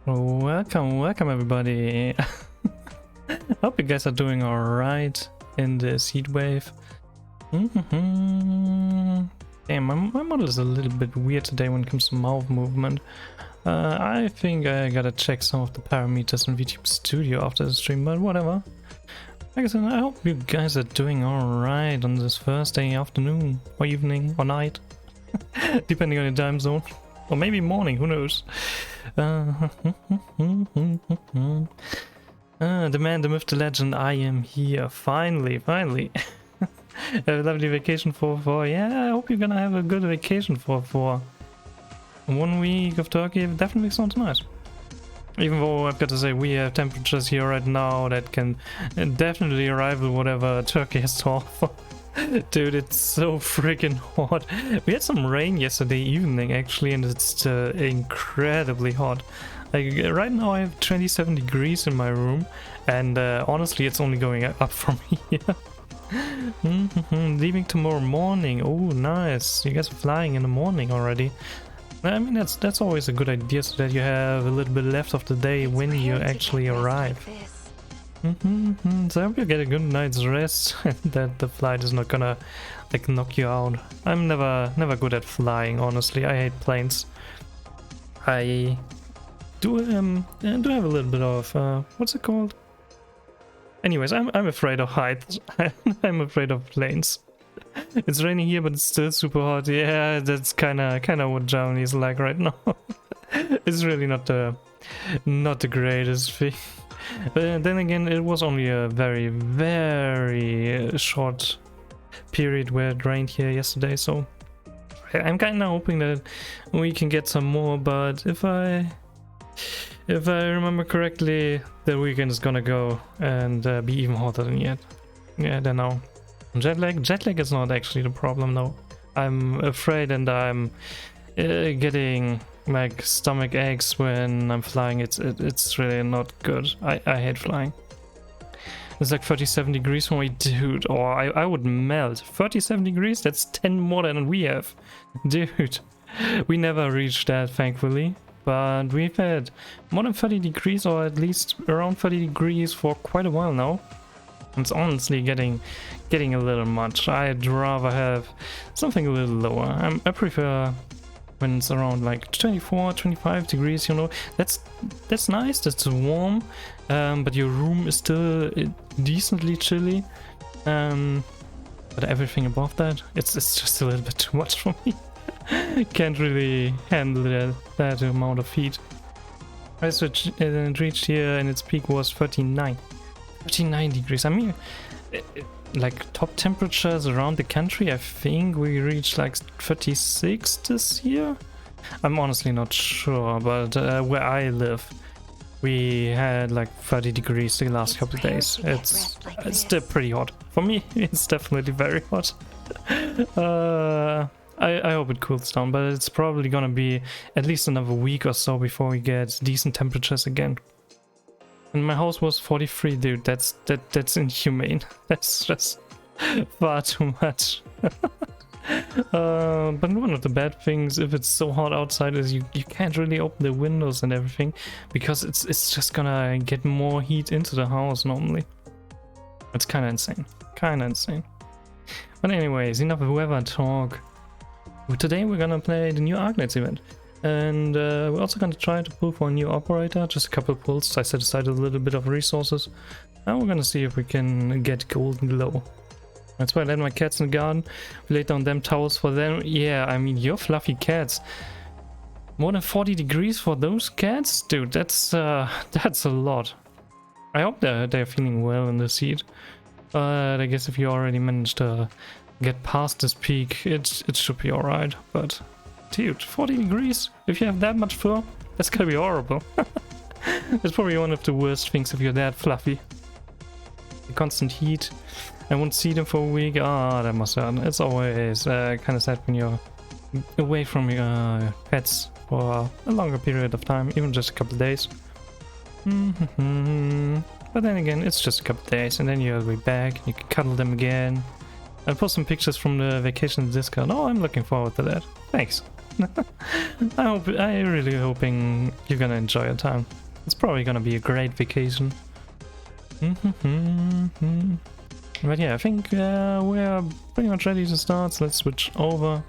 Welcome everybody. Hope you guys are doing alright in this heat wave. Damn, my model is a little bit weird today when it comes to mouth movement. I think I gotta check some of the parameters in VTube Studio after the stream, but whatever. Like I said, I hope you guys are doing alright on this Thursday afternoon, or evening, or night, depending on your time zone. Or maybe morning, who knows. The man, the myth, the legend, I am here. Finally. Have a lovely vacation for. Yeah, I hope you're gonna have a good vacation for 1 week of Turkey. Definitely sounds nice. Even though I've got to say we have temperatures here right now that can definitely rival whatever Turkey has to offer. Dude, it's so freaking hot. We had some rain yesterday evening actually, and it's incredibly hot. Like right now I have 27 degrees in my room, and honestly it's only going up from here. Leaving tomorrow morning. Oh nice, you guys are flying in the morning already. I mean that's always a good idea, so that you have a little bit left of the day when you actually arrive. So I hope you get a good night's rest and that the flight is not gonna like knock you out. I'm never good at flying, honestly. I hate planes. I do have a little bit of what's it called? Anyways, I'm afraid of heights. I'm afraid of planes. It's raining here, but it's still super hot. Yeah, that's kinda what Germany is like right now. It's really not the greatest thing. But then again, it was only a very short period where it rained here yesterday, so I'm kinda hoping that we can get some more, but if I remember correctly, the weekend is gonna go and be even hotter than yet. Yeah, I don't know. Jet lag is not actually the problem, though. I'm afraid, and I'm getting like stomach aches when I'm flying. It's really not good. I hate flying. It's like 37 degrees for me, dude. Or I would melt. 37 degrees? That's 10 more than we have, dude. We never reached that, thankfully. But we've had more than 30 degrees, or at least around 30 degrees for quite a while now. It's honestly getting a little much. I'd rather have something a little lower. I prefer when it's around like 24, 25 degrees, you know. That's nice, that's warm, but your room is still decently chilly. But everything above that, it's just a little bit too much for me. Can't really handle that amount of heat. I reached here and its peak was 39 degrees. I mean, like top temperatures around the country, I think we reached like 36 this year. I'm honestly not sure, but where I live, we had like 30 degrees the last couple of days. It's still pretty hot. For me, it's definitely very hot. I hope it cools down, but it's probably gonna be at least another week or so before we get decent temperatures again. And my house was 43, dude. That's inhumane. That's just far too much. But one of the bad things, if it's so hot outside, is you can't really open the windows and everything, because it's just gonna get more heat into the house normally. It's kind of insane. But anyways, enough of weather talk. Today we're gonna play the new Arknights event. And we're also going to try to pull for a new operator, just a couple pulls. I set aside a little bit of resources. Now we're going to see if we can get Goldenglow. That's why I let my cats in the garden. We laid down them towels for them. Yeah, I mean, your fluffy cats. More than 40 degrees for those cats? Dude, that's a lot. I hope they're feeling well in this heat. But I guess if you already managed to get past this peak, it should be alright. But dude, 40 degrees? If you have that much fur, that's gonna be horrible. That's probably one of the worst things if you're that fluffy. The constant heat. I won't see them for a week. Ah, that must hurt. It's always kind of sad when you're away from your pets for a longer period of time, even just a couple of days. But then again, it's just a couple of days, and then you'll be back, and you can cuddle them again. I'll post some pictures from the vacation in Discord. Oh, I'm looking forward to that. Thanks. I really hoping you're gonna enjoy your time. It's probably gonna be a great vacation. But yeah, I think we're pretty much ready to start, so let's switch over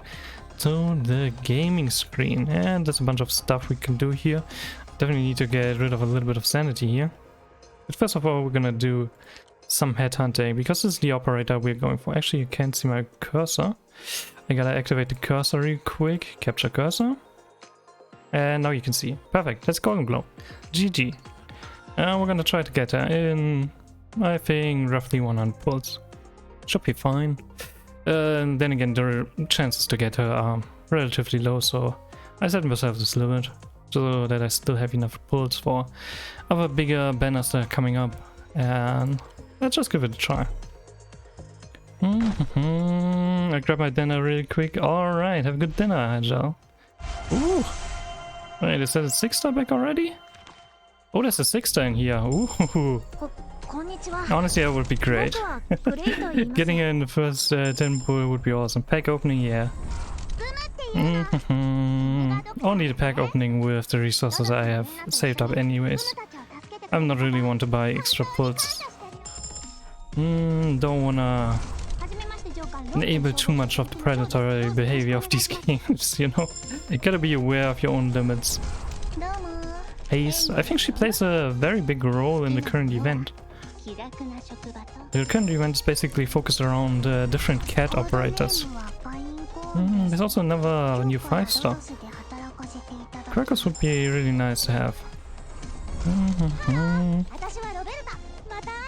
to the gaming screen. And there's a bunch of stuff we can do here. Definitely need to get rid of a little bit of sanity here. But first of all, we're gonna do some headhunting, because this is the operator we're going for. Actually, you can't see my cursor. I gotta activate the cursor real quick. Capture cursor. And now you can see. Perfect, that's Goldenglow. GG. We're gonna try to get her in, I think, roughly 100 pulls. Should be fine. And then again, the chances to get her are relatively low, so I set myself this limit so that I still have enough pulls for other bigger banners that are coming up. And let's just give it a try. I grab my dinner really quick. Alright, have a good dinner, Agile. Ooh! Wait, is that a 6-star back already? Oh, there's a 6-star in here. Ooh! Honestly, that would be great. Getting her in the first 10 pull would be awesome. Pack opening, yeah. Only the pack opening with the resources I have saved up anyways. I'm not really want to buy extra pulls. Don't wanna enable too much of the predatory behavior of these games, you know? You gotta be aware of your own limits. Ace, I think she plays a very big role in the current event. The current event is basically focused around different cat operators. There's also another new 5-star. Crackers would be really nice to have.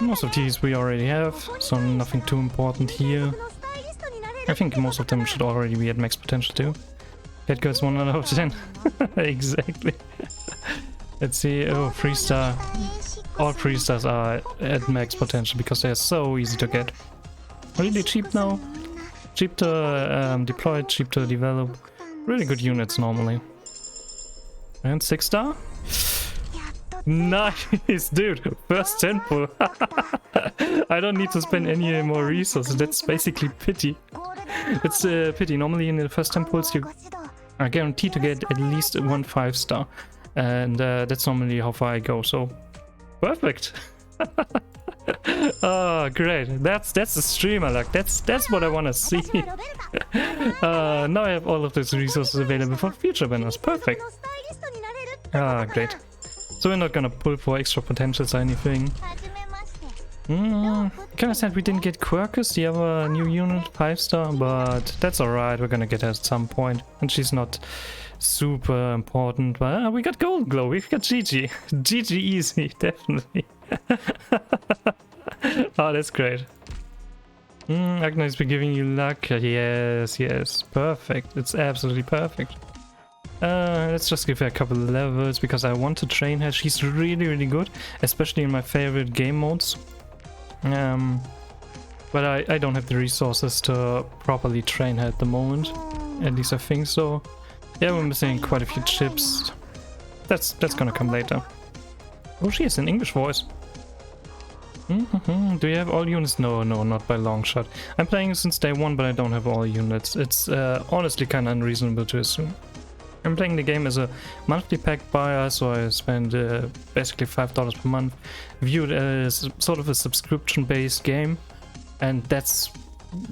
Most of these we already have, so nothing too important here. I think most of them should already be at max potential too. Cat goes 1 out of 10. Exactly. Let's see. Oh, 3-star. All 3-stars are at max potential because they're so easy to get. Really cheap now. Cheap to deploy, cheap to develop. Really good units normally. And 6-star? Nice, dude. First 10 pull. I don't need to spend any more resources. That's basically pity. It's pity. Normally in the first 10 pulls you are guaranteed to get at least 1 5-star. And that's normally how far I go, so perfect. Oh, great. That's the streamer luck. That's what I want to see. Now I have all of those resources available for future banners. Perfect. Ah, great. So we're not gonna pull for extra potentials or anything. Kinda sad we didn't get Quirkus, the other new unit, 5-star, but that's alright, we're gonna get her at some point. And she's not super important, but we got Goldenglow, we've got GG. GG easy, definitely. Oh, that's great. Arknights be giving you luck. Yes, yes, perfect. It's absolutely perfect. Let's just give her a couple of levels because I want to train her. She's really, really good, especially in my favorite game modes. But I don't have the resources to properly train her at the moment. At least I think so. Yeah, we're missing quite a few chips. That's gonna come later. Oh, she has an English voice. Do you have all units? No, not by long shot. I'm playing since day 1, but I don't have all units. It's honestly kind of unreasonable to assume. I'm playing the game as a monthly pack buyer, so I spend basically $5 per month, viewed as sort of a subscription-based game, and that's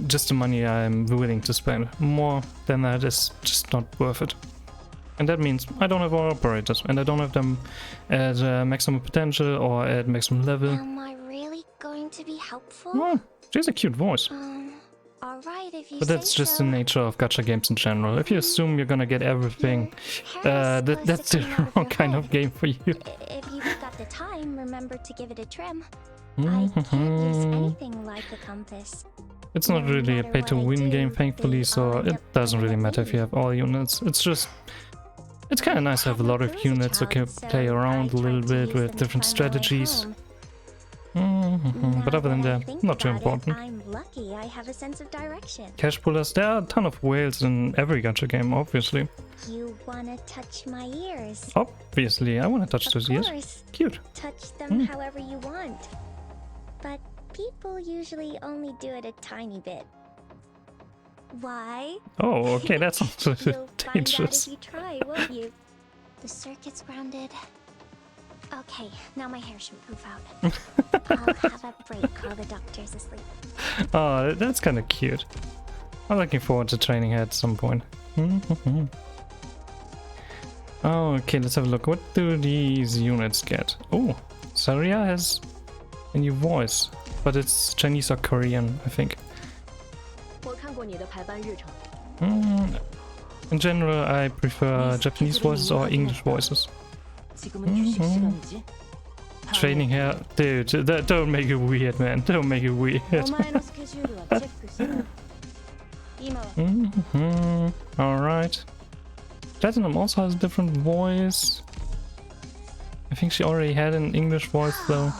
just the money I'm willing to spend. More than that is just not worth it. And that means I don't have all operators, and I don't have them at maximum potential or at maximum level. Am I really going to be helpful? Oh, she has a cute voice. All right, if you But that's say just so. the nature of gacha games in general. If you assume you're gonna get everything, that's the wrong kind of game for you. If you've got the time, remember to give it a trim. I can't use anything like a compass. It's not really a pay-to-win game, thankfully, so it doesn't really matter if you have all units. It's kind of nice to have a lot of units so you can play around a little bit with different strategies. But other than that, not too important. I'm lucky I have a sense of direction. Cash pullers, there are a ton of whales in every gacha game, obviously. You wanna touch my ears? Obviously, I want to touch those ears. Course. Cute. Touch them however you want. But people usually only do it a tiny bit. Why? Oh, okay, that's also You'll find out dangerous. if you try, won't you? The circuit's grounded. Okay, now my hair should poof out. I'll have a break while the doctor's asleep. Oh, that's kind of cute. I'm looking forward to training her at some point. Oh, okay, let's have a look. What do these units get? Oh, Saria has a new voice, but it's Chinese or Korean, I think. In general, I prefer Japanese voices or English voices. Training here, dude, don't make it weird, man. Don't make it weird. Alright. Platinum also has a different voice. I think she already had an English voice though.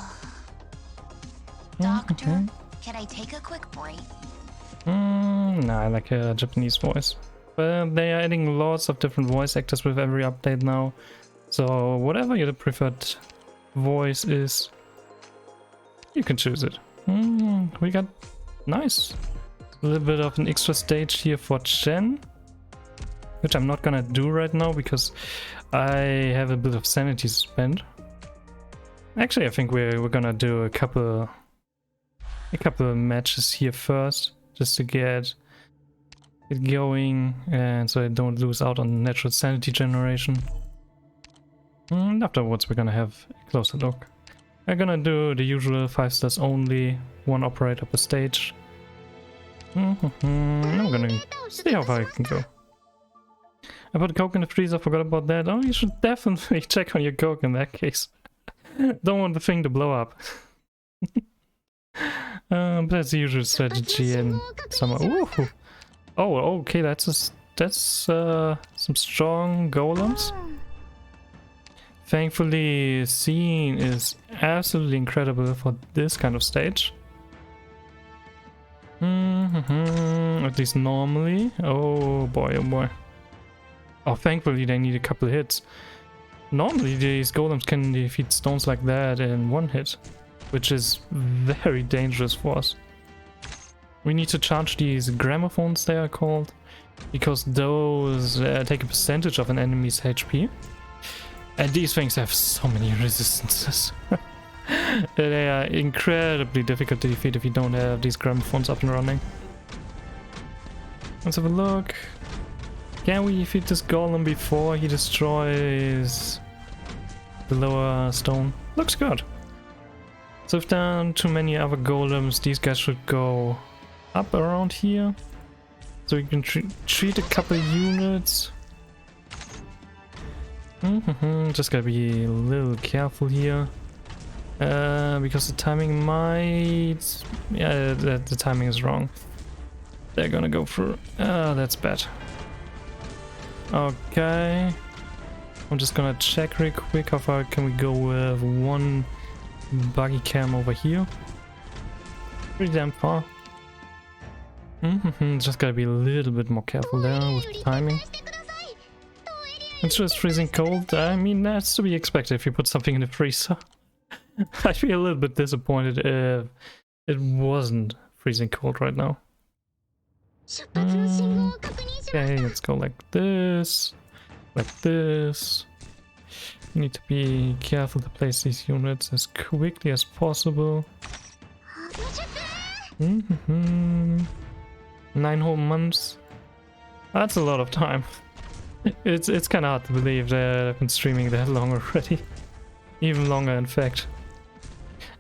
Doctor, can I take a quick break? Nah, I like a Japanese voice. But they are adding lots of different voice actors with every update now. So whatever your preferred voice is, you can choose it. We got nice. A little bit of an extra stage here for Chen, which I'm not gonna do right now because I have a bit of sanity to spend. Actually, I think we're gonna do a couple of matches here first, just to get it going, and so I don't lose out on natural sanity generation. And afterwards, we're gonna have a closer look. I'm gonna do the usual 5 stars only, 1 operator per stage. I'm gonna see how far I can go. I put Coke in the freezer, forgot about that. Oh, you should definitely check on your Coke in that case. Don't want the thing to blow up. But that's the usual strategy in summer. Ooh. Oh, okay, that's some strong golems. Thankfully, scene is absolutely incredible for this kind of stage. At least normally. Oh boy, oh boy. Oh, thankfully they need a couple hits. Normally these golems can defeat stones like that in 1 hit, which is very dangerous for us. We need to charge these gramophones, they are called, because those take a percentage of an enemy's HP. And these things have so many resistances. They are incredibly difficult to defeat if you don't have these gramophones up and running. Let's have a look. Can we defeat this golem before he destroys the lower stone? Looks good. So if there aren't too many other golems, these guys should go up around here. So we can treat a couple units. Just gotta be a little careful here. Because the timing might... Yeah, the timing is wrong. They're gonna go through. That's bad. Okay. I'm just gonna check real quick how far can we go with 1 buggy cam over here. Pretty damn far. Just gotta be a little bit more careful there with the timing. It's just freezing cold. I mean, that's to be expected if you put something in the freezer. I'd be a little bit disappointed if it wasn't freezing cold right now. Okay, let's go like this. Like this. You need to be careful to place these units as quickly as possible. 9 whole months. That's a lot of time. It's kind of hard to believe that I've been streaming that long already. Even longer, in fact.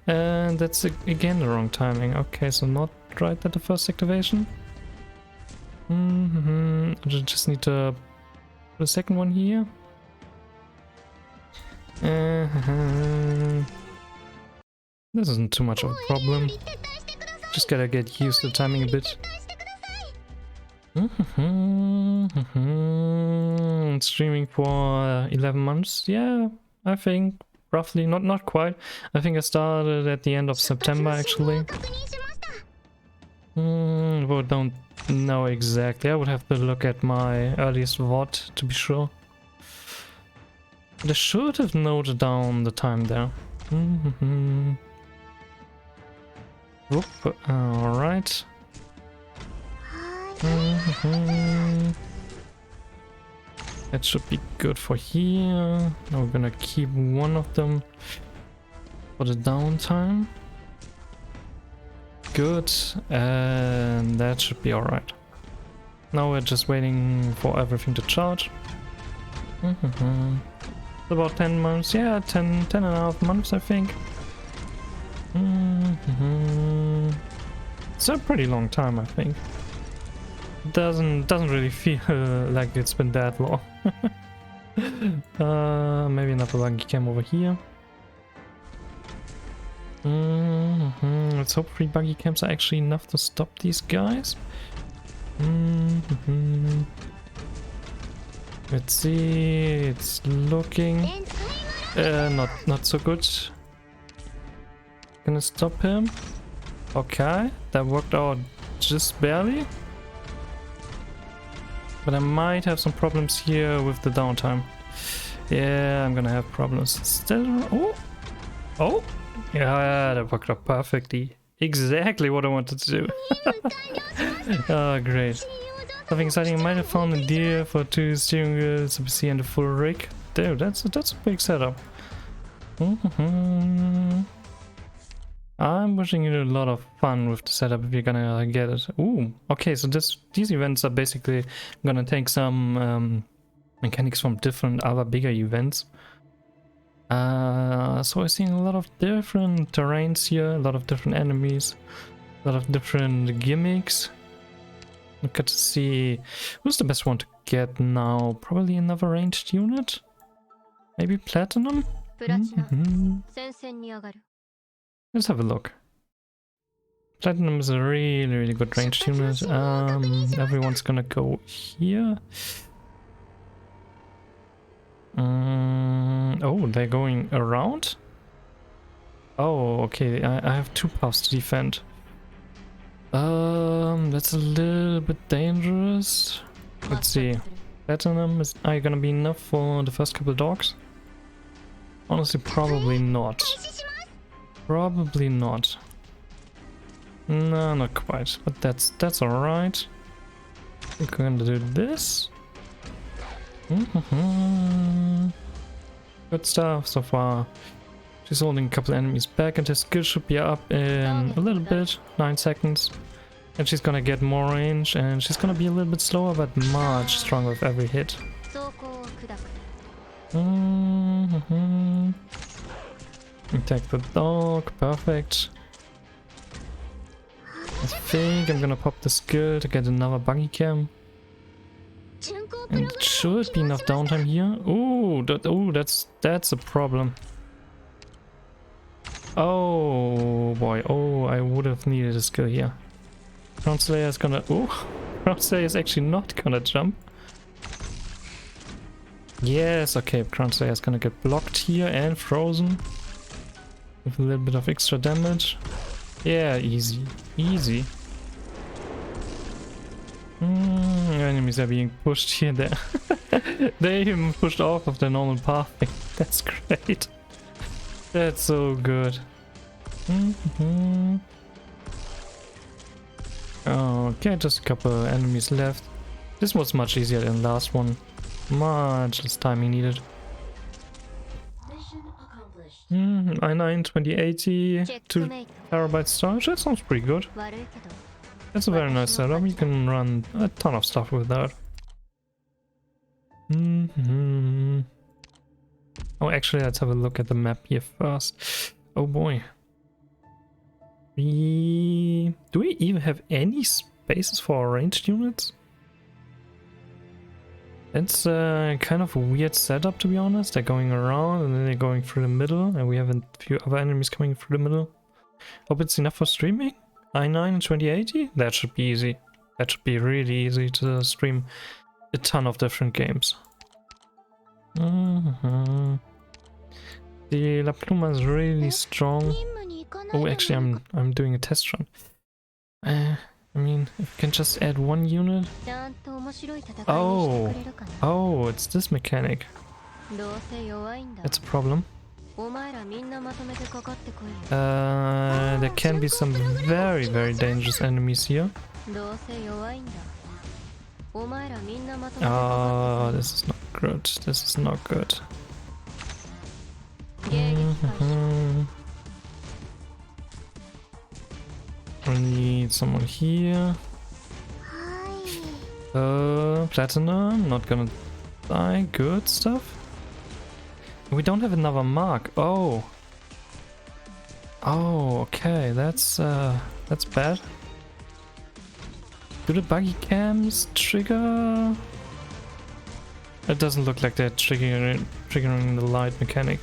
And that's again the wrong timing. Okay, so not right at the first activation. I just need to put a second one here. This isn't too much of a problem. Just gotta get used to the timing a bit. Streaming for 11 months. Yeah, I think roughly. Not quite. I think I started at the end of September actually. Well, don't know exactly. I would have to look at my earliest VOD to be sure. But I should have noted down the time there. Alright. Mhm. That should be good for here. Now we're gonna keep one of them for the downtime. Good, and that should be alright. Now we're just waiting for everything to charge. About 10 months, yeah, 10 and a half months I think. It's a pretty long time I think. Doesn't really feel like it's been that long. Maybe another buggy cam over here. Let's hope 3 buggy cams are actually enough to stop these guys. Let's see, it's looking not so good. Gonna stop him. Okay, that worked out just barely. But I might have some problems here with the downtime. Yeah, I'm gonna have problems. Still, oh, yeah, that worked out perfectly. Exactly what I wanted to do. Oh, great. Something exciting. I might have found a deal for 2 steering wheels, a PC, and a full rig. Dude, that's a big setup. I'm wishing you a lot of fun with the setup if you're gonna get it. Ooh, okay, so these events are basically gonna take some mechanics from different other bigger events. So I've seen a lot of different terrains here, a lot of different enemies, a lot of different gimmicks. I've got to see who's the best one to get now. Probably another ranged unit? Maybe Platinum? Let's have a look. Platinum is a really good ranged unit. Everyone's gonna go here. Oh, they're going around? Oh, okay, I have 2 paths to defend. That's a little bit dangerous. Let's see. Platinum are you gonna be enough for the first couple dogs? Honestly, probably not. Probably not. No, not quite. But that's alright. I think we're gonna do this. Good stuff so far. She's holding a couple enemies back and her skill should be up in a little bit, 9 seconds. And she's gonna get more range and she's gonna be a little bit slower but much stronger with every hit. Attack the dog, perfect. I think I'm gonna pop the skill to get another buggy cam. And it should be enough downtime here. Ooh, that's a problem. Oh boy, oh, I would have needed a skill here. Crown Slayer is gonna... Ooh, Crown Slayer is actually not gonna jump. Yes, okay, Crown Slayer is gonna get blocked here and frozen. With a little bit of extra damage. Yeah, easy. Easy. Enemies are being pushed here. They even pushed off of the normal pathing. That's great. That's so good. Okay, just a couple enemies left. This was much easier than the last one. Much less timing needed. i9 2080, 2 terabyte storage. That sounds pretty good. That's a very nice setup. You can run a ton of stuff with that. Oh, actually, let's have a look at the map here first. Oh boy. Do we even have any spaces for our ranged units? It's kind of a weird setup, to be honest. They're going around and then they're going through the middle, and we have a few other enemies coming through the middle. Hope it's enough for streaming. i9 and 2080? That should be easy. That should be really easy to stream a ton of different games. The La Pluma is really strong. Oh, actually, I'm doing a test run. I mean, if we can just add 1 unit. Oh, it's this mechanic. That's a problem. There can be some very dangerous enemies here. Oh, this is not good. This is not good. We need someone here. Platinum, not gonna die. Good stuff. We don't have another mark. Oh. Oh, okay. That's bad. Do the buggy cams trigger? It doesn't look like they're triggering the light mechanic.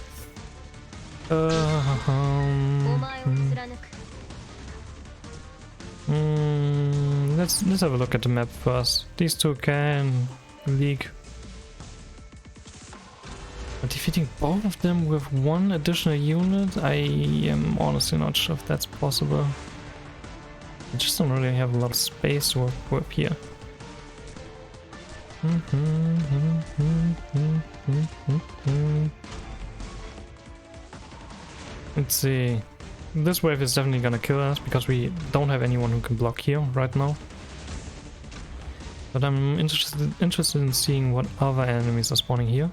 Let's have a look at the map first. These two can leak. But defeating both of them with one additional unit, I am honestly not sure if that's possible. I just don't really have a lot of space to work with here. Let's see. This wave is definitely gonna kill us because we don't have anyone who can block here right now. But I'm interested in seeing what other enemies are spawning here.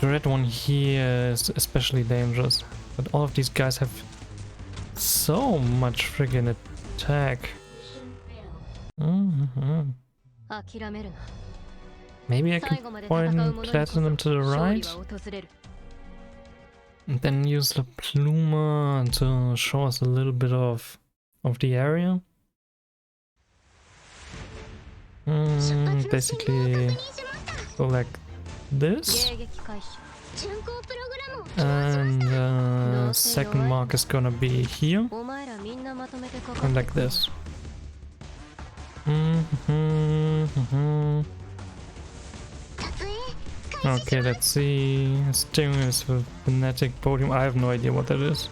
The red one here is especially dangerous, but all of these guys have so much friggin' attack. Maybe I can point Platinum to the right? And then use the Pluma to show us a little bit of the area. Basically go like this. And second mark is gonna be here. And like this. Okay, let's see. Steering is with kinetic podium. I have no idea what that is.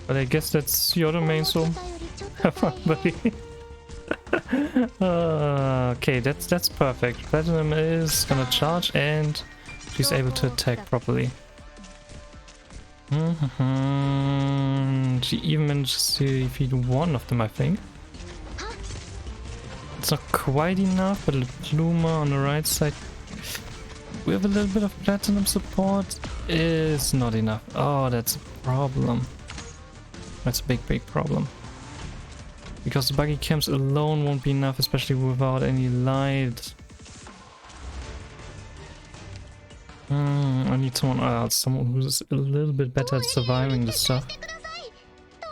But I guess that's your domain, so have fun, buddy. Okay, that's perfect. Platinum is gonna charge and she's able to attack properly. She even manages to defeat one of them, I think. It's not quite enough, but the Pluma on the right side with a little bit of platinum support is not enough. Oh, that's a problem. That's a big problem. Because the buggy cams alone won't be enough, especially without any light. I need someone else, someone who's a little bit better at surviving this stuff.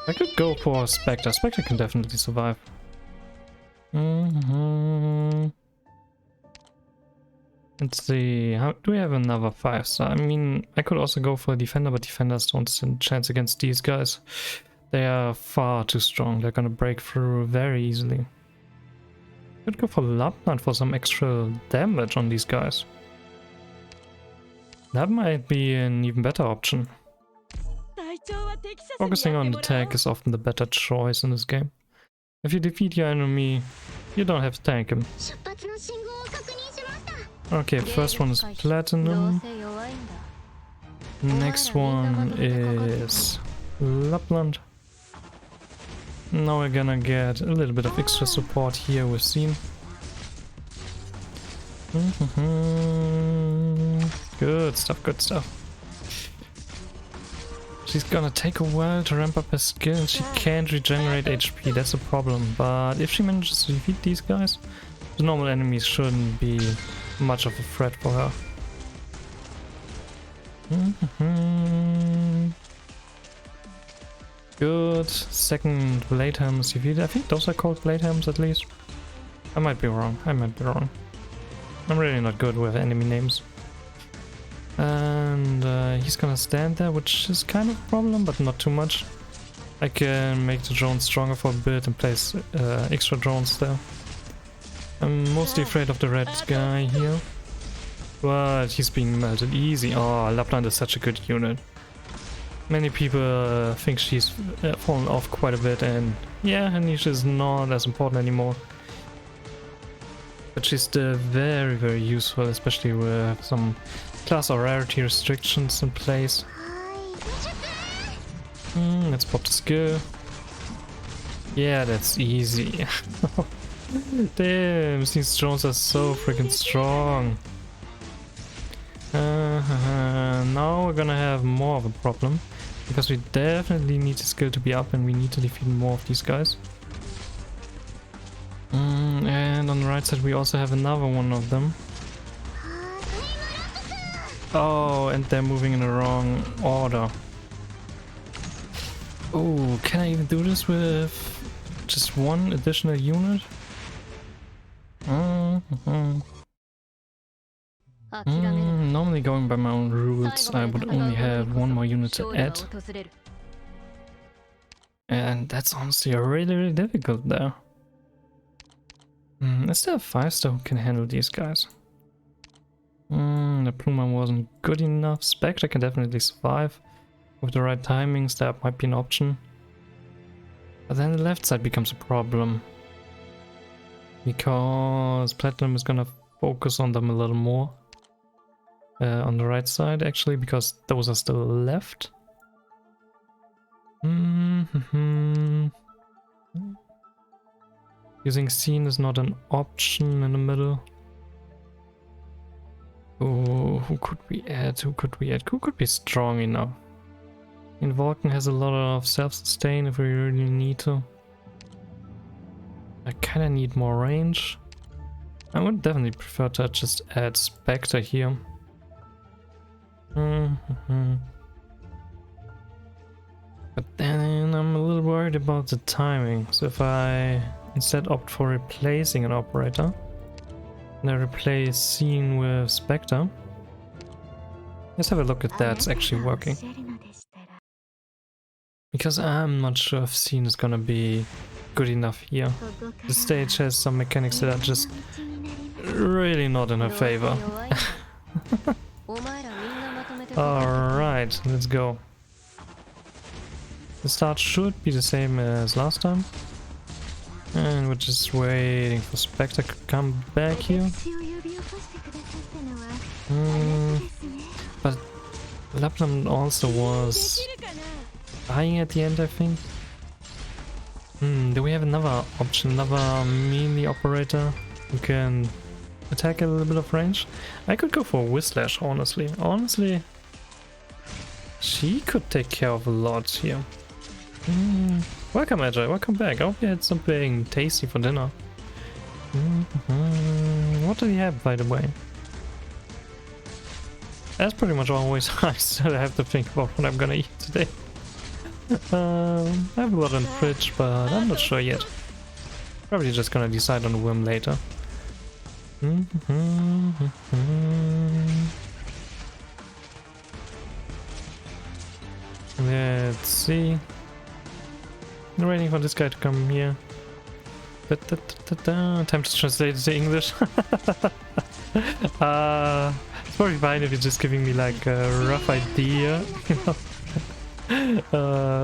I could go for Spectre. Spectre can definitely survive. Let's see, how do we have another 5-star? I mean, I could also go for a defender, but defenders don't stand a chance against these guys. They are far too strong. They're gonna break through very easily. Could go for Lapland for some extra damage on these guys. That might be an even better option. Focusing on the tank is often the better choice in this game. If you defeat your enemy, you don't have to tank him. Okay, first one is Platinum. Next one is Lapland. Now we're gonna get a little bit of extra support here with Scene. Good stuff, good stuff. She's gonna take a while to ramp up her skill and she can't regenerate HP, that's a problem. But if she manages to defeat these guys, the normal enemies shouldn't be much of a threat for her. Good. Second blade helms defeated. I think those are called blade helms at least. I might be wrong. I'm really not good with enemy names. And he's gonna stand there, which is kind of a problem, but not too much. I can make the drones stronger for a bit and place extra drones there. I'm mostly afraid of the red guy here. But he's being melted easy. Oh, Lapland is such a good unit. Many people think she's fallen off quite a bit, and yeah, her niche is not as important anymore. But she's still very, very useful, especially with some class or rarity restrictions in place. Let's pop the skill. Yeah, that's easy. Damn, these drones are so freaking strong. Now we're gonna have more of a problem. Because we definitely need the skill to be up and we need to defeat more of these guys. And on the right side we also have another one of them. Oh, and they're moving in the wrong order. Oh, can I even do this with just one additional unit? Normally going by my own rules, I would only have one more unit to add. And that's honestly really difficult there. Is there a 5-star who can handle these guys? The Pluma wasn't good enough. Spectre can definitely survive. With the right timings, that might be an option. But then the left side becomes a problem. Because Platinum is gonna focus on them a little more. On the right side, actually, because those are still left. Using Scene is not an option in the middle. Oh, who could we add? Who could we add? Who could be strong enough? I mean, Vulcan has a lot of self-sustain if we really need to. I kinda need more range. I would definitely prefer to just add Spectre here. But then I'm a little worried about the timing. So if I instead opt for replacing an operator, and I replace Scene with Spectre, let's have a look if that's actually working. Because I'm not sure if Scene is gonna be good enough here. The stage has some mechanics that are just really not in her favor. Alright, let's go. The start should be the same as last time. And we're just waiting for Spectre to come back here. But Lapland also was dying at the end, I think. Do we have another option, another melee operator who can attack at a little bit of range? I could go for Whislash, honestly. She could take care of a lot here. Welcome, Agile, welcome back. I hope you had something tasty for dinner. What do you have, by the way? As pretty much always, I still have to think about what I'm gonna eat today. I have a lot in the fridge, but I'm not sure yet. Probably just gonna decide on a whim later. Let's see. I'm waiting for this guy to come here. Time to translate it to English. It's probably fine if you're just giving me like a rough idea, you know.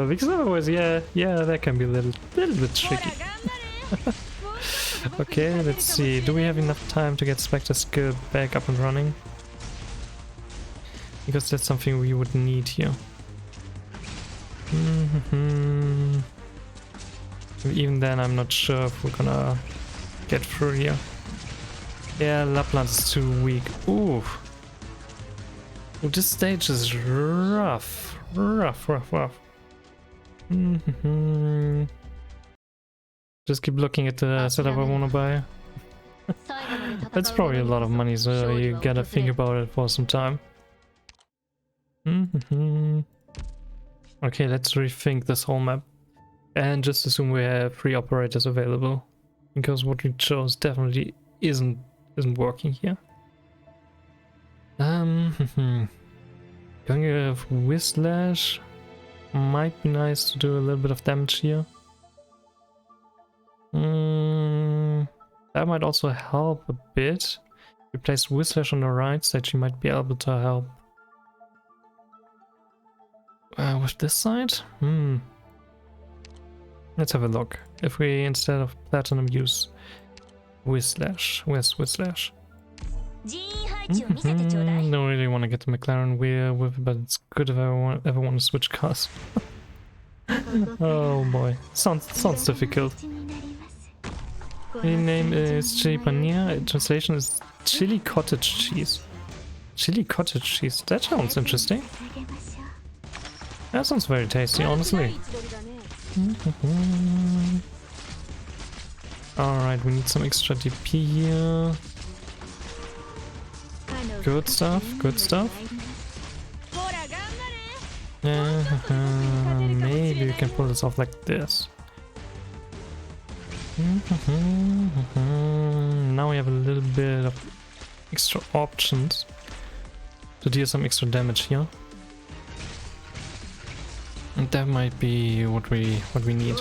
Because otherwise, yeah, that can be a little bit tricky. Okay, let's see. Do we have enough time to get Spectre's skill back up and running? Because that's something we would need here. Even then, I'm not sure if we're gonna get through here. Yeah, Lapland is too weak. Ooh. This stage is rough. Rough. Just keep looking at the setup I wanna buy. That's probably a lot of money, so you gotta think about it for some time. Okay, let's rethink this whole map. And just assume we have 3 operators available. Because what we chose definitely isn't working here. Going with Whislash might be nice to do a little bit of damage here. That might also help a bit. We place Whislash on the right side, she might be able to help. With this side? Let's have a look. If we, instead of Platinum, use Whislash. Where's Whislash? Don't really want to get the McLaren wheel with it, but it's good if I ever want to switch cars. Oh boy, sounds difficult. The name is chili paneer. Translation is chili cottage cheese. Chili cottage cheese. That sounds interesting. That sounds very tasty, honestly. Alright, we need some extra DP here. Good stuff, good stuff. Maybe we can pull this off like this. Now we have a little bit of extra options to deal some extra damage here. And that might be what we need.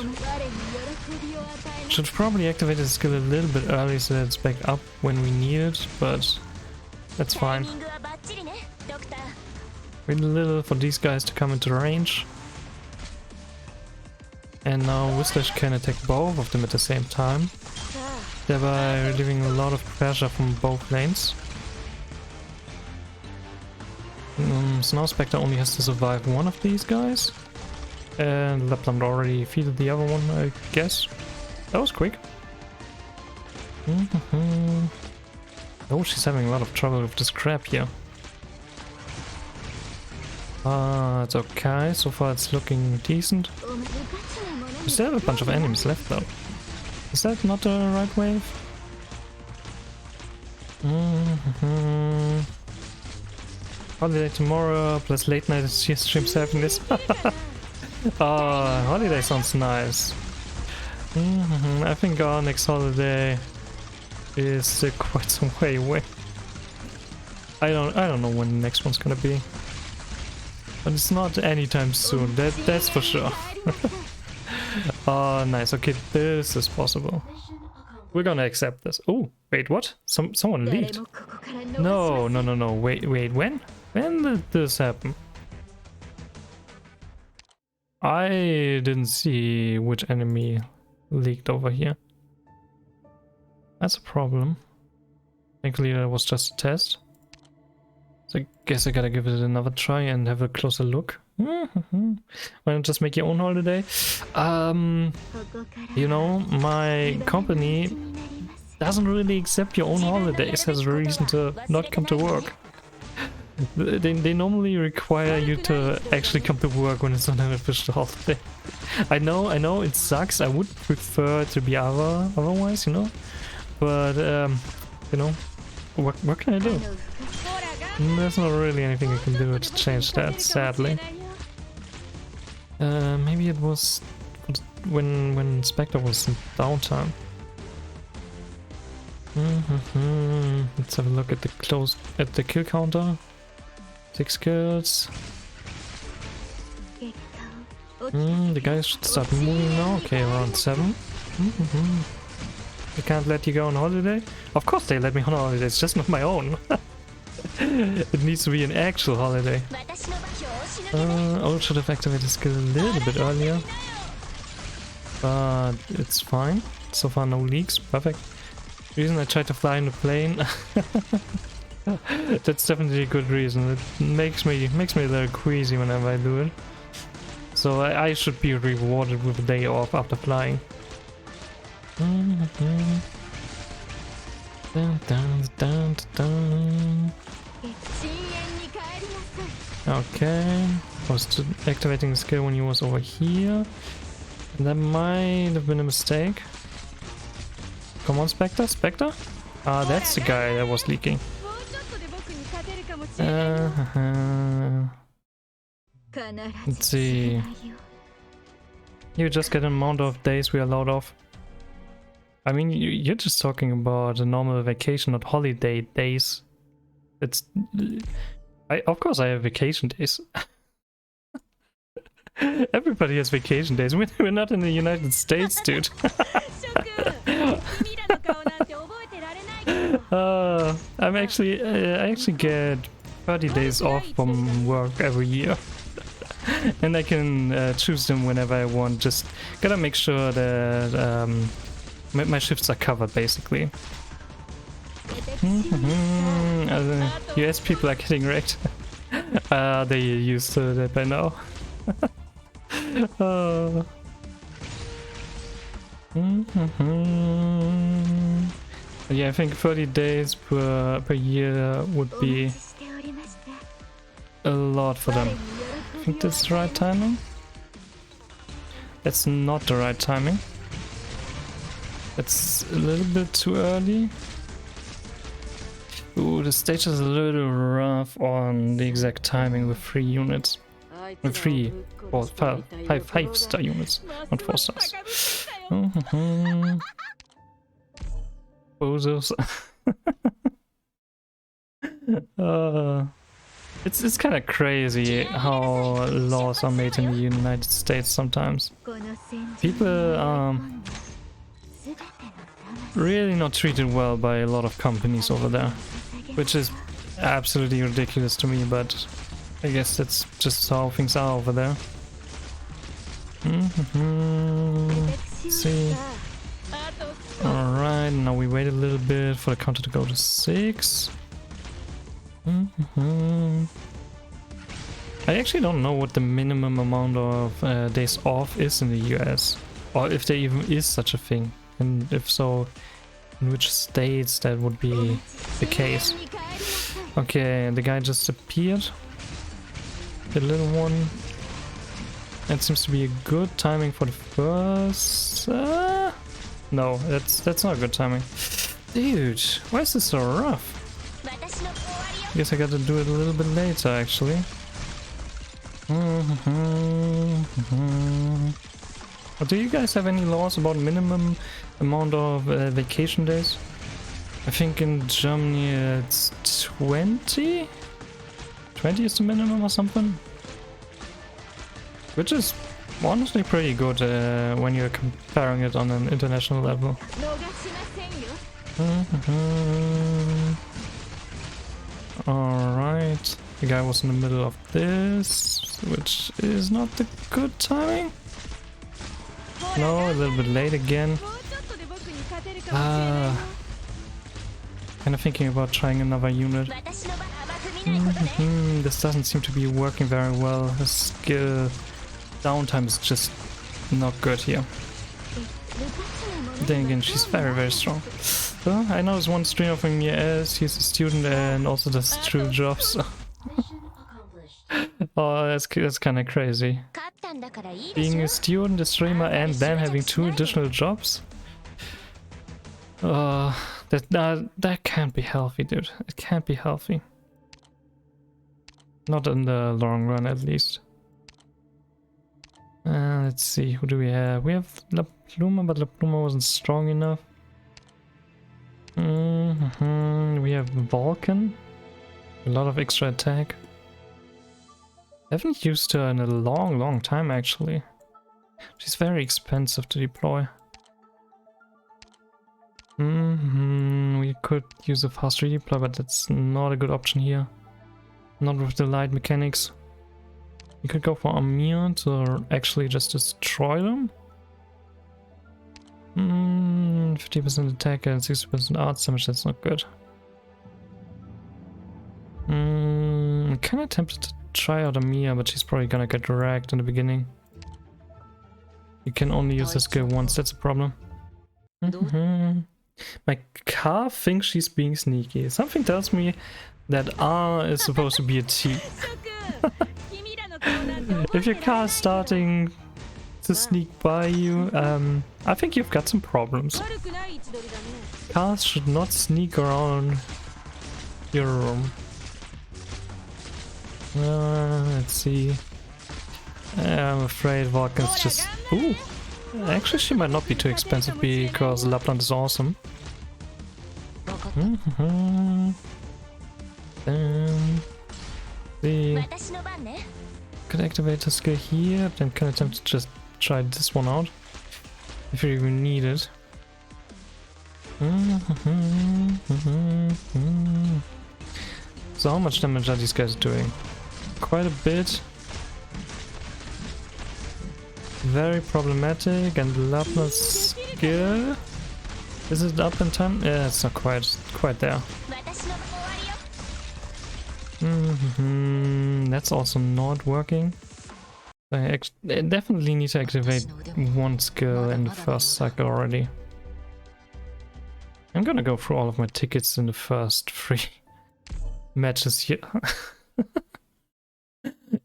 Should probably activate the skill a little bit early so that it's back up when we need it, but that's fine. Wait a little for these guys to come into range. And now Whistlash can attack both of them at the same time, thereby relieving a lot of pressure from both lanes. So now Spectre only has to survive one of these guys. And Lapland already defeated the other one, I guess. That was quick. Oh, she's having a lot of trouble with this crab here. It's okay. So far it's looking decent. We still have a bunch of enemies left though. Is that not the right wave? Holiday tomorrow plus late night streams having this. Holiday sounds nice. I think our next holiday is quite some way away. I don't know when the next one's gonna be, but it's not anytime soon. That's for sure. Oh, nice. Okay, this is possible. We're gonna accept this. Oh, wait, what? Someone leaked. No. Wait. When? When did this happen? I didn't see which enemy leaked over here. That's a problem. Thankfully that was just a test. So I guess I gotta give it another try and have a closer look. Why don't just make your own holiday? You know, my company doesn't really accept your own holidays as a reason to not come to work. They normally require you to actually come to work when it's not an official holiday. I know it sucks. I would prefer it to be otherwise, you know. But you know, what can I do? There's not really anything I can do to change that, sadly. Maybe it was when Spectre was in downtime. Let's have a look at the kill counter. 6 kills. The guys should start moving now. Okay, around 7. They can't let you go on holiday? Of course they let me on holiday, it's just not my own. It needs to be an actual holiday. I should have activated the skill a little bit earlier. But it's fine. So far no leaks, perfect. Reason I tried to fly in the plane. That's definitely a good reason. It makes me a little queasy whenever I do it. So I should be rewarded with a day off after flying. Okay, I was activating the skill when he was over here. That might have been a mistake. Come on, Spectre? Ah, that's the guy that was leaking. Let's see. You just get an amount of days we are allowed off. I mean, you're just talking about a normal vacation, not holiday days. It's... of course I have vacation days. Everybody has vacation days. We're not in the United States, dude. I actually get 30 days off from work every year. And I can choose them whenever I want. Just gotta make sure that my shifts are covered, basically. US people are getting wrecked. They're used to that by now. Yeah, I think 30 days per year would be a lot for them. I think that's the right timing. That's not the right timing. That's a little bit too early. Ooh, the stage is a little rough on the exact timing with 3 units. With 3 or 5-star units, not 4 stars. Bozos. It's kind of crazy how laws are made in the United States sometimes. People really not treated well by a lot of companies over there, which is absolutely ridiculous to me, but I guess that's just how things are over there. Let's see. Alright, now we wait a little bit for the counter to go to 6. I actually don't know what the minimum amount of days off is in the US, or if there even is such a thing, and if so, in which states that would be the case. Okay, the guy just appeared. The little one. That seems to be a good timing for the first... No, that's not good timing. Dude, why is this so rough? Guess I gotta do it a little bit later, actually. Do you guys have any laws about minimum amount of vacation days? I think in Germany it's 20? 20 is the minimum or something? Which is honestly pretty good when you're comparing it on an international level. Alright, the guy was in the middle of this, which is not the good timing. No, a little bit late again. Kind of thinking about trying another unit. This doesn't seem to be working very well. His skill downtime is just not good here. Then again, she's very strong. So, I know there's one streamer from US, he's a student and also does 2 jobs. Oh, that's kind of crazy. Being a student, a streamer, and then having 2 additional jobs? That can't be healthy, dude. It can't be healthy. Not in the long run, at least. Let's see, who do we have? We have La Pluma, but La Pluma wasn't strong enough. We have Vulcan. A lot of extra attack. I haven't used her in a long time, actually. She's very expensive to deploy. We could use a fast redeploy, but that's not a good option here. Not with the light mechanics. We could go for Amir to actually just destroy them. 50% attack and 60% arts damage, that's not good. I'm kinda tempted to try out Amir, but she's probably gonna get wrecked in the beginning. You can only use this skill once, that's a problem. My car thinks she's being sneaky. Something tells me that R is supposed to be a T. If your car is starting to sneak by you, I think you've got some problems. Cars should not sneak around your room. Let's see. I'm afraid Vulcan's just... Ooh! Actually, she might not be too expensive because Lapland is awesome. Could activate her skill here, then can attempt to just try this one out. If you even need it. So how much damage are these guys doing? Quite a bit. Very problematic, and Lapland's skill... Is it up in time? Yeah, it's not quite there. That's also not working. I definitely need to activate one skill in the first cycle already. I'm gonna go through all of my tickets in the first 3 matches here.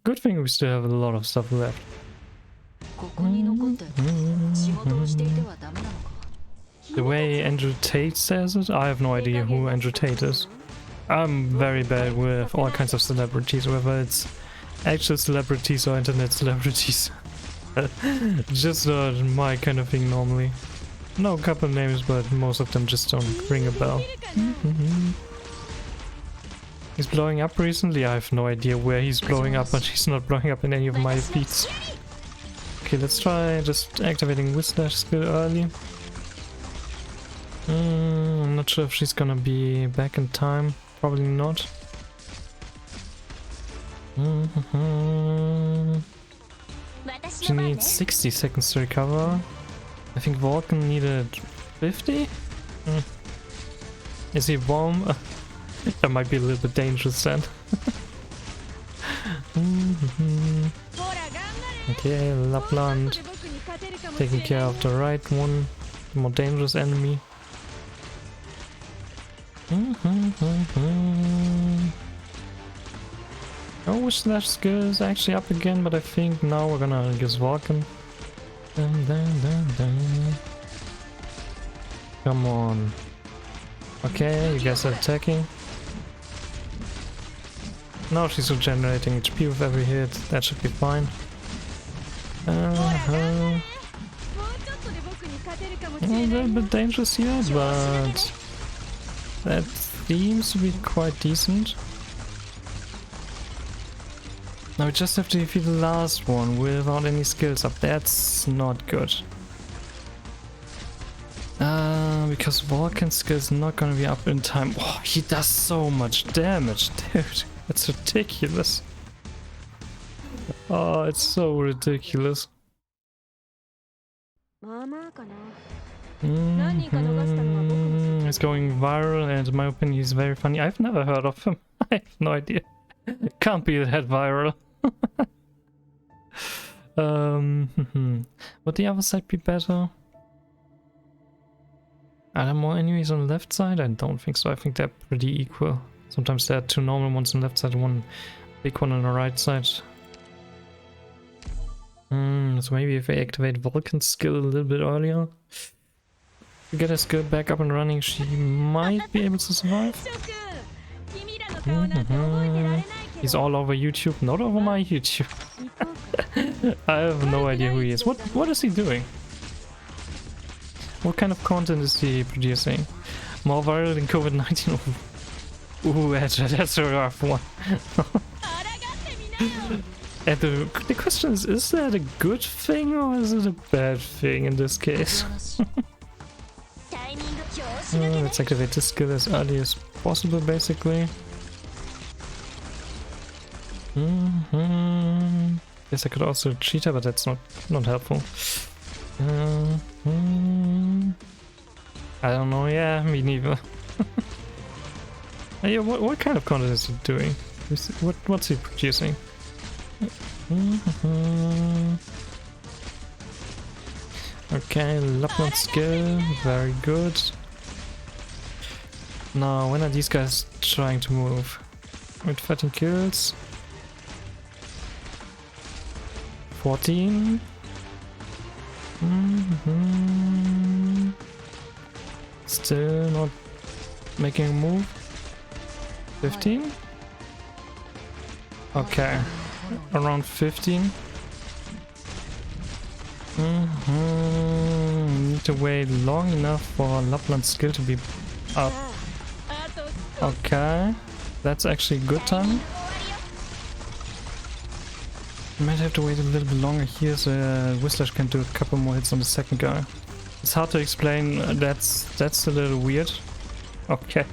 Good thing we still have a lot of stuff left. The way Andrew Tate says it, I have no idea who Andrew Tate is. I'm very bad with all kinds of celebrities, whether it's actual celebrities or internet celebrities. Just not my kind of thing normally. Know a couple names, but most of them just don't ring a bell. He's blowing up recently. I have no idea where he's blowing up, but he's not blowing up in any of my feeds. Okay, let's try just activating Whiplash skill early. I'm not sure if she's gonna be back in time. Probably not. She needs 60 seconds to recover. I think Vulcan needed 50? Is he warm? That might be a little bit dangerous then. Okay, Lapland taking care of the right one, the more dangerous enemy. Oh, Whiplash skill is actually up again, but I think now we're gonna use Vulcan. Come on. Okay, you guys are attacking. Now she's regenerating HP with every hit. That should be fine. A little bit dangerous here, but that seems to be quite decent. Now we just have to defeat the last one without any skills up. That's not good. Because Vulcan's skill is not gonna be up in time. Oh, he does so much damage, dude. That's ridiculous. Oh, it's so ridiculous. He's going viral, and in my opinion he's very funny. I've never heard of him. I have no idea. Can't be that viral. Would the other side be better? Are there more enemies on the left side? I don't think so. I think they're pretty equal. Sometimes there are 2 normal ones on the left side and 1 big one on the right side. So maybe if I activate Vulcan's skill a little bit earlier, to get her skill back up and running, she might be able to survive. He's all over YouTube, not over my YouTube. I have no idea who he is. What is he doing? What kind of content is he producing? More viral than COVID-19? Ooh, that's a rough one. And the question is that a good thing or is it a bad thing in this case? Let's activate this skill as early as possible, basically. Guess I could also cheat her, but that's not helpful. I don't know. Yeah, me neither. Yeah, what kind of content is he doing? What's he producing? Okay, Lapland skill, very good. Now, when are these guys trying to move? With 13 kills. 14. Still not making a move. 15. Okay, around 15. Need to wait long enough for Lapland's skill to be up. Okay, that's actually good timing. Might have to wait a little bit longer here so Whiplash can do a couple more hits on the second guy. It's hard to explain, that's a little weird. Okay.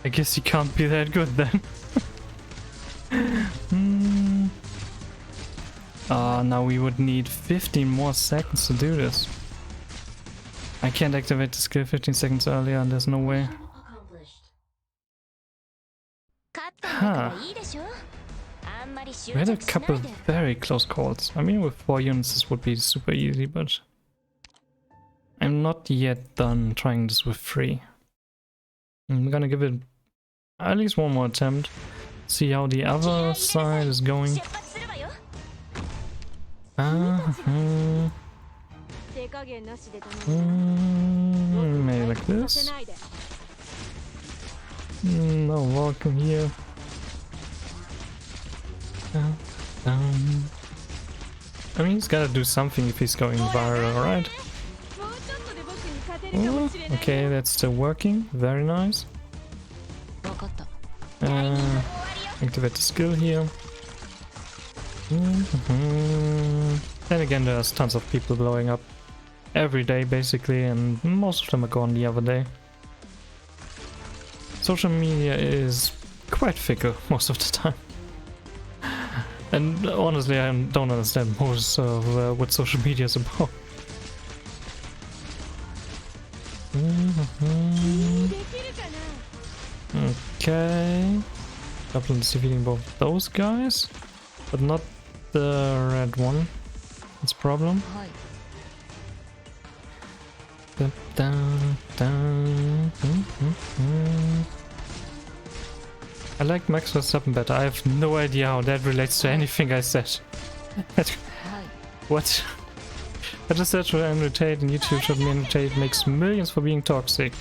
I guess he can't be that good then. Now we would need 15 more seconds to do this. I can't activate the skill 15 seconds earlier, and there's no way. Huh. We had a couple of very close calls. I mean, with 4 units this would be super easy, but I'm not yet done trying this with 3. I'm gonna give it at least one more attempt. See how the other side is going. Maybe like this. No walking here. I mean, he's gotta do something if he's going viral, right? Oh, okay, that's still working. Very nice. Activate the skill here. Then again, there's tons of people blowing up every day, basically, and most of them are gone the other day. Social media is quite fickle most of the time. And honestly, I don't understand most of what social media is about. Okay. Goblin is defeating both those guys, but not the red one. That's a problem. I like Max Verstappen better. I have no idea how that relates to anything I said. What? I just said to annotate and YouTube should annotate makes millions for being toxic.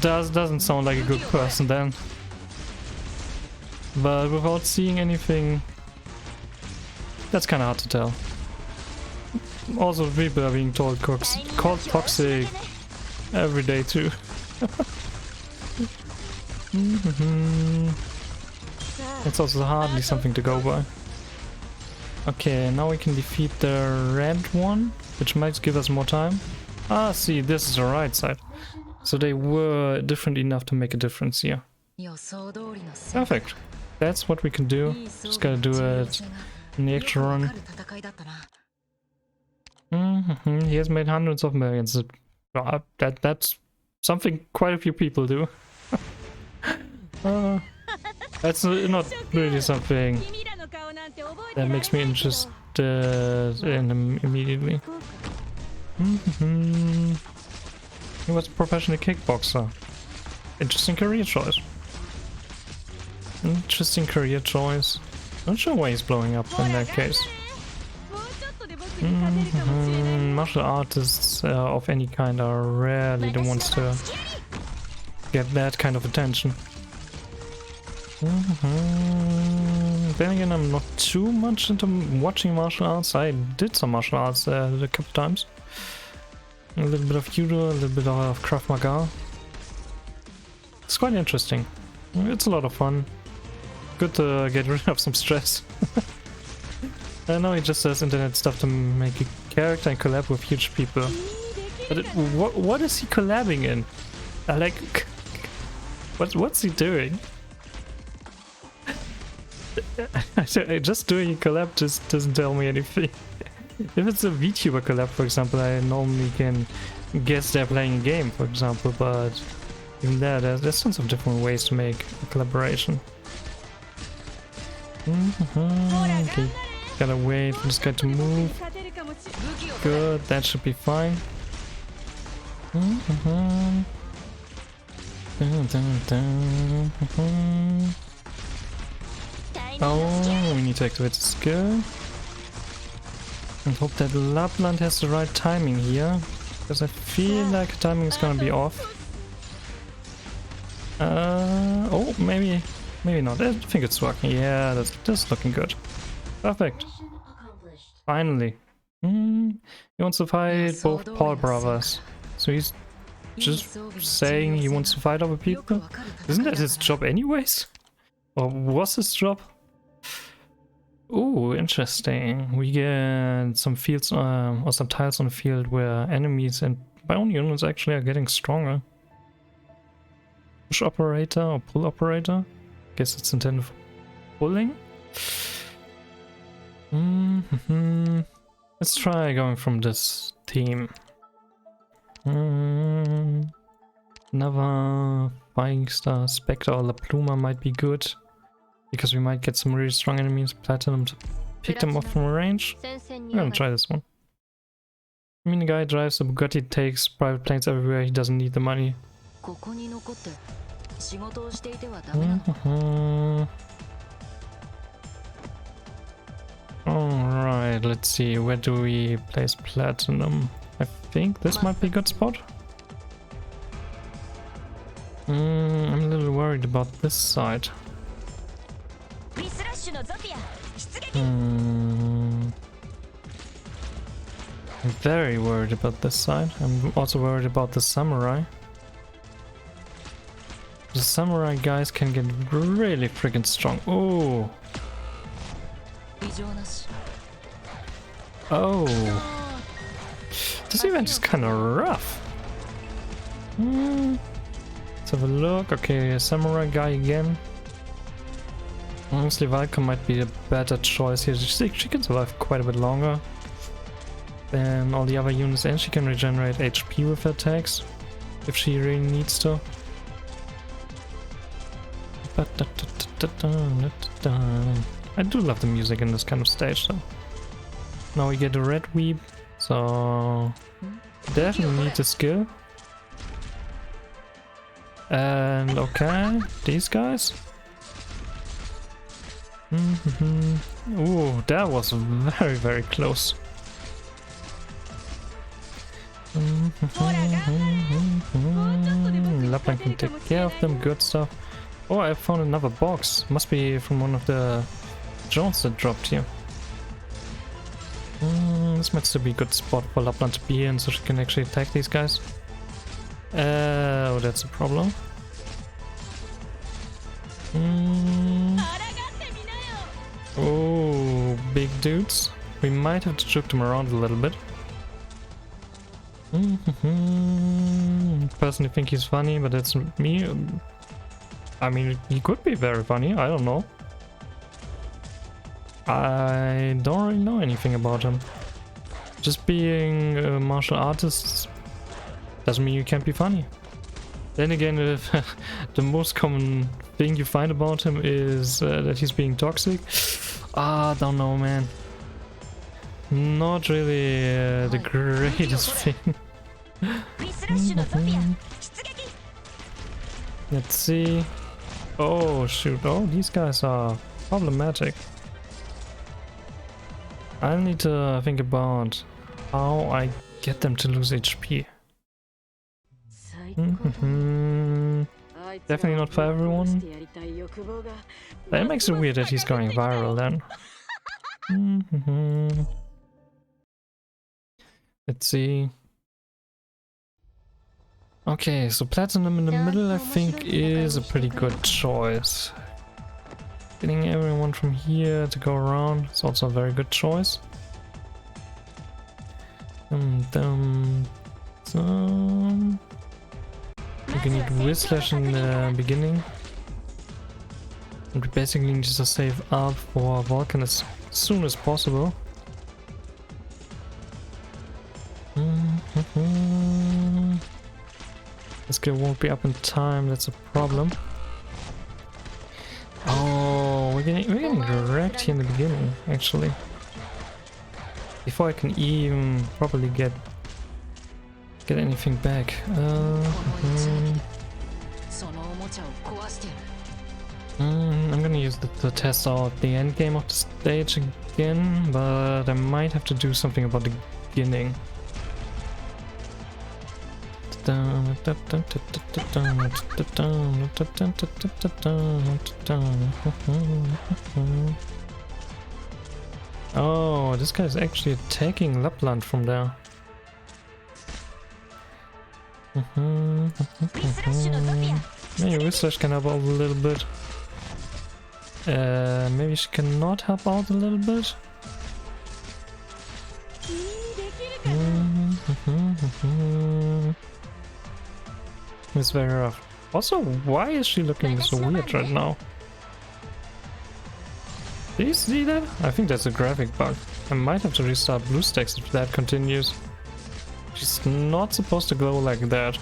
Doesn't sound like a good person then. But without seeing anything, that's kind of hard to tell. Also, people are being called toxic every day too. That's also hardly something to go by. Okay, now we can defeat the red one, which might give us more time. Ah, see, this is the right side. So they were different enough to make a difference here. Perfect. That's what we can do. Just gotta do it in the extra run. He has made hundreds of millions. That's something quite a few people do. That's not really something that makes me interested in him immediately. He was a professional kickboxer. Interesting career choice. Interesting career choice. Not sure why he's blowing up in that case. Martial artists of any kind are rarely the ones to get that kind of attention. Then again, I'm not too much into watching martial arts. I did some martial arts a couple times. A little bit of judo, a little bit of Krav Maga. It's quite interesting. It's a lot of fun. Good to get rid of some stress. I know he just does internet stuff to make a character and collab with huge people. But what is he collabing in? Like, what's he doing? Just doing a collab just doesn't tell me anything. If it's a VTuber collab, for example, I normally can guess they're playing a game, for example, but even there, there's tons of different ways to make a collaboration. Okay, gotta wait for this guy to move. Good, that should be fine. Oh, we need to activate the skill. And hope that Lapland has the right timing here, because I feel like timing is gonna be off. Oh, maybe not. I think it's working. Yeah, that's looking good. Perfect. Finally. He wants to fight both Paul brothers. So he's just saying he wants to fight other people? Isn't that his job anyways? Or was his job? Ooh, interesting. We get some fields or some tiles on the field where enemies and my own units actually are getting stronger. Push operator or pull operator? Guess it's intended for pulling. Let's try going from this team. Another Flying Star, Spectre or La Pluma might be good. because we might get some really strong enemies, platinum, to pick them off from range. I'm gonna try this one. I mean, the guy drives a Bugatti, takes private planes everywhere, he doesn't need the money. Alright, let's see, where do we place platinum? I think this might be a good spot. I'm a little worried about this side. I'm very worried about this side. I'm also worried about the samurai. The samurai guys can get really freaking strong. Oh! Oh! This event is kind of rough. Let's have a look. Okay, a samurai guy again. Honestly, Valka might be a better choice here. She can survive quite a bit longer than all the other units, and she can regenerate HP with her attacks if she really needs to. I do love the music in this kind of stage though. Now we get a red weeb, so definitely need the skill. And okay, these guys. Ooh, that was very, very close. Lapland can take care of them, good stuff. Oh, I found another box. Must be from one of the drones that dropped here. This might still be a good spot for Lapland to be in, so she can actually attack these guys. Oh, that's a problem. Oh, big dudes. We might have to juke them around a little bit. Personally think he's funny, but that's me. I mean, he could be very funny, I don't know. I don't really know anything about him. Just being a martial artist doesn't mean you can't be funny. Then again, if the most common thing you find about him is that he's being toxic. I don't know, man. Not really the greatest thing. Let's see. Oh shoot, oh these guys are problematic. I need to think about how I get them to lose HP. Definitely not for everyone. That makes it weird that he's going viral then. Let's see. Okay, so platinum in the middle I think is a pretty good choice. Getting everyone from here to go around is also a very good choice. You can need Whizlash in the beginning. And we basically need to save up for Vulcan as soon as possible. This skill won't be up in time, that's a problem. Oh, we're getting wrecked here in the beginning, actually. Before I can even properly get anything back. I'm gonna use the test out the end game of the stage again, but I might have to do something about the beginning. Oh, this guy is actually attacking Lapland from there. Maybe Whizlash can help out a little bit. Maybe she cannot help out a little bit. It's very rough. Also, why is she looking so weird right now? Do you see that? I think that's a graphic bug. I might have to restart BlueStacks if that continues. She's not supposed to glow like that.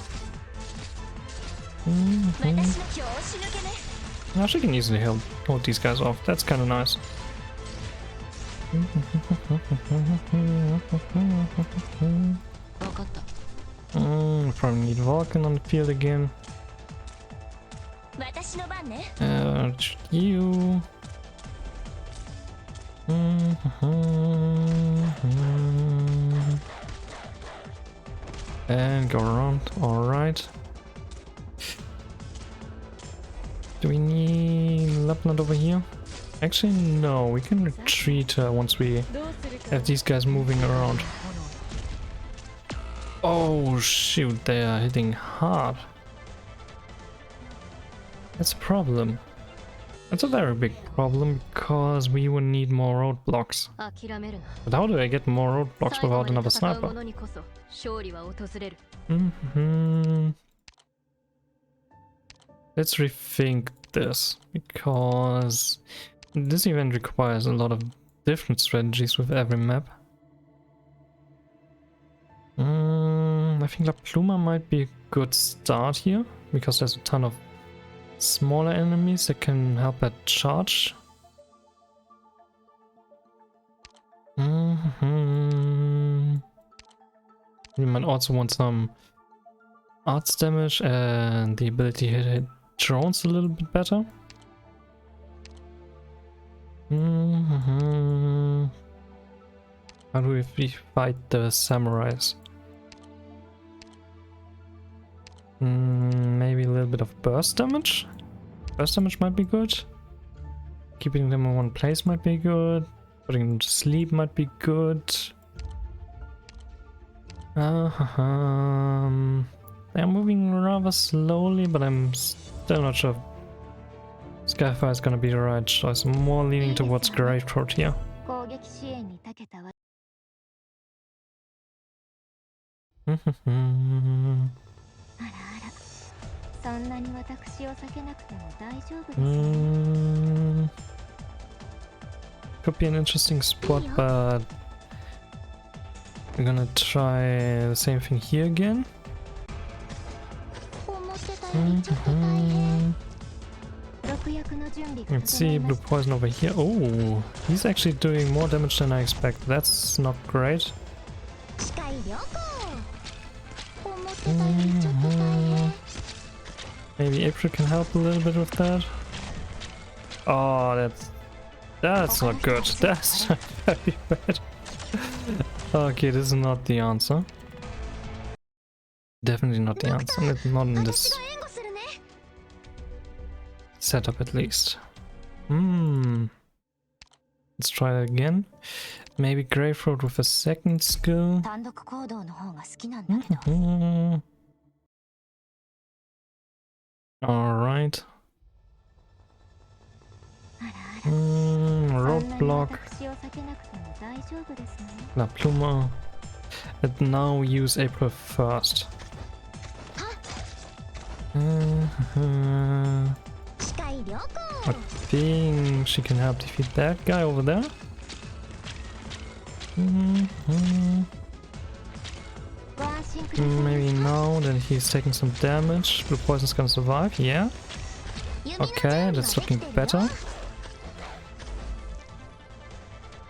Now she can easily hold these guys off. That's kind of nice. Probably need Vulcan on the field again. You. And go around. Alright. Do we need Lapland over here? Actually, no. We can retreat once we have these guys moving around. Oh shoot, they are hitting hard. That's a problem. That's a very big problem because we will need more roadblocks. But how do I get more roadblocks without another sniper? Let's rethink this, because this event requires a lot of different strategies with every map. I think La Pluma might be a good start here, because there's a ton of smaller enemies that can help at charge. We might also want some arts damage and the ability to hit drones a little bit better. How do we fight the samurais? Maybe a little bit of burst damage? Burst damage might be good. Keeping them in one place might be good. Putting them to sleep might be good. They're moving rather slowly, but I'm still not sure if Skyfire is gonna be the right choice. I'm more leaning towards Gravethroat here. Could be an interesting spot, but we're gonna try the same thing here again. Let's see, blue poison over here. Oh, he's actually doing more damage than I expected. That's not great. Maybe April can help a little bit with that. Oh, that's not good. That's very bad. Okay, this is not the answer. Definitely not the answer. Not in this setup, at least. Let's try that again. Maybe Gravethroat with a second skill. Alright. Roadblock. La Pluma. And now use April first. I think she can help defeat that guy over there. Maybe now that he's taking some damage. Blue Poison's gonna survive, yeah. Okay, that's looking better.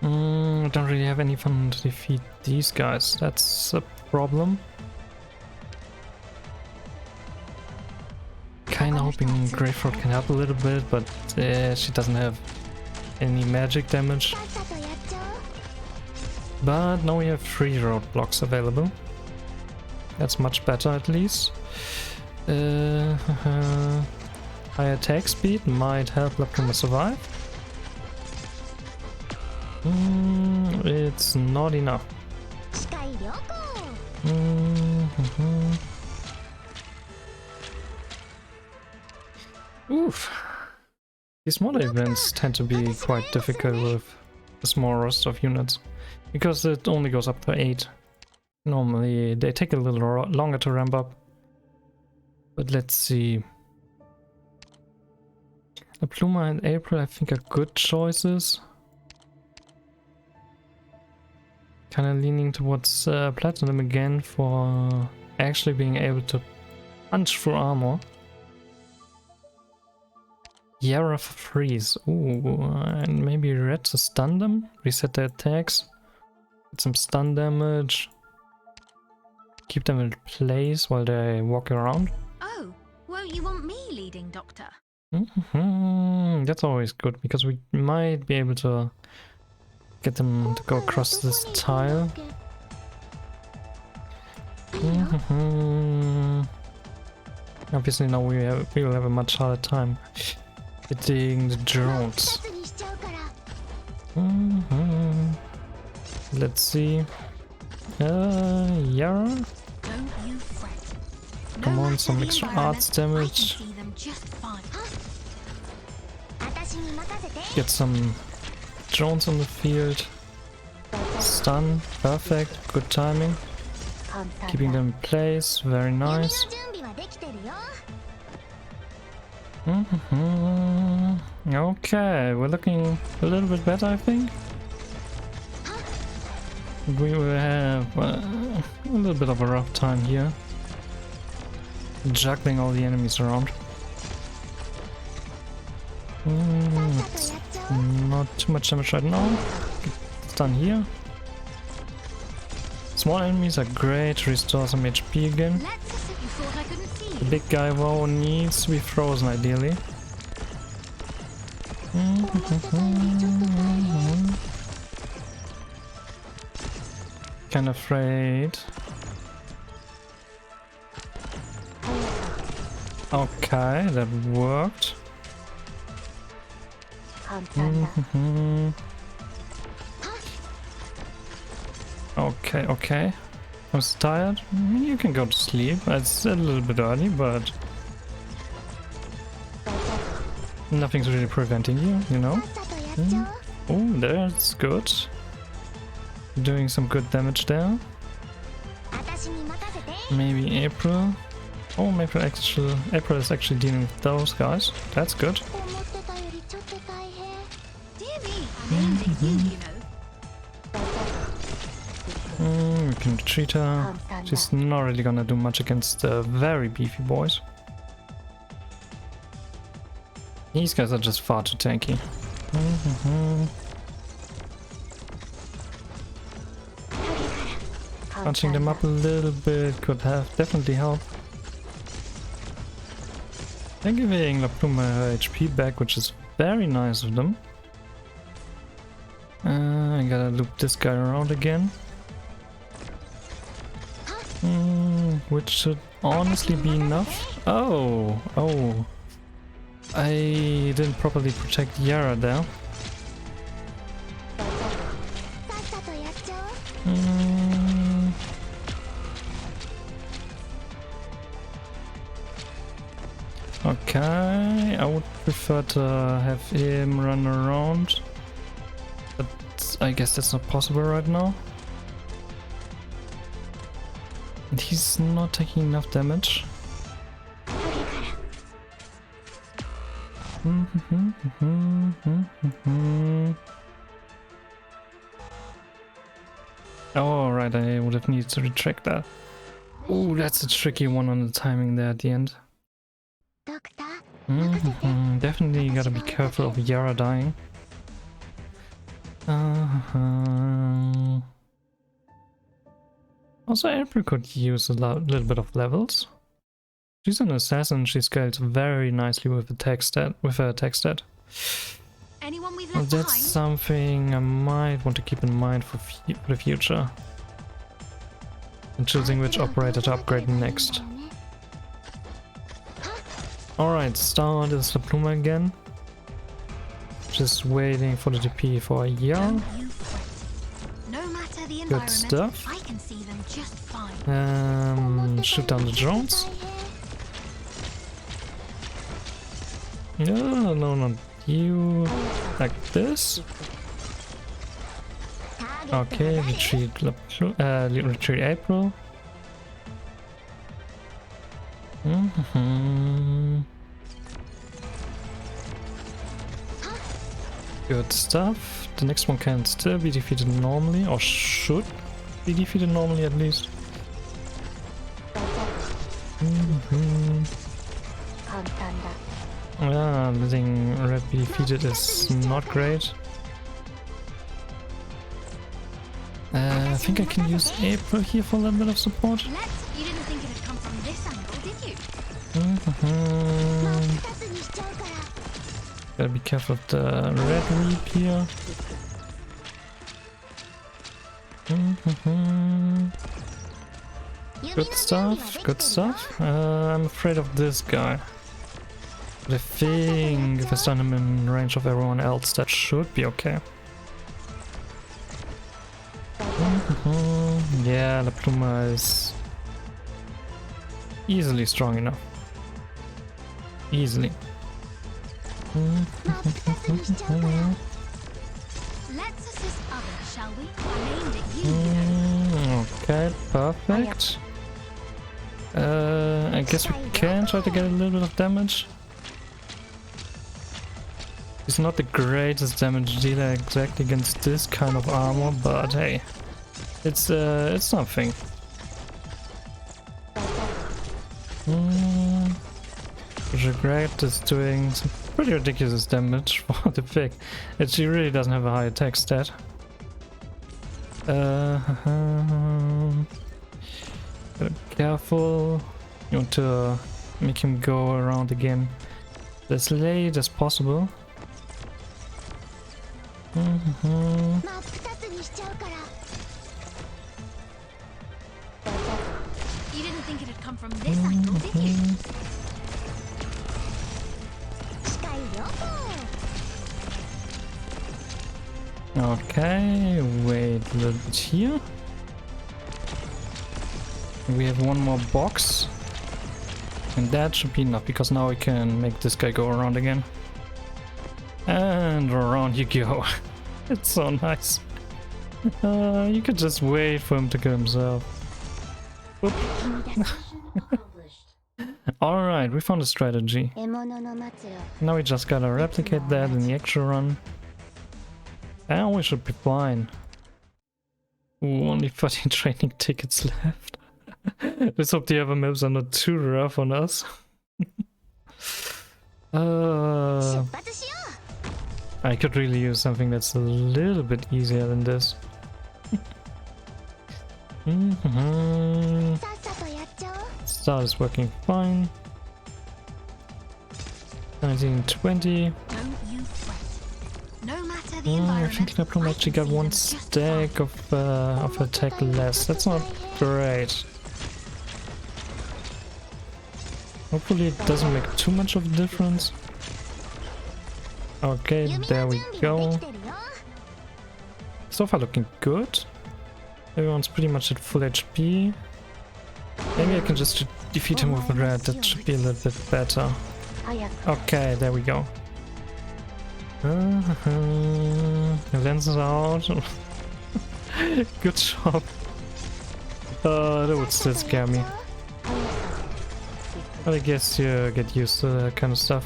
I don't really have any fun to defeat these guys. That's a problem. Kinda hoping Gravethroat can help a little bit, but she doesn't have any magic damage. But now we have 3 roadblocks available. That's much better, at least. High attack speed might help La Pluma survive. It's not enough. Oof. These smaller events tend to be quite difficult with a small roster of units, because it only goes up to 8. Normally they take a little longer to ramp up. But let's see. La Pluma and April I think are good choices. Kinda leaning towards Platinum again for actually being able to punch through armor. Yara for freeze. Ooh, and maybe red to stun them? Reset their attacks. Get some stun damage. Keep them in place while they walk around. Oh, won't you want me leading, Doctor? That's always good, because we might be able to get them to go across this tile. Obviously now we will have a much harder time hitting the drones. Let's see. Yara? Don't you fret. Come No on, matter some the extra environment, arts damage. I can see them just fine. Get some drones on the field. Stun, perfect, good timing. Keeping them in place, very nice. Okay, we're looking a little bit better, I think. We will have a little bit of a rough time here. Juggling all the enemies around. It's not too much damage right now. It's done here. Small enemies are great to restore some HP again. The big guy though needs to be frozen ideally. Kind of afraid. Okay, that worked. Okay. I'm tired. You can go to sleep. It's a little bit early, but nothing's really preventing you, you know? Oh, that's good. Doing some good damage there. Maybe April. Oh, maybe April is actually dealing with those guys. That's good. Dear me, I'm aimed at you, you know. We can retreat her. She's not really gonna do much against the very beefy boys. These guys are just far too tanky. Punching them up a little bit could have definitely helped. They're giving La Pluma her HP back, which is very nice of them. I gotta loop this guy around again. Which should honestly be enough. Oh. I didn't properly protect Yara there. Okay, I would prefer to have him run around, but I guess that's not possible right now. And he's not taking enough damage. Oh, right, I would have needed to retract that. Oh, that's a tricky one on the timing there at the end. Definitely gotta be careful of Yara dying. Also, April could use a little bit of levels. She's an assassin. She scales very nicely with her attack stat. Anyone we've left That's behind? something I might want to keep in mind for the future. And choosing which operator to upgrade next. Alright, start is La Pluma again. Just waiting for the DP for a year. Don't you fret. No matter the Good environment, stuff. I can see them just fine. Shoot down the drones. No, not you. Like this. Okay, retreat April. Good stuff. The next one can still be defeated normally, or should be defeated normally at least. Yeah, letting red be defeated is not great. I think I can use April here for a little bit of support. You didn't think it'd come from this angle, did you? Gotta be careful of the red reap here. Good stuff, good stuff. I'm afraid of this guy. But I think if I stun him in range of everyone else, that should be okay. Yeah, La Pluma is easily strong enough. Easily. Let's assist others, shall we? I aimed at you. Okay, perfect. I guess we can try to get a little bit of damage. He's not the greatest damage dealer exactly against this kind of armor, but hey, it's something. Regret is doing some pretty ridiculous damage for the pig. She really doesn't have a high attack stat. Gotta be careful. You want to make him go around again as late as possible. You didn't think it'd come from this angle, did you? Okay, wait a little bit here. We have one more box. And that should be enough, because now we can make this guy go around again. And around you go. It's so nice. You could just wait for him to kill himself. Alright, we found a strategy. Now we just gotta replicate that in the actual run. And we should be fine. Ooh, only 13 training tickets left. Let's hope the other maps are not too rough on us. I could really use something that's a little bit easier than this. Start is working fine. 1920. I think Neptune actually got one stack of attack less. That's not great. Hopefully it doesn't make too much of a difference. Okay, there we go. So far looking good. Everyone's pretty much at full HP. Maybe I can just defeat him with red. That should be a little bit better. Okay, there we go. Lenses out. Good job. That would still scare me. But I guess you get used to that kind of stuff.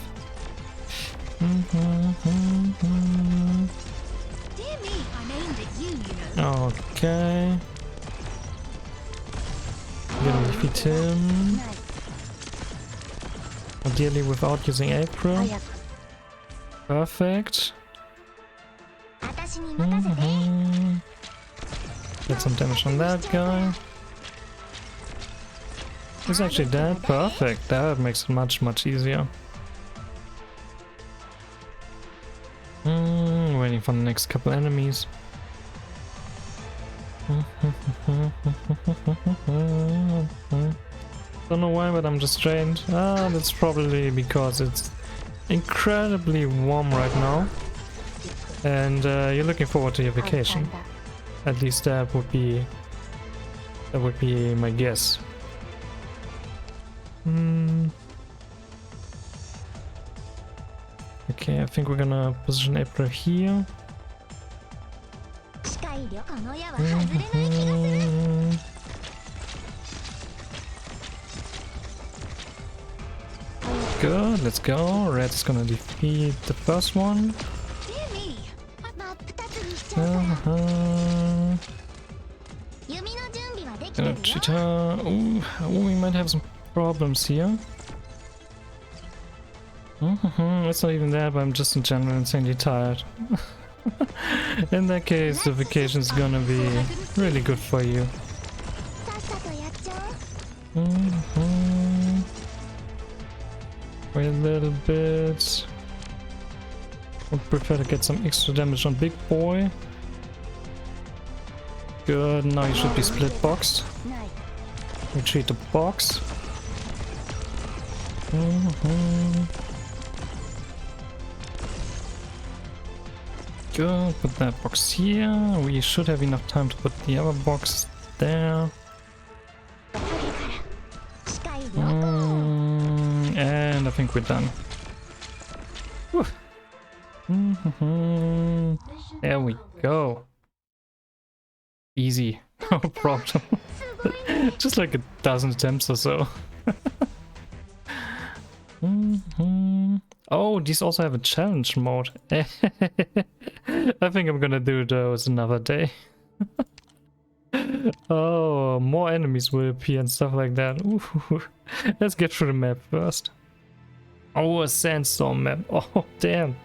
Okay. I'm gonna defeat him. Ideally without using April. Perfect. Get some damage on that guy. He's actually dead. Perfect. That makes it much easier. Waiting for the next couple enemies. Don't know why, but I'm just drained. That's probably because it's incredibly warm right now. And you're looking forward to your vacation. At least that would be my guess. Okay, I think we're gonna position April here. Good, let's go. Red is gonna defeat the first one. Cheetah. Ooh, we might have some problems here. It's not even that, but I'm just in general insanely tired. In that case, the vacation's gonna be really good for you. Wait a little bit. Would prefer to get some extra damage on Big Boy. Good, now you should be split boxed. Retreat the box. Good, put that box here. We should have enough time to put the other box there. And I think we're done. There we go. Easy, no problem. Just like a dozen attempts or so. Oh, these also have a challenge mode. I think I'm gonna do those another day. Oh, more enemies will appear and stuff like that. Ooh. Let's get through the map first. Oh, a sandstorm map. Oh, damn.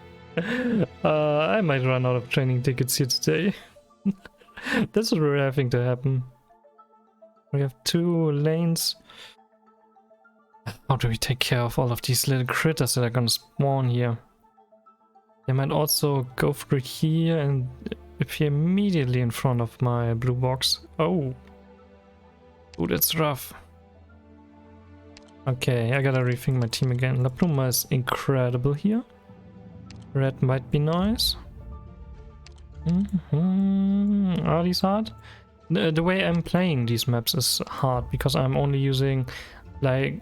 I might run out of training tickets here today. That's what we're having to happen. We have 2 lanes. How do we take care of all of these little critters that are gonna spawn here? They might also go through here and appear immediately in front of my blue box. Oh. Ooh, that's rough. Okay, I gotta rethink my team again. La Pluma is incredible here. Red might be nice. Are these hard? The way I'm playing these maps is hard because I'm only using like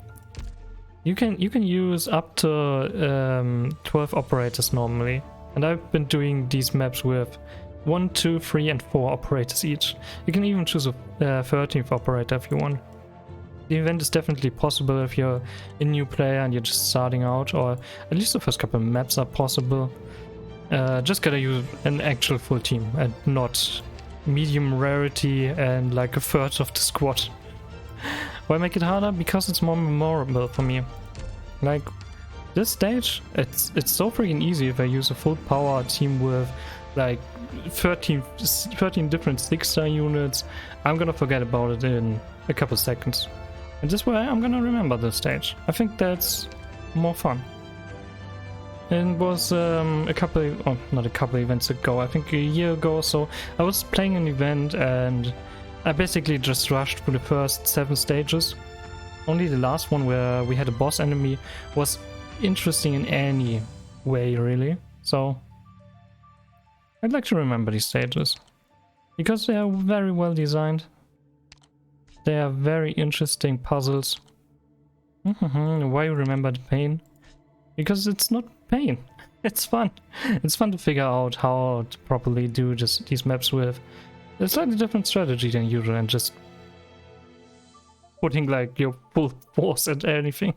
you can use up to 12 operators normally, and I've been doing these maps with 1, 2, 3 and 4 operators each. You can even choose a 13th operator if you want. The event is definitely possible if you're a new player and you're just starting out, or at least the first couple of maps are possible. Just gotta use an actual full team and not medium rarity and like a third of the squad. Why make it harder? Because it's more memorable for me. Like this stage, it's so freaking easy if I use a full power team with like 13 different 6-star units. I'm gonna forget about it in a couple seconds. And this way I'm gonna remember this stage. I think that's more fun. It was not a couple events ago, I think a year ago or so, I was playing an event and I basically just rushed through the first 7 stages. Only the last one where we had a boss enemy was interesting in any way, really. So I'd like to remember these stages because they are very well designed. They are very interesting puzzles. Why remember the pain? Because it's not pain. It's fun. It's fun to figure out how to properly do these maps with a slightly different strategy than usual and just putting like your full force at anything.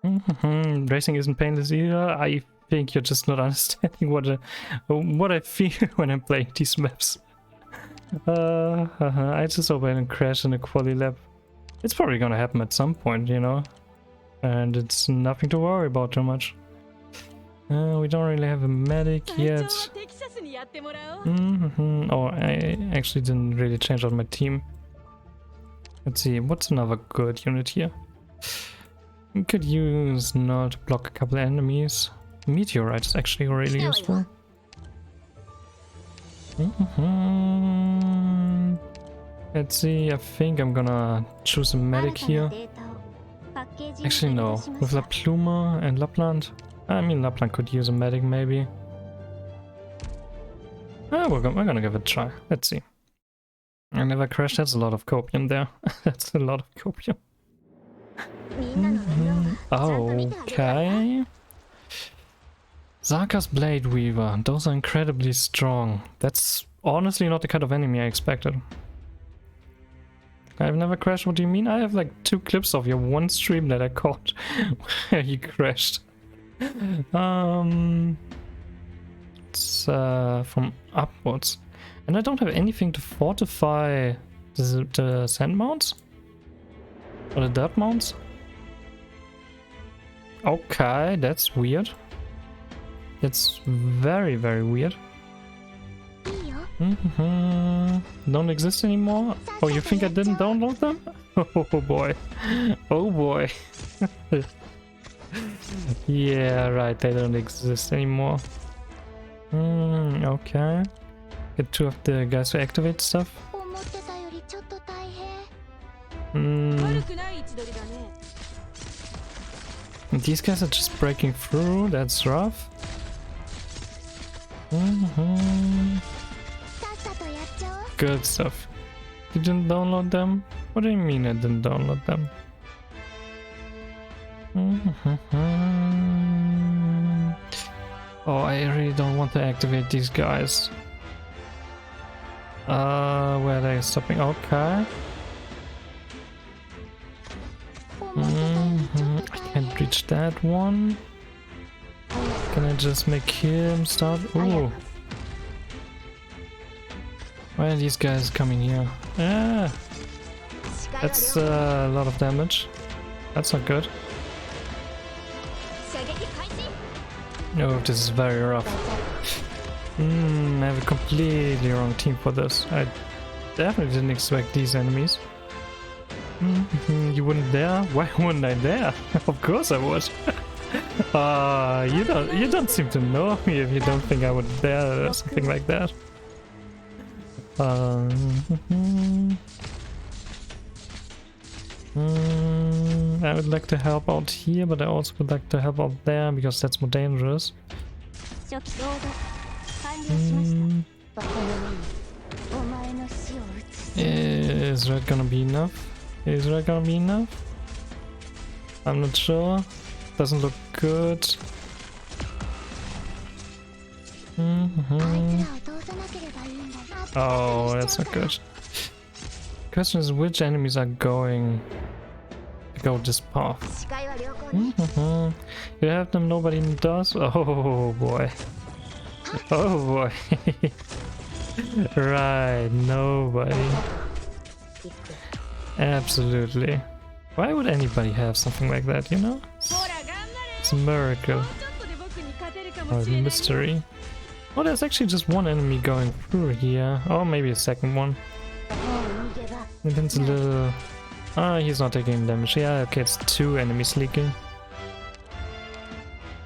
Racing isn't painless either. I think you're just not understanding what I feel when I'm playing these maps. I just hope I don't crash in a quali lap. It's probably gonna happen at some point, you know, and it's nothing to worry about too much. We don't really have a medic yet. Oh, I actually didn't really change out my team. Let's see, what's another good unit here? We could use not to block a couple enemies. Meteorite is actually really useful. Let's see, I think I'm gonna choose a medic here. Actually no, with La Pluma and Lapland. I mean, Lapland could use a medic maybe. We're gonna give it a try. Let's see. I never crashed. That's a lot of copium there. That's a lot of copium. Okay. Zarka's Blade Weaver. Those are incredibly strong. That's honestly not the kind of enemy I expected. I've never crashed. What do you mean? I have like 2 clips of your one stream that I caught where you crashed. It's from upwards. And I don't have anything to fortify the sand mounts? Or the dirt mounts? Okay, that's weird. That's very, very weird. いいよ。 Don't exist anymore? Oh, you think I didn't download them? Oh boy. Oh boy. Yeah, right, they don't exist anymore. Okay. Get 2 of the guys to activate stuff. 思ってたよりちょっと大変。 These guys are just breaking through, that's rough. さっさとやっちゃおう。 Good stuff. You didn't download them? What do you mean I didn't download them? Oh, I really don't want to activate these guys. Where are they stopping? Okay. I can't reach that one. Can I just make him start? Ooh. Why are these guys coming here? Ah, that's a lot of damage. That's not good. No, this is very rough. I have a completely wrong team for this. I definitely didn't expect these enemies. You wouldn't dare? Why wouldn't I dare? Of course I would. You don't seem to know me if you don't think I would dare or something like that. I would like to help out here, but I also would like to help out there because that's more dangerous. Is red gonna be enough? Is red gonna be enough? I'm not sure. Doesn't look good. Oh, that's not good. Question is which enemies are going to go this path. You have them, nobody does? Oh boy. Oh boy. Right, nobody. Absolutely. Why would anybody have something like that, you know? It's a miracle. Or a mystery. Oh, there's actually just one enemy going through here. Or maybe a second one. It's a little... Ah, he's not taking damage. Yeah, okay, it's 2 enemies leaking.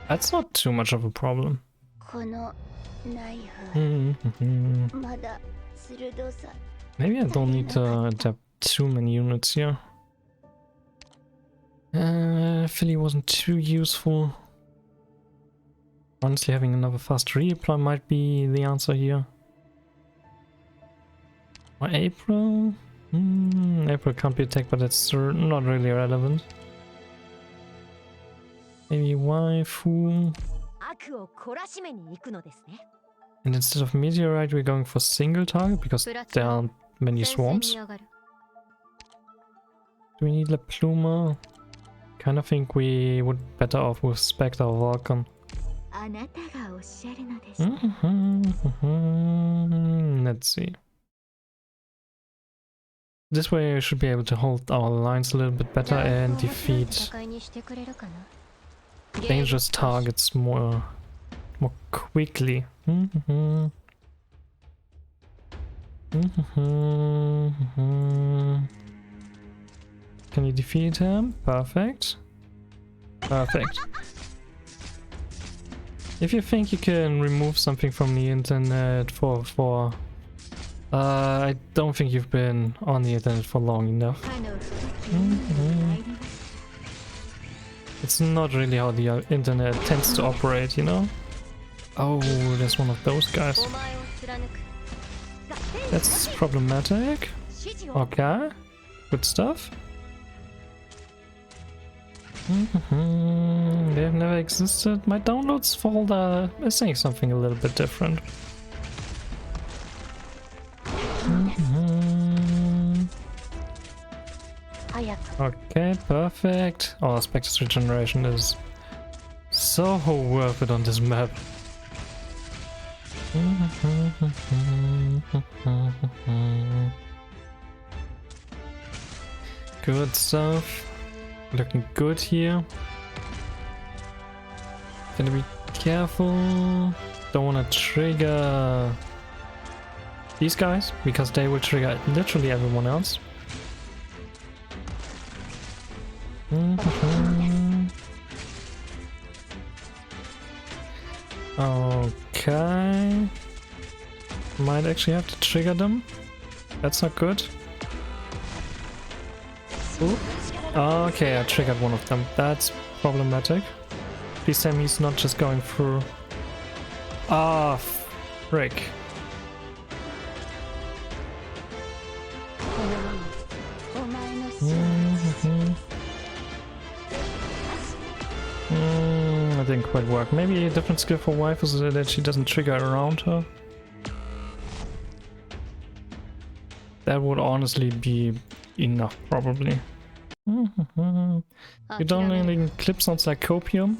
That's not too much of a problem. Maybe I don't need to adapt too many units here. Philly wasn't too useful. Honestly, having another fast reapply might be the answer here. Or April? April can't be attacked, but that's not really relevant. Maybe waifu. And instead of meteorite, we're going for single target because there aren't many swarms. Do we need La Pluma? Kind of think we would better off with Spectre or Vulcan. Let's see. This way we should be able to hold our lines a little bit better and defeat dangerous targets more quickly. Can you defeat him? Perfect. Perfect. If you think you can remove something from the internet for I don't think you've been on the internet for long enough. It's not really how the internet tends to operate, you know? Oh, there's one of those guys. That's problematic. Okay, good stuff. They've never existed. My downloads folder is saying something a little bit different. Okay, perfect. Oh, Spectre's regeneration is so worth it on this map. Good stuff. Looking good here. Gotta be careful. Don't wanna trigger these guys, because they will trigger literally everyone else. Okay. Might actually have to trigger them. That's not good. Ooh. Okay, I triggered one of them. That's problematic. Please tell me he's not just going through. Ah, frick. That didn't quite work. Maybe a different skill for waifu so that she doesn't trigger around her. That would honestly be enough, probably. You don't really clip sounds like copium.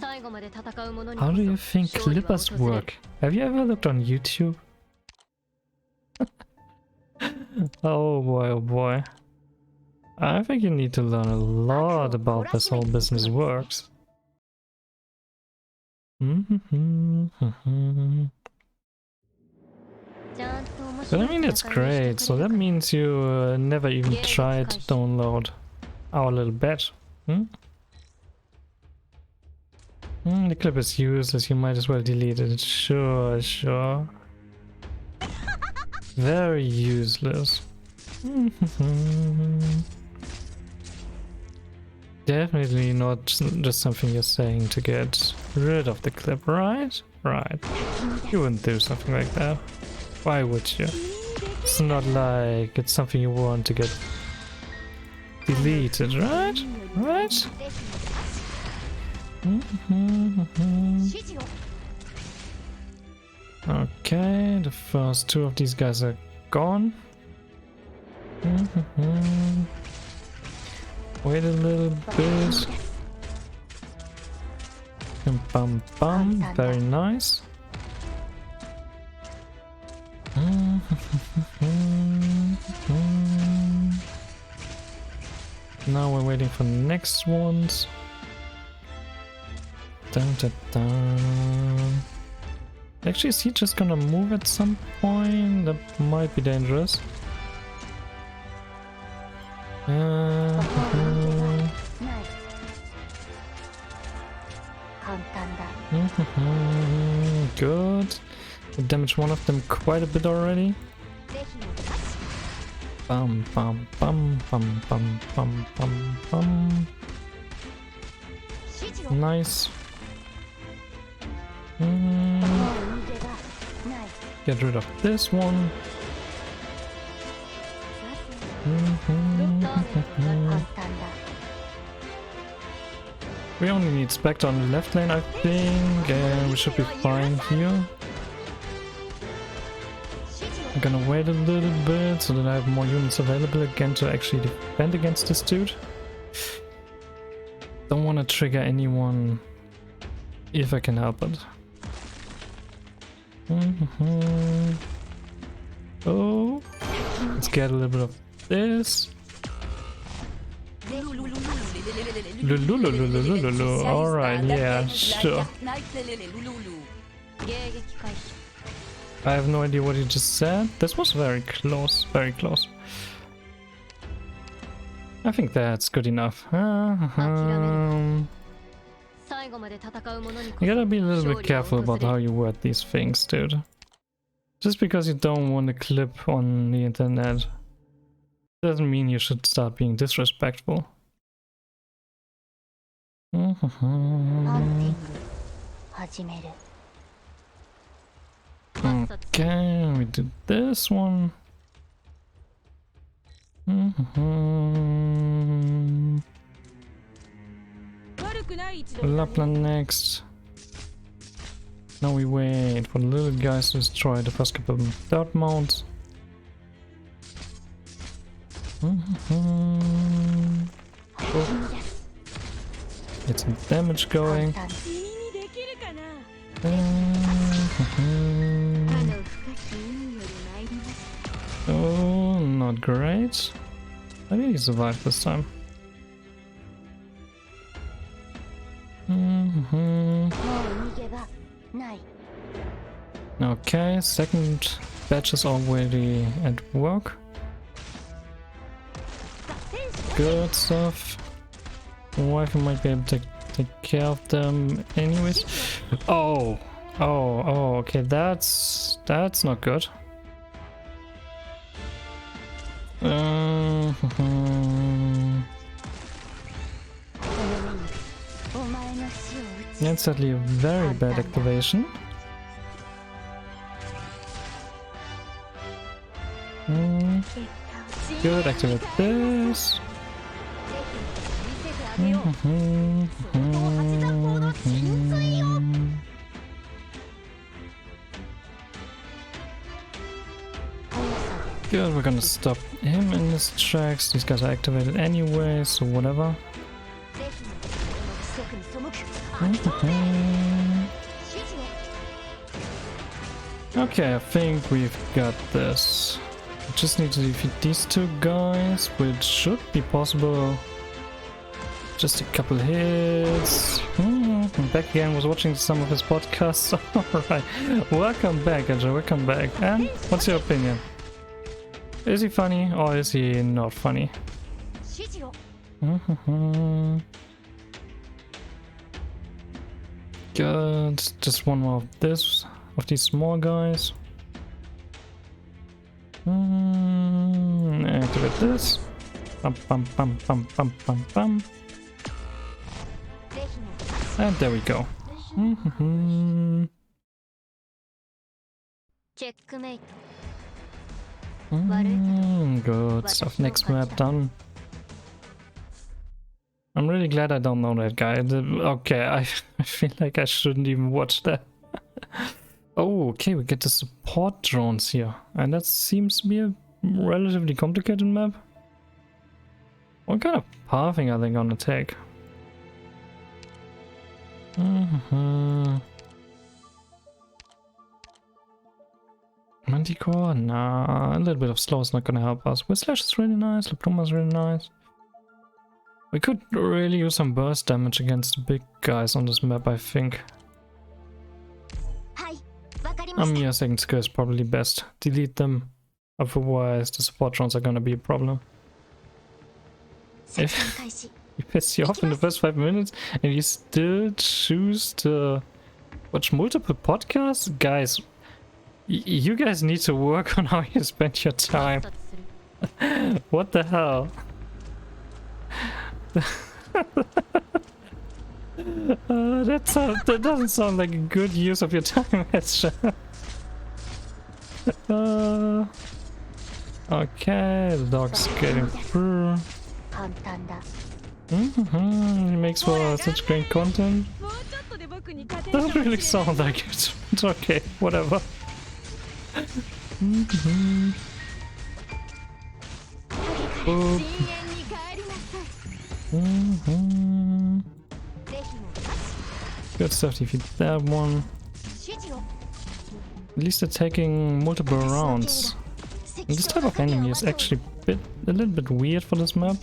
How do you think clippers work? Have you ever looked on YouTube? Oh boy. I think you need to learn a lot about this whole business works. But I mean, it's great, so that means you never even tried to download our little bet. The clip is useless, you might as well delete it. Sure. Very useless. Definitely not just something you're saying to get rid of the clip, right? Right. You wouldn't do something like that. Why would you? It's not like it's something you want to get deleted, right? Right? Okay, the first two of these guys are gone. Wait a little bit. Bum, very nice. Now we're waiting for the next ones. Actually, is he just gonna move at some point? That might be dangerous. Good. We damaged one of them quite a bit already. Bum. Nice. Get rid of this one. We only need Spectre on the left lane, I think, and we should be fine here. I'm gonna wait a little bit so that I have more units available again to actually defend against this dude. Don't want to trigger anyone if I can help it. Oh, let's get a little bit of this. Alright, yeah, sure. I have no idea what you just said. This was very close, very close. I think that's good enough. You gotta be a little bit careful about how you word these things, dude. Just because you don't want a clip on the internet doesn't mean you should start being disrespectful. Okay, we did this one. Lapland next. Now we wait for the little guys to destroy the first couple of dirt mounts. Get some damage going. Oh, not great. I think he survived this time. Okay, second batch is already at work. Good stuff. Wife might be able to take care of them anyways. Oh, okay, that's not good. That's certainly a very bad activation. Good, activate this. Good, we're gonna stop him in his tracks. These guys are activated anyway, so whatever. Okay, I think we've got this. We just need to defeat these two guys, which should be possible. Just a couple hits. I'm back again, was watching some of his podcasts. Alright, welcome back, Edger, welcome back. And what's your opinion? Is he funny or is he not funny? Good, just one more of this, of these small guys. Activate this. Bum, bum, bum, bum, bum, bum, bum. And there we go. Good stuff. Next map done. I'm really glad I don't know that guy. Okay, I feel like I shouldn't even watch that. Oh, okay, we get the support drones here. And that seems to be a relatively complicated map. What kind of pathing are they gonna take? Manticore? Nah, a little bit of slow is not gonna help us. Whistlash is really nice, Luptoma is really nice. We could really use some burst damage against the big guys on this map, I think. Amiya's second skill is probably best. Delete them, otherwise the support drones are gonna be a problem. If he pissed you off in the first 5 minutes and you still choose to watch multiple podcasts? Guys, you guys need to work on how you spend your time. What the hell? That doesn't sound like a good use of your time, Esther. Okay, the dog's getting through. It makes for such great content. Doesn't really sound like it. It's okay, whatever. Boop. Good stuff, defeat that one. At least they're taking multiple rounds. And this type of enemy is actually a little bit weird for this map.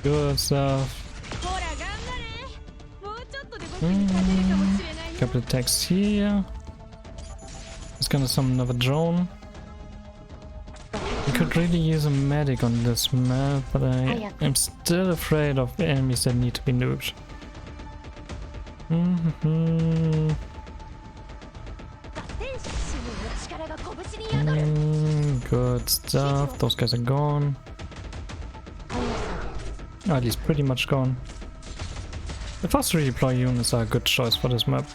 Good stuff. Couple attacks here. It's gonna summon another drone. We could really use a medic on this map, but I am still afraid of enemies that need to be nuked. Good stuff. Those guys are gone. Oh, at least pretty much gone. The fast redeploy units are a good choice for this map.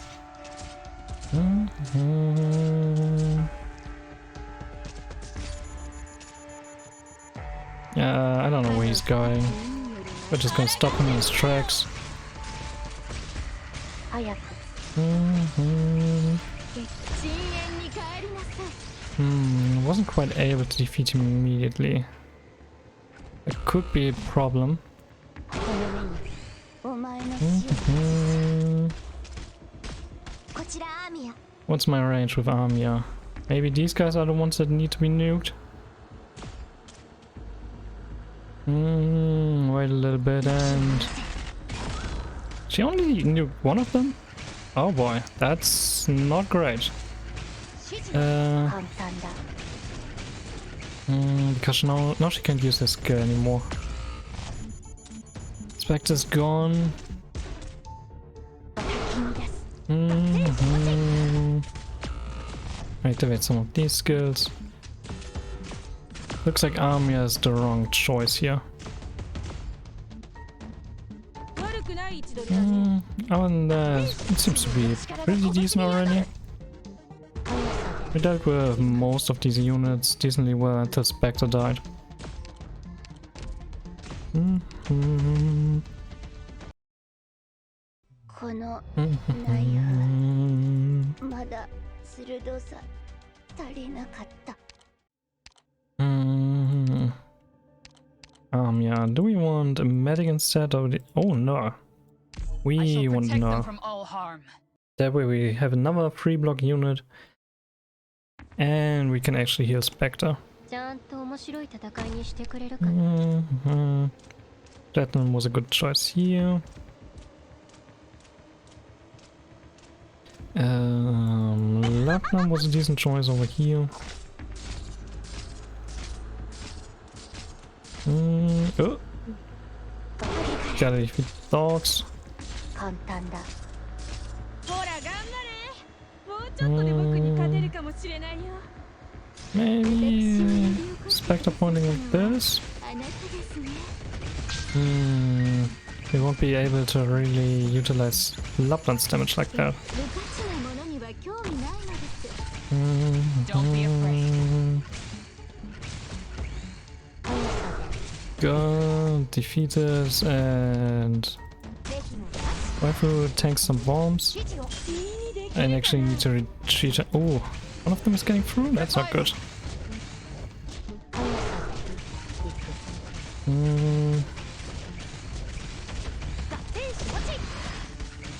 I don't know where he's going. We're just gonna stop him in his tracks. Wasn't quite able to defeat him immediately. It could be a problem. What's my range with Amiya? Maybe these guys are the ones that need to be nuked? Wait a little bit and... She only knew one of them? Oh boy, that's not great. Because now she can't use this skill anymore. Spectre's gone. Activate some of these skills. Looks like Armia is the wrong choice here. Other than that, it seems to be pretty decent already. We dealt with most of these units decently well until Spectre died. Yeah, do we want a medic instead of the... Oh no. We want no. From all harm. That way we have another free block unit. And we can actually heal Spectre. Platinum was a good choice here. Platinum was a decent choice over here. Oh. Gotta defeat thoughts. Maybe Spectre pointing like this. We won't be able to really utilize Lapland's damage like that. Don't be afraid. Go defeat this and waifu tank some bombs. And actually need to retreat. Oh, one of them is getting through? That's not good.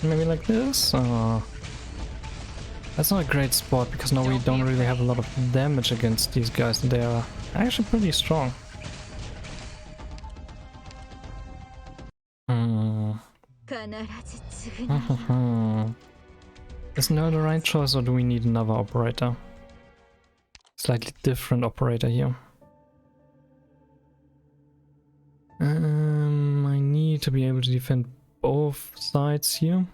Maybe like this? That's not a great spot because now we don't really have a lot of damage against these guys. They are actually pretty strong. Is now the right choice or do we need another operator? Slightly different operator here. I need to be able to defend both sides here.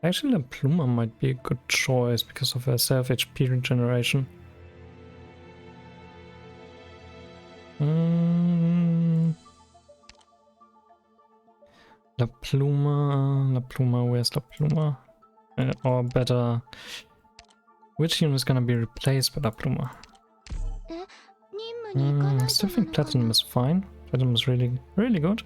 Actually, the Pluma might be a good choice because of her self HP regeneration. La Pluma, where's La Pluma? Or better, which unit is gonna be replaced by La Pluma? I still think Platinum is fine. Platinum is really, really good.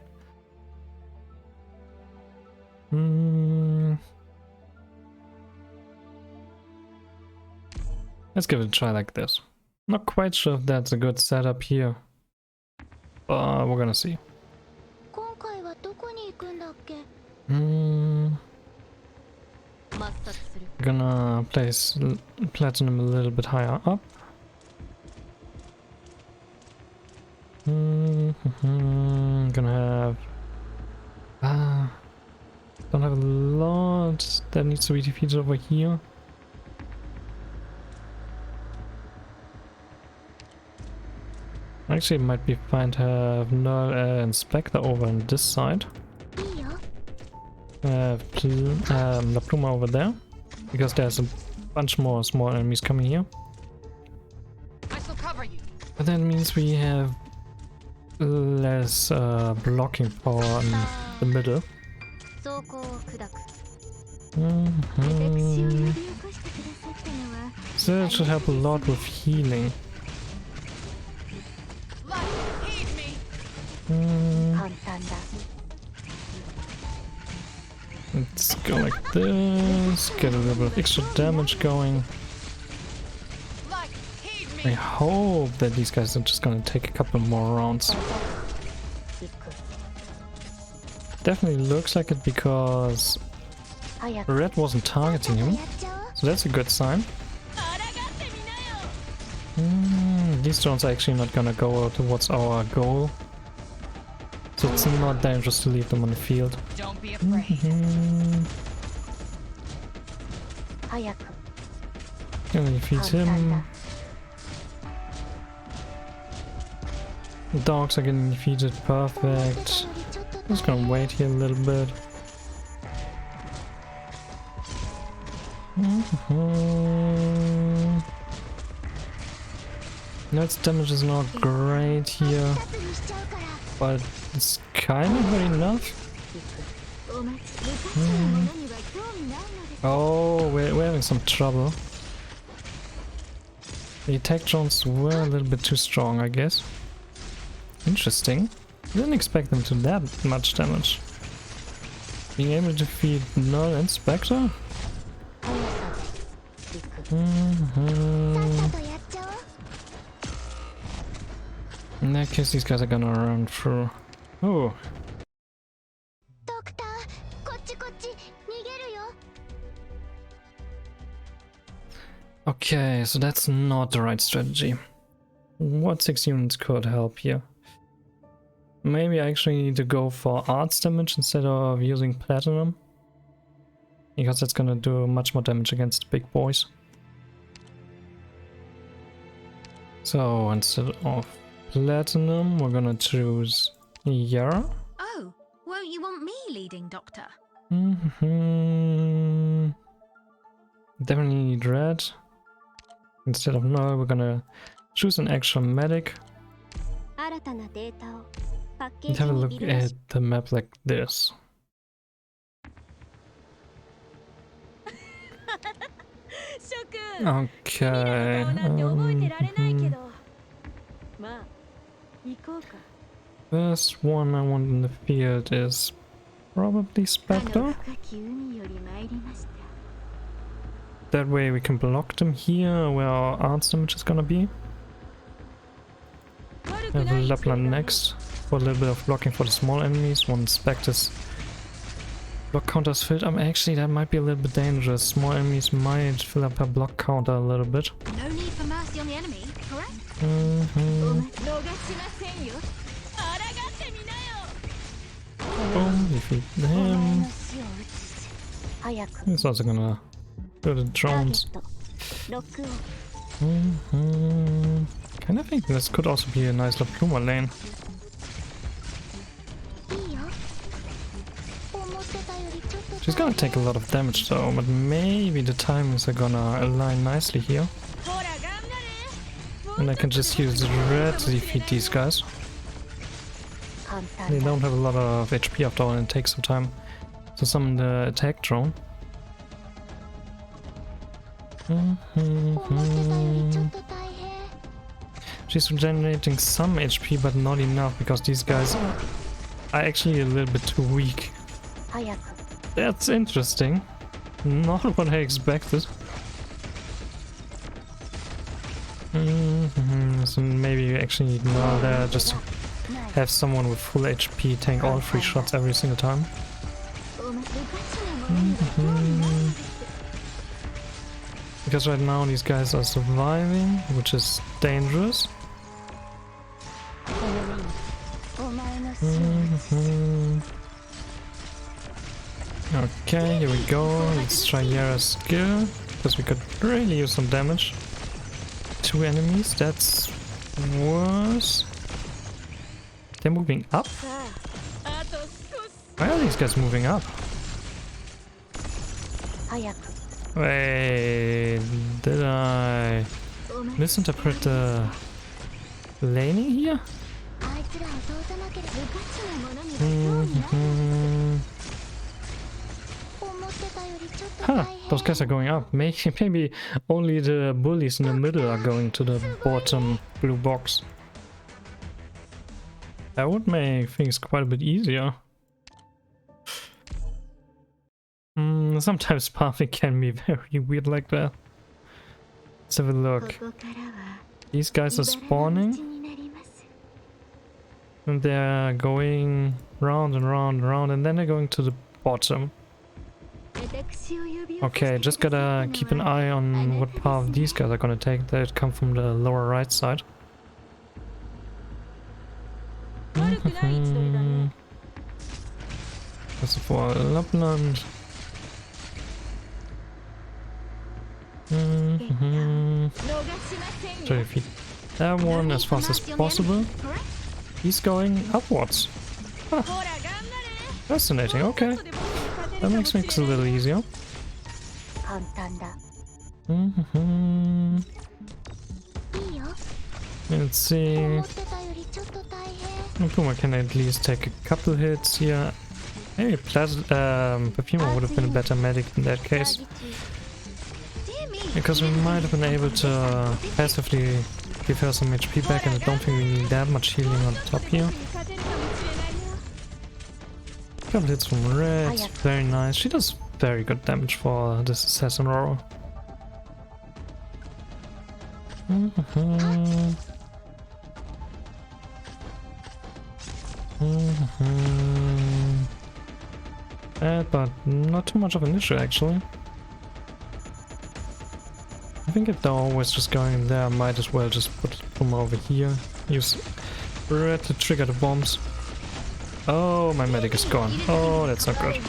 Let's give it a try like this. Not quite sure if that's a good setup here. But we're gonna see. Gonna place Platinum a little bit higher up. Gonna have... don't have a lot that needs to be defeated over here. Actually, it might be fine to have Null and Spectre over on this side. La Pluma over there, because there's a bunch more small enemies coming here. I shall cover you. But that means we have less blocking power in the middle. So it should help a lot with healing. Let's go like this, get a little bit of extra damage going. I hope that these guys are just gonna take a couple more rounds. Definitely looks like it because Red wasn't targeting him, so that's a good sign. These drones are actually not gonna go towards our goal. So it's not dangerous to leave them on the field. Don't be afraid. Gonna defeat him. The dogs are getting defeated, perfect. Just gonna wait here a little bit. No, its damage is not great here, but it's kind of good enough. Oh, we're having some trouble. The attack drones were a little bit too strong, I guess. Interesting. Didn't expect them to that much damage. Being able to defeat Null and Spectre? In that case, these guys are gonna run through. Oh. Okay, so that's not the right strategy. What 6 units could help here? Maybe I actually need to go for arts damage instead of using platinum. Because that's gonna do much more damage against the big boys. So instead of platinum, we're gonna choose Yara. Oh, won't you want me leading, Doctor? Definitely need red. Instead of Null, we're gonna choose an extra medic. And have a look at the map like this. Okay. First one I want in the field is probably Spectre. That way we can block them here where our arts damage is gonna be. Have Lapland next for a little bit of blocking for the small enemies. Once Spectre's block counter is filled up, actually that might be a little bit dangerous. Small enemies might fill up her block counter a little bit. No need for mercy on the enemy, correct? Boom, defeat him. He's also gonna do the drones. Kind of think this could also be a nice La Pluma lane. She's gonna take a lot of damage though, but maybe the timings are gonna align nicely here. And I can just use red to defeat these guys. They don't have a lot of HP after all, and it takes some time to summon the attack drone. She's regenerating some HP, but not enough, because these guys are actually a little bit too weak. That's interesting. Not what I expected. So maybe you actually need more there just to have someone with full HP tank all 3 shots every single time. Because right now these guys are surviving, which is dangerous. Okay, here we go. Let's try Yara's skill, because we could really use some damage. 2 enemies, that's worse. They're moving up? Why are these guys moving up? Wait, did I misinterpret the laning here? Huh, those guys are going up. Maybe only the bullies in the middle are going to the bottom blue box. That would make things quite a bit easier. Sometimes pathing can be very weird like that. Let's have a look. These guys are spawning. And they're going round and round and round, and then they're going to the bottom. Okay, just gotta keep an eye on what path these guys are gonna take. They come from the lower right side. This is for Lapland. 30 feet. That one as fast as possible. He's going upwards. Huh. Fascinating, okay. That makes things a little easier. Let's see. Puma can at least take a couple hits here. Hey, Perfuma would have been a better medic in that case. Because we might have been able to passively give her some HP back, and I don't think we need that much healing on top here. Couple hits from Red, very nice. She does very good damage for this Assassin Aurora. But not too much of an issue actually. I think if they're always just going in there, I might as well just put Puma over here. Use Red to trigger the bombs. Oh, my medic is gone. Oh, that's not good.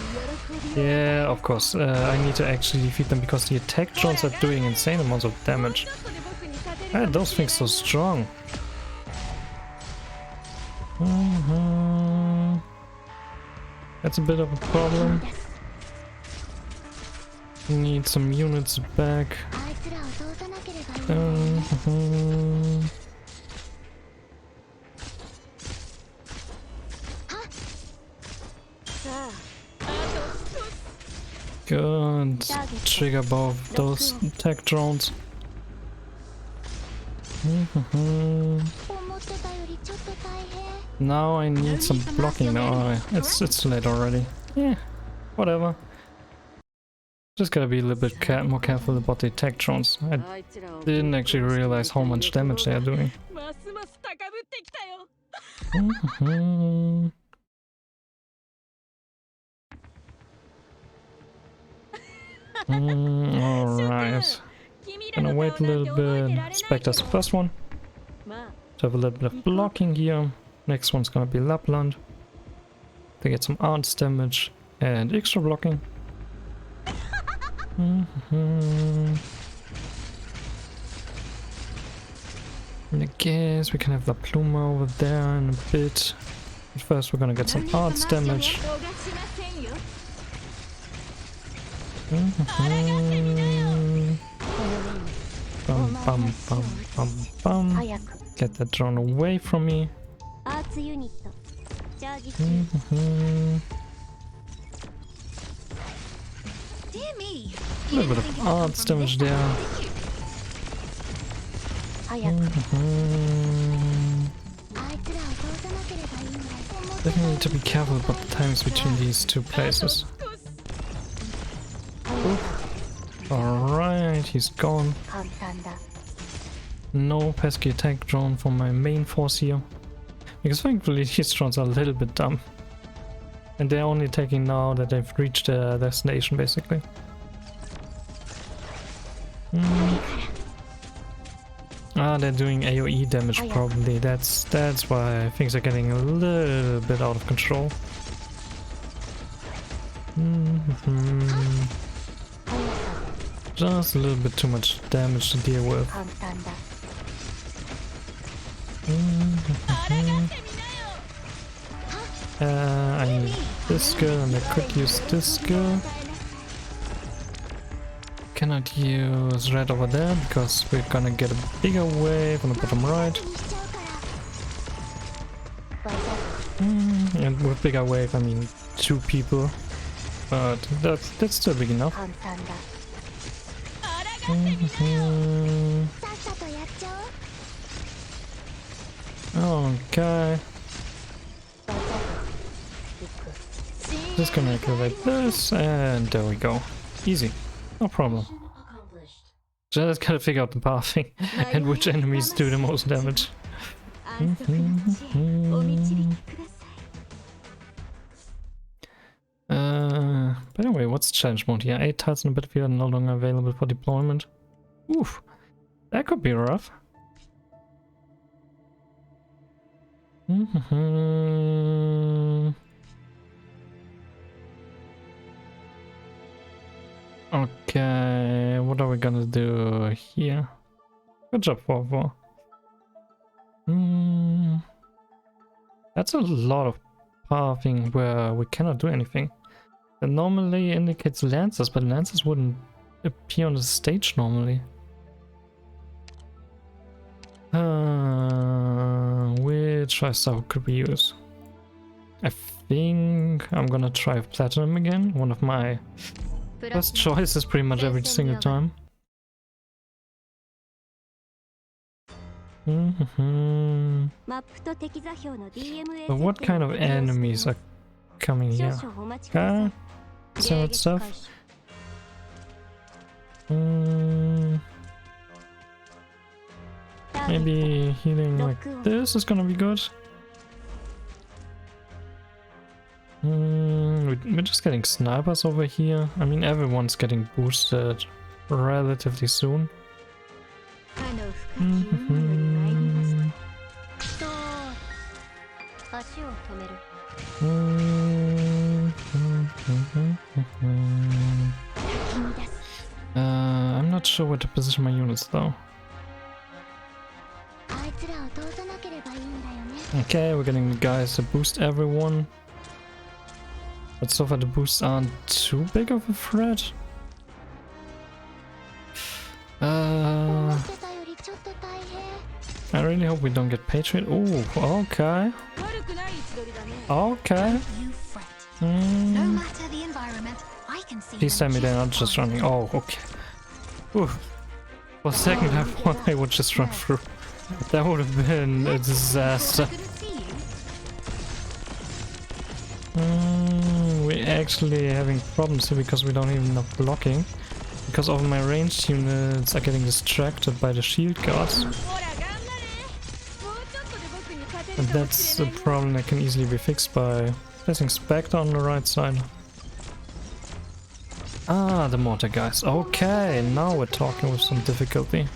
Yeah, of course. I need to actually defeat them because the attack drones are doing insane amounts of damage. Those things so strong. That's a bit of a problem. Need some units back. Good. Trigger both those attack drones. Now I need some blocking. No, it's too late already. Yeah, whatever. Just gotta be a little bit more careful about the attack drones. I didn't actually realize how much damage they are doing. Alright. Gonna wait a little bit. Spectre's the first one. To have a little bit of blocking here. Next one's gonna be Lapland. They get some arts damage and extra blocking. And I guess we can have the Pluma over there in a bit. But first we're gonna get some arts damage. Bum bum bum bum bum. Get that drone away from me. A little bit of arts damage there. Definitely need to be careful about the times between these two places. Alright, he's gone. No pesky attack drone from my main force here. Because thankfully these drones are a little bit dumb. And they're only taking now that they've reached their destination basically. They're doing AoE damage probably. That's why things are getting a little bit out of control. Just a little bit too much damage to deal with. I need this skill and I could use this skill. Cannot use red over there because we're gonna get a bigger wave on the bottom right. And with bigger wave I mean 2 people. But that's still big enough. Okay. Just gonna activate this and there we go. Easy. No problem. Just gotta figure out the pathing and which enemies do the most damage. But anyway, what's challenge mode here? 8 tiles in the battlefield are no longer available for deployment. Oof. That could be rough. Okay, what are we gonna do here? Good job, 4-4. That's a lot of pathing where we cannot do anything. That normally indicates lancers, but lancers wouldn't appear on the stage normally. Which lifestyle could we use? I think I'm gonna try platinum again. One of my first choices pretty much every single time. But what kind of enemies are coming here? Okay, same stuff. Maybe healing like this is gonna be good. We're just getting snipers over here. I mean, everyone's getting boosted relatively soon. I'm not sure where to position my units though. Okay, we're getting the guys to boost everyone. But so far the boosts aren't too big of a threat. I really hope we don't get Patriot. Oh, okay. Okay. Please tell me they're not just running. Oh, okay. Ooh. For a second I thought they would just run through. That would have been a disaster. We're actually having problems here because we don't even have blocking. Because all my ranged units are getting distracted by the shield guards. And that's a problem that can easily be fixed by placing Spectre on the right side. Ah, the mortar guys. Okay, now we're talking with some difficulty.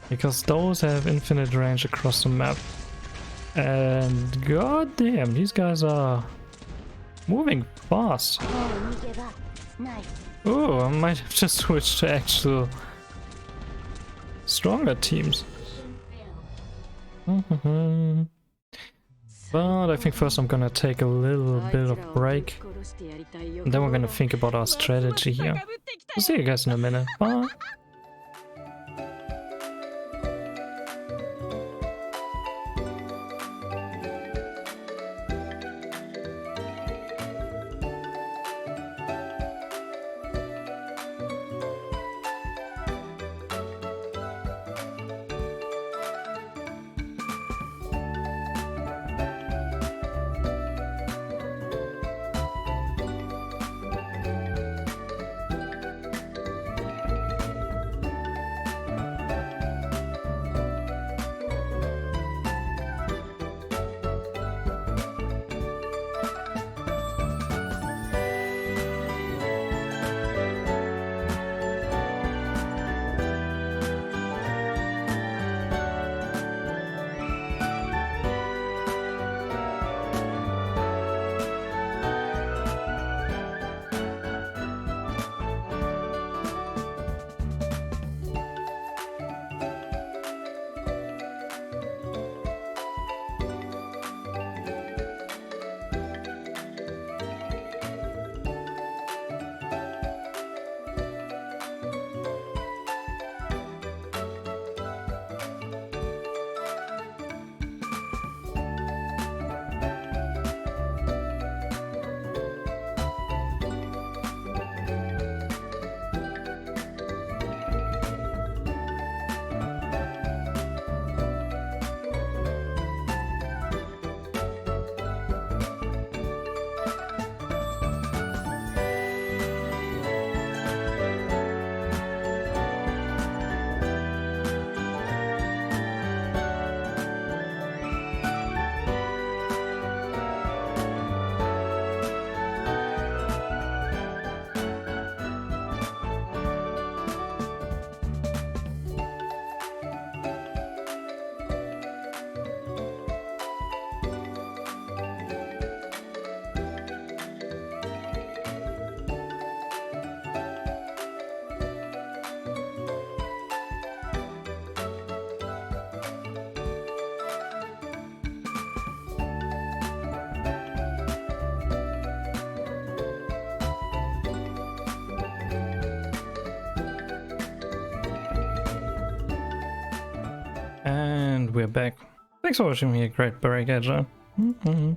Because those have infinite range across the map. And goddamn, these guys are moving fast. Oh, I might have just switched to actual stronger teams. But I think first I'm gonna take a little bit of break. And then we're gonna think about our strategy here. We'll see you guys in a minute. Bye. And we're back. Thanks for watching me, Great Barrack Edger. I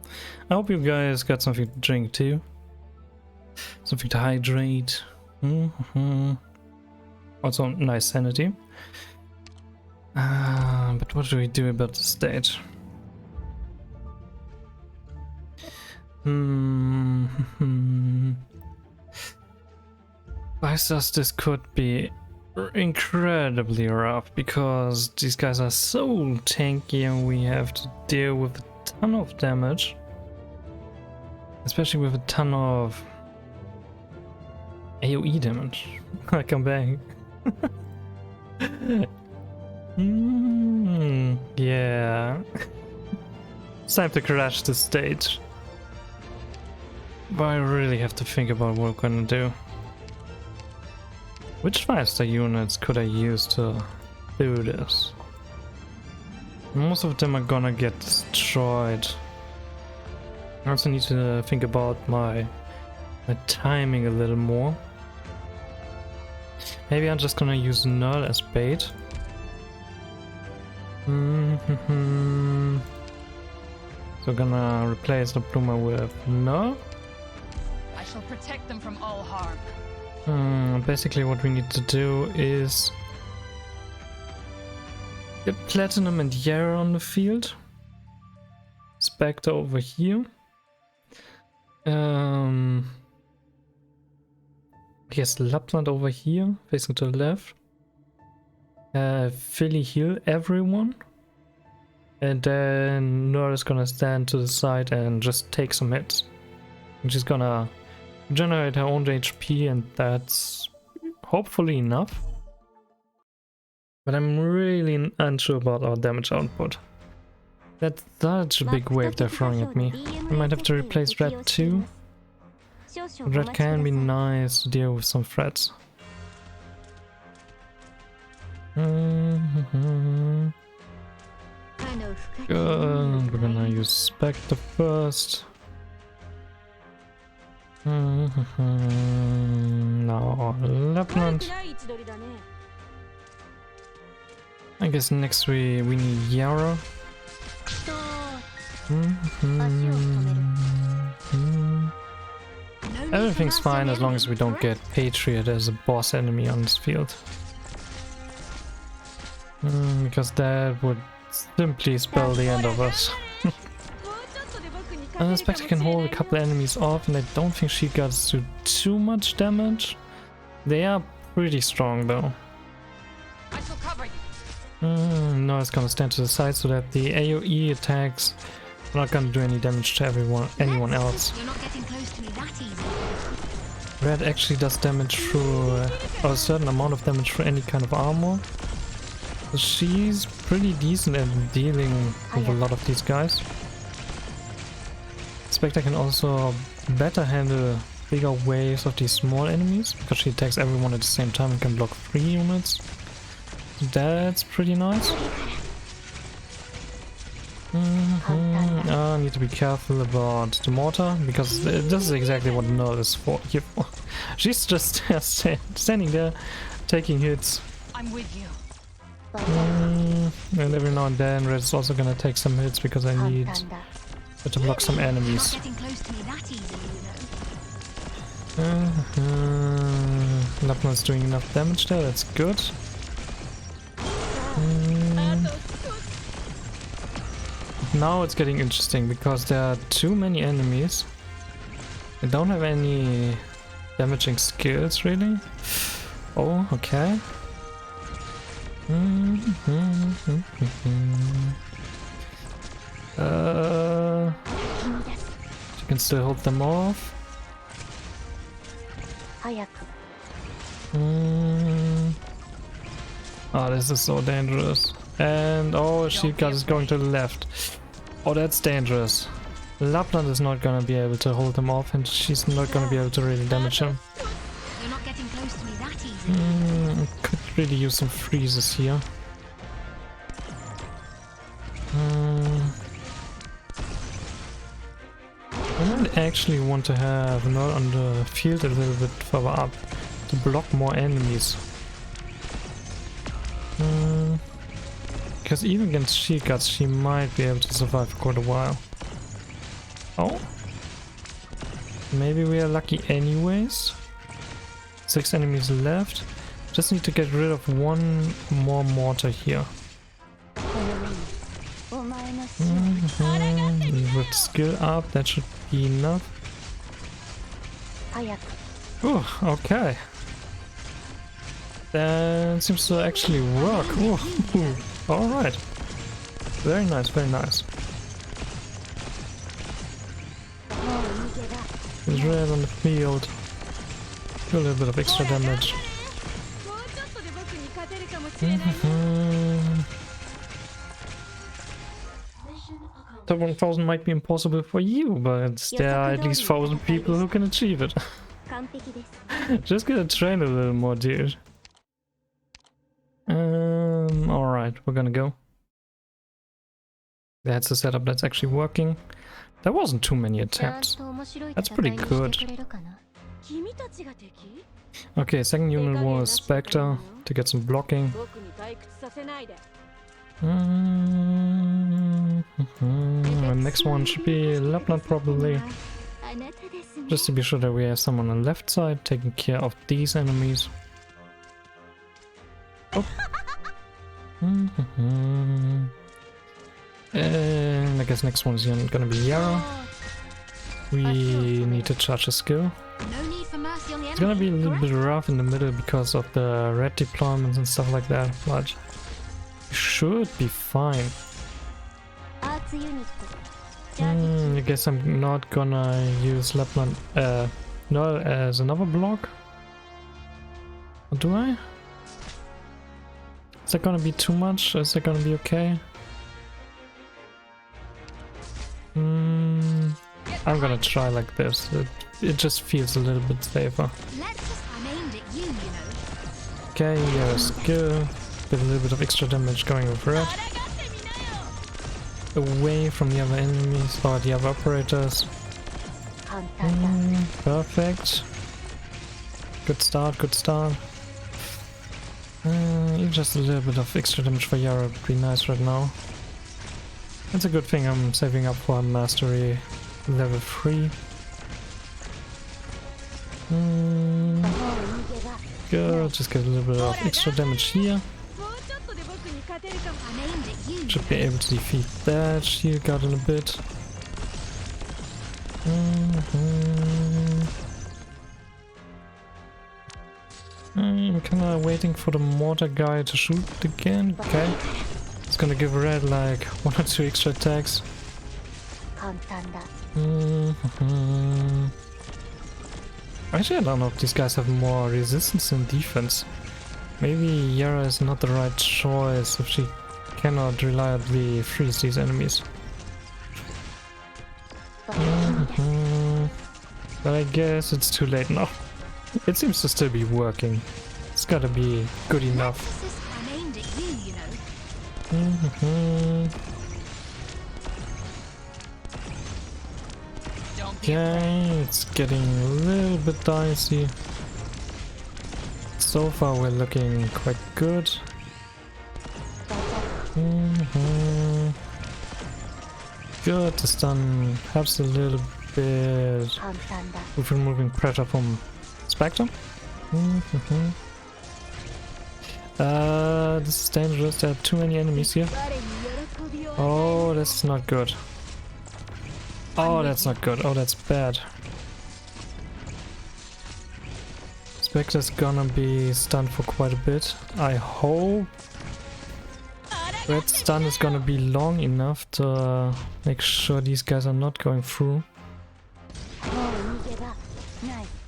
hope you guys got something to drink too. Something to hydrate. Also, nice sanity. But what do we do about the stage? I guess this could be incredibly rough because these guys are so tanky and we have to deal with a ton of damage, especially with a ton of AoE damage. I come back. Yeah. It's time to crash the stage. But I really have to think about what we're gonna do. Which 5-star units could I use to do this? Most of them are gonna get destroyed. I also need to think about my timing a little more. Maybe I'm just gonna use Null as bait. So gonna replace the Bloomer with Null. I shall protect them from all harm. Basically what we need to do is get Platinum and Yara on the field. Spectre over here. Yes, Lapland over here, facing to the left. Philly heal everyone. And then Nora is gonna stand to the side and just take some hits. And she's gonna generate her own HP, and that's hopefully enough. But I'm really unsure about our damage output. That's such a big wave they're throwing at me. I might have to replace Red too. Red can be nice to deal with some threats. Good. We're gonna use Spectre first. Now Lapland. I guess next we need Yara. Everything's fine as long as we don't get Patriot as a boss enemy on this field. Because that would simply spell the end of us. I expect I can hold a couple enemies off, and I don't think Shield Guards do too much damage. They are pretty strong though. I shall cover you. Now it's gonna stand to the side so that the AoE attacks are not gonna do any damage to anyone else. You're not getting close to me that easy. Red actually does damage through, or a certain amount of damage through any kind of armor. So she's pretty decent at dealing with a lot of these guys. Spectre can also better handle bigger waves of these small enemies because she attacks everyone at the same time and can block 3 units. That's pretty nice. I need to be careful about the mortar because this is exactly what Null is for. She's just standing there taking hits. I'm with you. And every now and then Red is also gonna take some hits because I need to block some enemies. Not getting close to me that easy, Lapland's doing enough damage there, that's good. Now it's getting interesting because there are too many enemies. I don't have any damaging skills really. Oh, okay. She can still hold them off. Oh, this is so dangerous. And oh, Shield Guard is going to the left. Oh, that's dangerous. Lapland is not gonna be able to hold him off, and she's not gonna be able to really damage him. You're not getting close to me that easy. Could really use some freezes here. I might actually want to have Null on the field a little bit further up to block more enemies. Because even against shield guards, she might be able to survive for quite a while. Oh. Maybe we are lucky anyways. 6 enemies left. Just need to get rid of one more mortar here. With skill up, that should be enough. Oh, okay. That seems to actually work. Alright. Very nice, very nice. There's red on the field. Do a little bit of extra damage. The 1000 might be impossible for you, but there are at least 1000 people who can achieve it. Just gotta train a little more, dude. Alright, we're gonna go. That's a setup that's actually working. There wasn't too many attempts. That's pretty good. Okay, second unit was Spectre to get some blocking. The next one should be Lapland probably. Just to be sure that we have someone on the left side taking care of these enemies. Oh. And I guess next one is gonna be Yara. We need to charge a skill. It's gonna be a little bit rough in the middle because of the red deployments and stuff like that, but it should be fine. I guess I'm not gonna use Lapland no, as another block. Or do I? Is that gonna be too much? Is that gonna be okay? I'm gonna try like this. It just feels a little bit safer. Okay, yeah, skill. Get a little bit of extra damage going with red. Away from the other enemies or the other operators. Perfect. Good start, good start. Even just a little bit of extra damage for Yara would be nice right now. That's a good thing I'm saving up for mastery level 3. Good, just get a little bit of extra damage here. Should be able to defeat that shield guard in a bit. I'm kinda waiting for the mortar guy to shoot again. Okay. It's gonna give red like 1 or 2 extra attacks. Actually, I don't know if these guys have more resistance than defense. Maybe Yara is not the right choice if she cannot reliably freeze these enemies. But I guess it's too late now. It seems to still be working. It's gotta be good enough. Okay, it's getting a little bit dicey. So far we're looking quite good. Good, the stun helps a little bit with removing pressure from Spectre. This is dangerous, there are too many enemies here. Oh, that's not good. Oh, that's not good. Oh, that's bad. Spectre's gonna be stunned for quite a bit. I hope red stun is gonna be long enough to make sure these guys are not going through.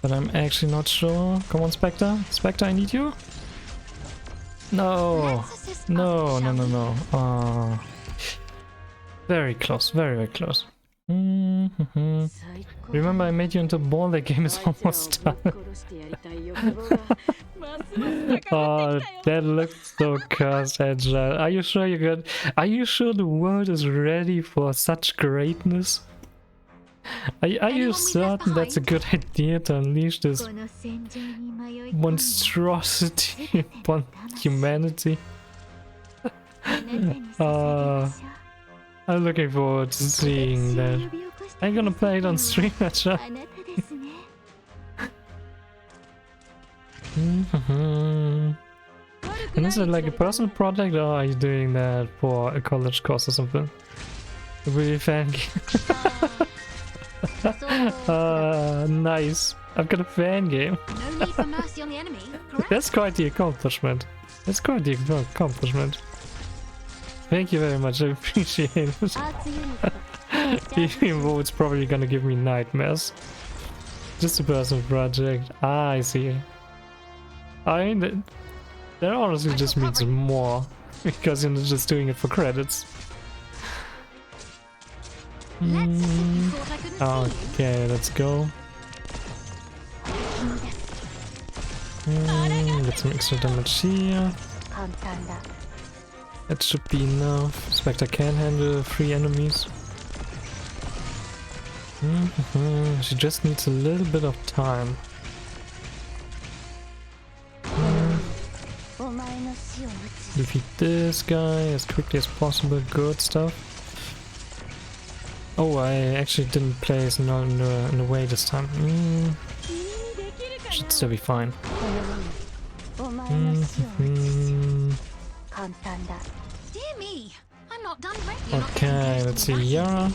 But I'm actually not sure. Come on, Spectre. Spectre, I need you. No. No, no, no, no. Very close. Very, very close. Remember, I made you into a ball. That game is almost done. Oh, that looks so cursed, Agile. Are you sure you're good? Are you sure the world is ready for such greatness? Are you certain that's a good idea to unleash this monstrosity upon humanity? I'm looking forward to seeing that. I'm gonna play it on stream, actually. And is it like a personal project, or are you doing that for a college course or something? Really fan game. Nice. I've got a fan game. No need for mercy on the enemy, correct? That's quite the accomplishment. That's quite the accomplishment. Thank you very much, I appreciate it. Even though it's probably gonna give me nightmares. Just a personal project. Ah, I see. I mean, that honestly just means more, because you're not just doing it for credits. Okay, let's go. Get some extra damage here. That should be enough. Spectre can handle 3 enemies. She just needs a little bit of time. Defeat this guy as quickly as possible. Good stuff. Oh, I actually didn't place in the way this time. Should still be fine. Dear me, I'm not done yet. Okay, let's see Yara.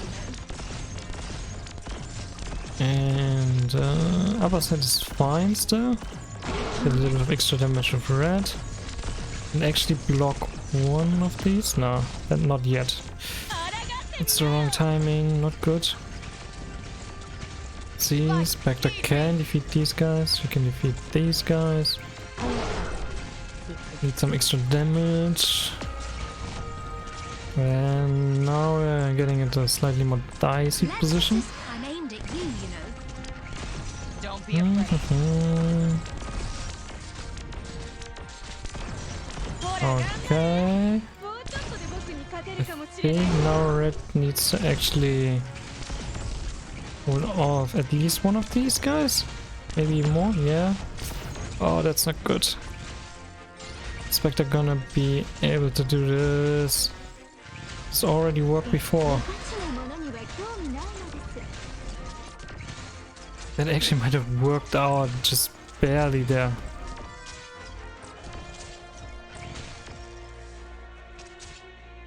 And upper side is fine still. Get a little bit of extra damage with red. And actually block one of these? No, not yet. It's the wrong timing, not good. See, Spectre can defeat these guys, you can defeat these guys. Need some extra damage. And now we're getting into a slightly more dicey position. I'm aimed at you, you know. Don't be afraid. Okay. I think now red needs to actually hold off at least one of these guys. Maybe more, yeah. Oh, that's not good. Spectre gonna be able to do this. It's already worked before. That actually might have worked out just barely there.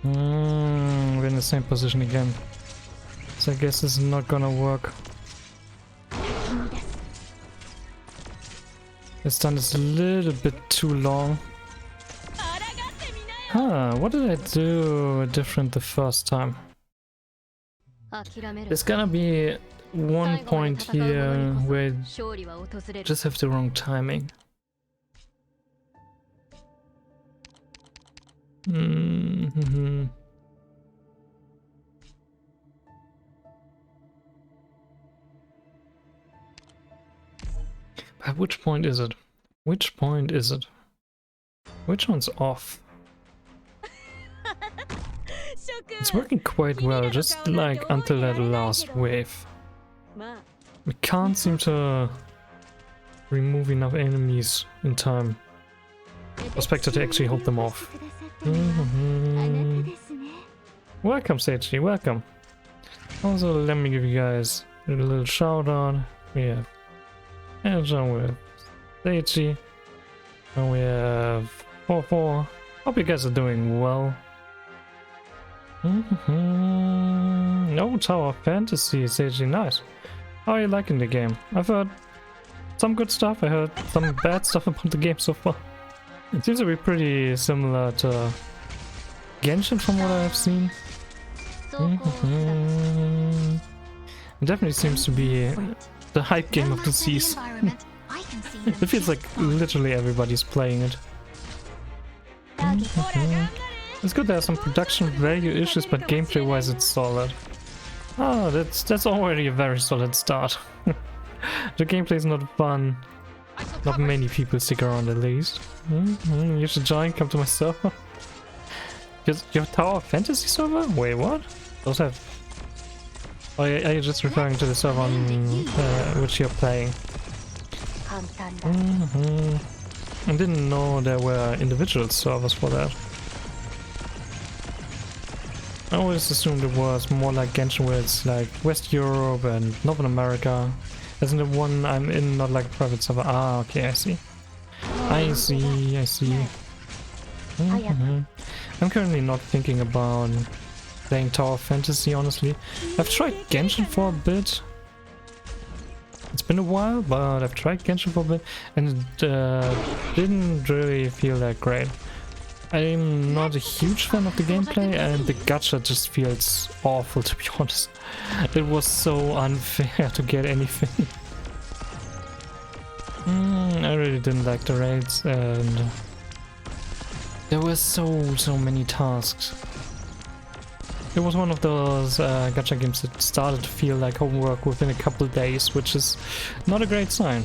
We're in the same position again. So I guess this is not gonna work. This stun is a little bit too long. Huh, what did I do different the first time? There's gonna be one point here where I just have the wrong timing. At which point is it? Which point is it? Which one's off? It's working quite well, just like until that last wave. We can't seem to remove enough enemies in time for Spectre to actually hold them off. Welcome, Seiji, welcome. Also, let me give you guys a little shout out. We have Eljan with Seiji, and we have 4-4. Hope you guys are doing well. No Tower Fantasy, Seiji, nice. How are you liking the game? I've heard some good stuff, I heard some bad stuff about the game so far. It seems to be pretty similar to Genshin from what I have seen. It definitely seems to be the hype game of the season. It feels like literally everybody's playing it. It's good there are some production value issues, but gameplay wise it's solid. Oh, that's already a very solid start. The gameplay is not fun. Not many people stick around at least. You should join, come to my server. Your Tower Fantasy server? Wait, what? Those have... Oh, are you just referring to the server on which you're playing? I didn't know there were individual servers for that. I always assumed it was more like Genshin, where it's like West Europe and Northern America. Isn't the one I'm in not like a private server? Ah, okay, I see. I see. I'm currently not thinking about playing Tower of Fantasy, honestly. I've tried Genshin for a bit. It's been a while, but I've tried Genshin for a bit, and it didn't really feel that great. I'm not a huge fan of the gameplay, and the gacha just feels awful, to be honest. It was so unfair to get anything. I really didn't like the raids, and there were so many tasks. It was one of those gacha games that started to feel like homework within a couple days, which is not a great sign.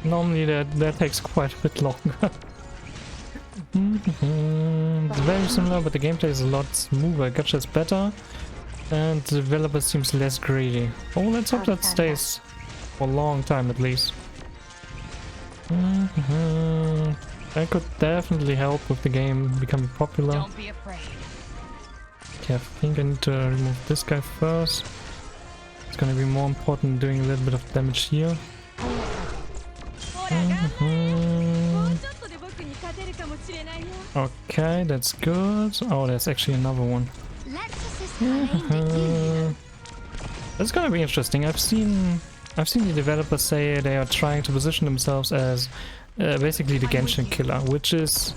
Normally that takes quite a bit longer. It's very similar, but the gameplay is a lot smoother. Gacha is better, and the developer seems less greedy. Oh, let's hope that stays for a long time at least. That could definitely help with the game becoming popular. Don't be afraid. Okay, I think I need to remove this guy first. It's gonna be more important doing a little bit of damage here. Okay, that's good. Oh, there's actually another one. That's gonna be interesting. I've seen the developers say they are trying to position themselves as basically the Genshin killer, which is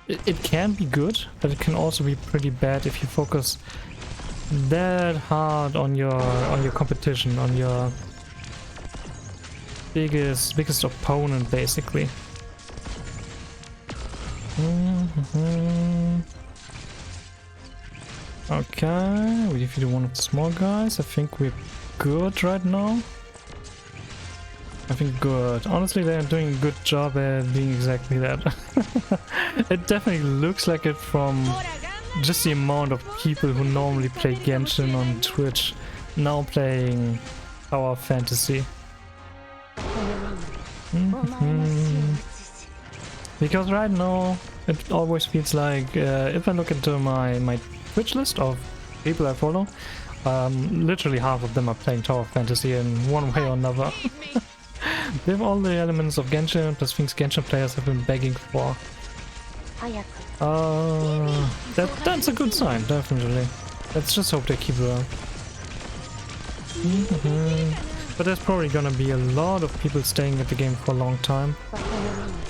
it can be good, but it can also be pretty bad if you focus that hard on your competition, on your biggest opponent, basically. Okay, we defeated one of the small guys. I think we're good right now. I think good. Honestly, they're doing a good job at being exactly that. It definitely looks like it from just the amount of people who normally play Genshin on Twitch now playing Tower of Fantasy. Because right now it always feels like if I look into my Twitch list of people I follow, literally half of them are playing Tower of Fantasy in one way or another. They have all the elements of Genshin, plus things Genshin players have been begging for. That's a good sign, definitely. Let's just hope they keep it up. But there's probably gonna be a lot of people staying at the game for a long time.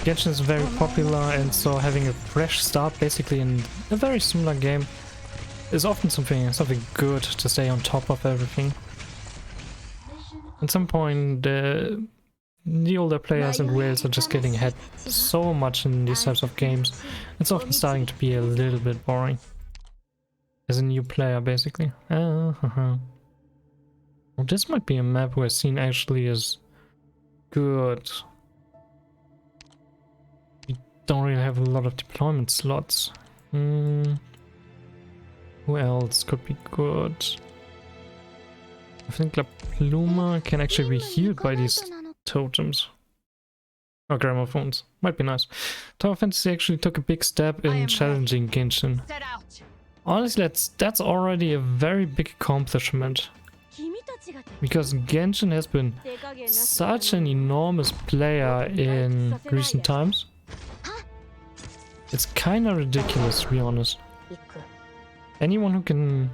Genshin is very popular, and so having a fresh start basically in a very similar game is often something good to stay on top of everything. At some point, the older players and whales are just getting ahead so much in these types of games. It's often starting to be a little bit boring. As a new player, basically. Well, this might be a map where scene actually is good. We don't really have a lot of deployment slots. Who else could be good? I think La Pluma can actually be healed by these totems. Or gramophones. Might be nice. Tower Fantasy actually took a big step in challenging Genshin. Honestly, that's already a very big accomplishment. Because Genshin has been such an enormous player in recent times. It's kinda ridiculous, to be honest. Anyone who can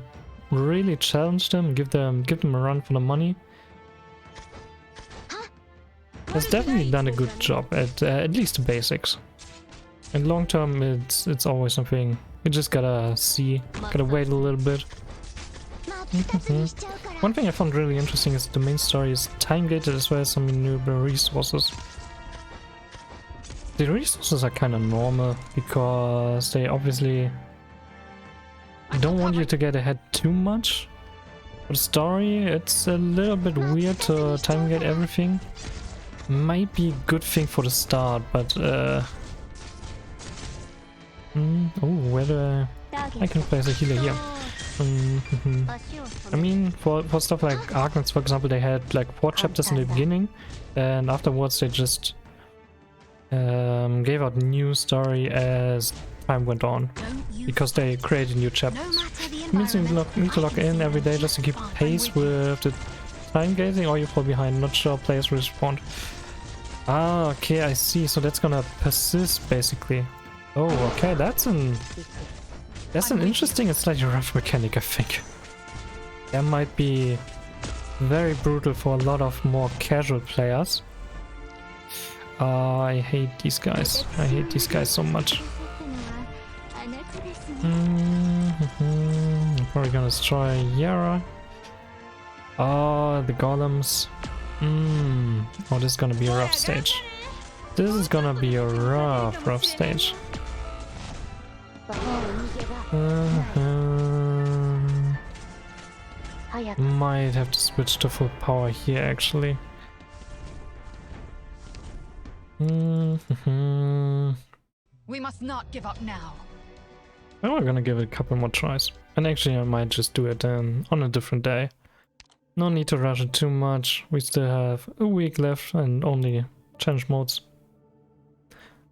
really challenge them, give them a run for the money, has definitely done a good job at least the basics. And long term, it's always something you just gotta wait a little bit. One thing I found really interesting is the main story is time gated as well as some renewable resources. The resources are kind of normal because they obviously don't want you to get ahead too much. For the story, it's a little bit weird to time gate everything. Might be a good thing for the start, but whether I can place a healer here. I mean, for stuff like Arknights, for example, they had like 4 chapters in the beginning, and afterwards they just gave out new story as time went on, Don't you because they created new no chapters. matter the It means you need to log in every day just to keep pace with the time gazing, or you fall behind. Not sure players respond. Ah, okay, I see. So that's gonna persist basically. Oh, okay, that's an interesting and slightly rough mechanic, I think. That might be very brutal for a lot of more casual players. I hate these guys. I hate these guys so much. I'm probably gonna destroy Yara. Oh, the golems. Oh, this is gonna be a rough stage. This is gonna be a rough stage. Might have to switch to full power here, actually. We must not give up now. Well, we're gonna give it a couple more tries. And actually I might just do it on a different day. No need to rush it too much. We still have a week left and only challenge modes.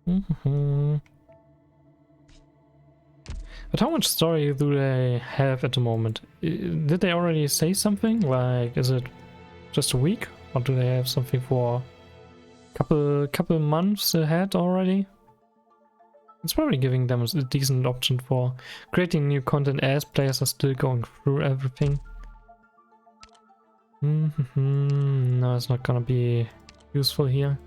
But how much story do they have at the moment? Did they already say something? Like, is it just a week? Or do they have something for a couple months ahead already? It's probably giving them a decent option for creating new content as players are still going through everything. No, it's not gonna be useful here.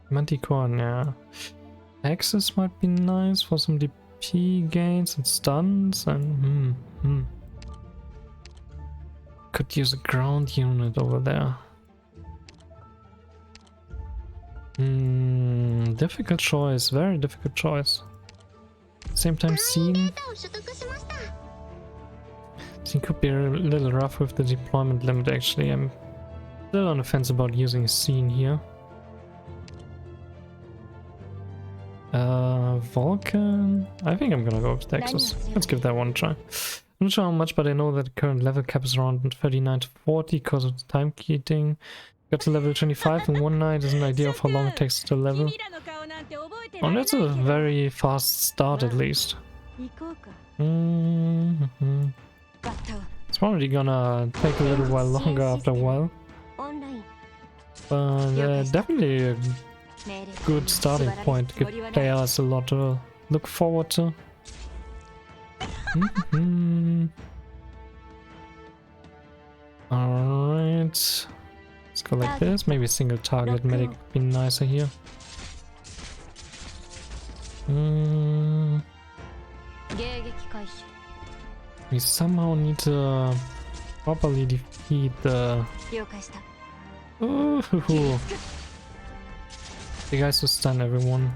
Manticore, yeah. Axis might be nice for some DP gains and stuns and could use a ground unit over there. Difficult choice, very difficult choice. Same time, Scene could be a little rough with the deployment limit, actually. I'm still on the fence about using Scene here. Vulcan? I think I'm gonna go with Texas. Let's give that one a try. I'm not sure how much, but I know that the current level cap is around 39 to 40 because of the time keeping. Got to level 25 in one night is an idea of how long it takes to level. Oh, that's a very fast start at least. It's probably gonna take a little while longer after a while. But definitely a good starting point. Give players a lot to look forward to. Alright. Let's go like this. Maybe single target medic would be nicer here. We somehow need to properly defeat the... Ooh, the guys who stun everyone.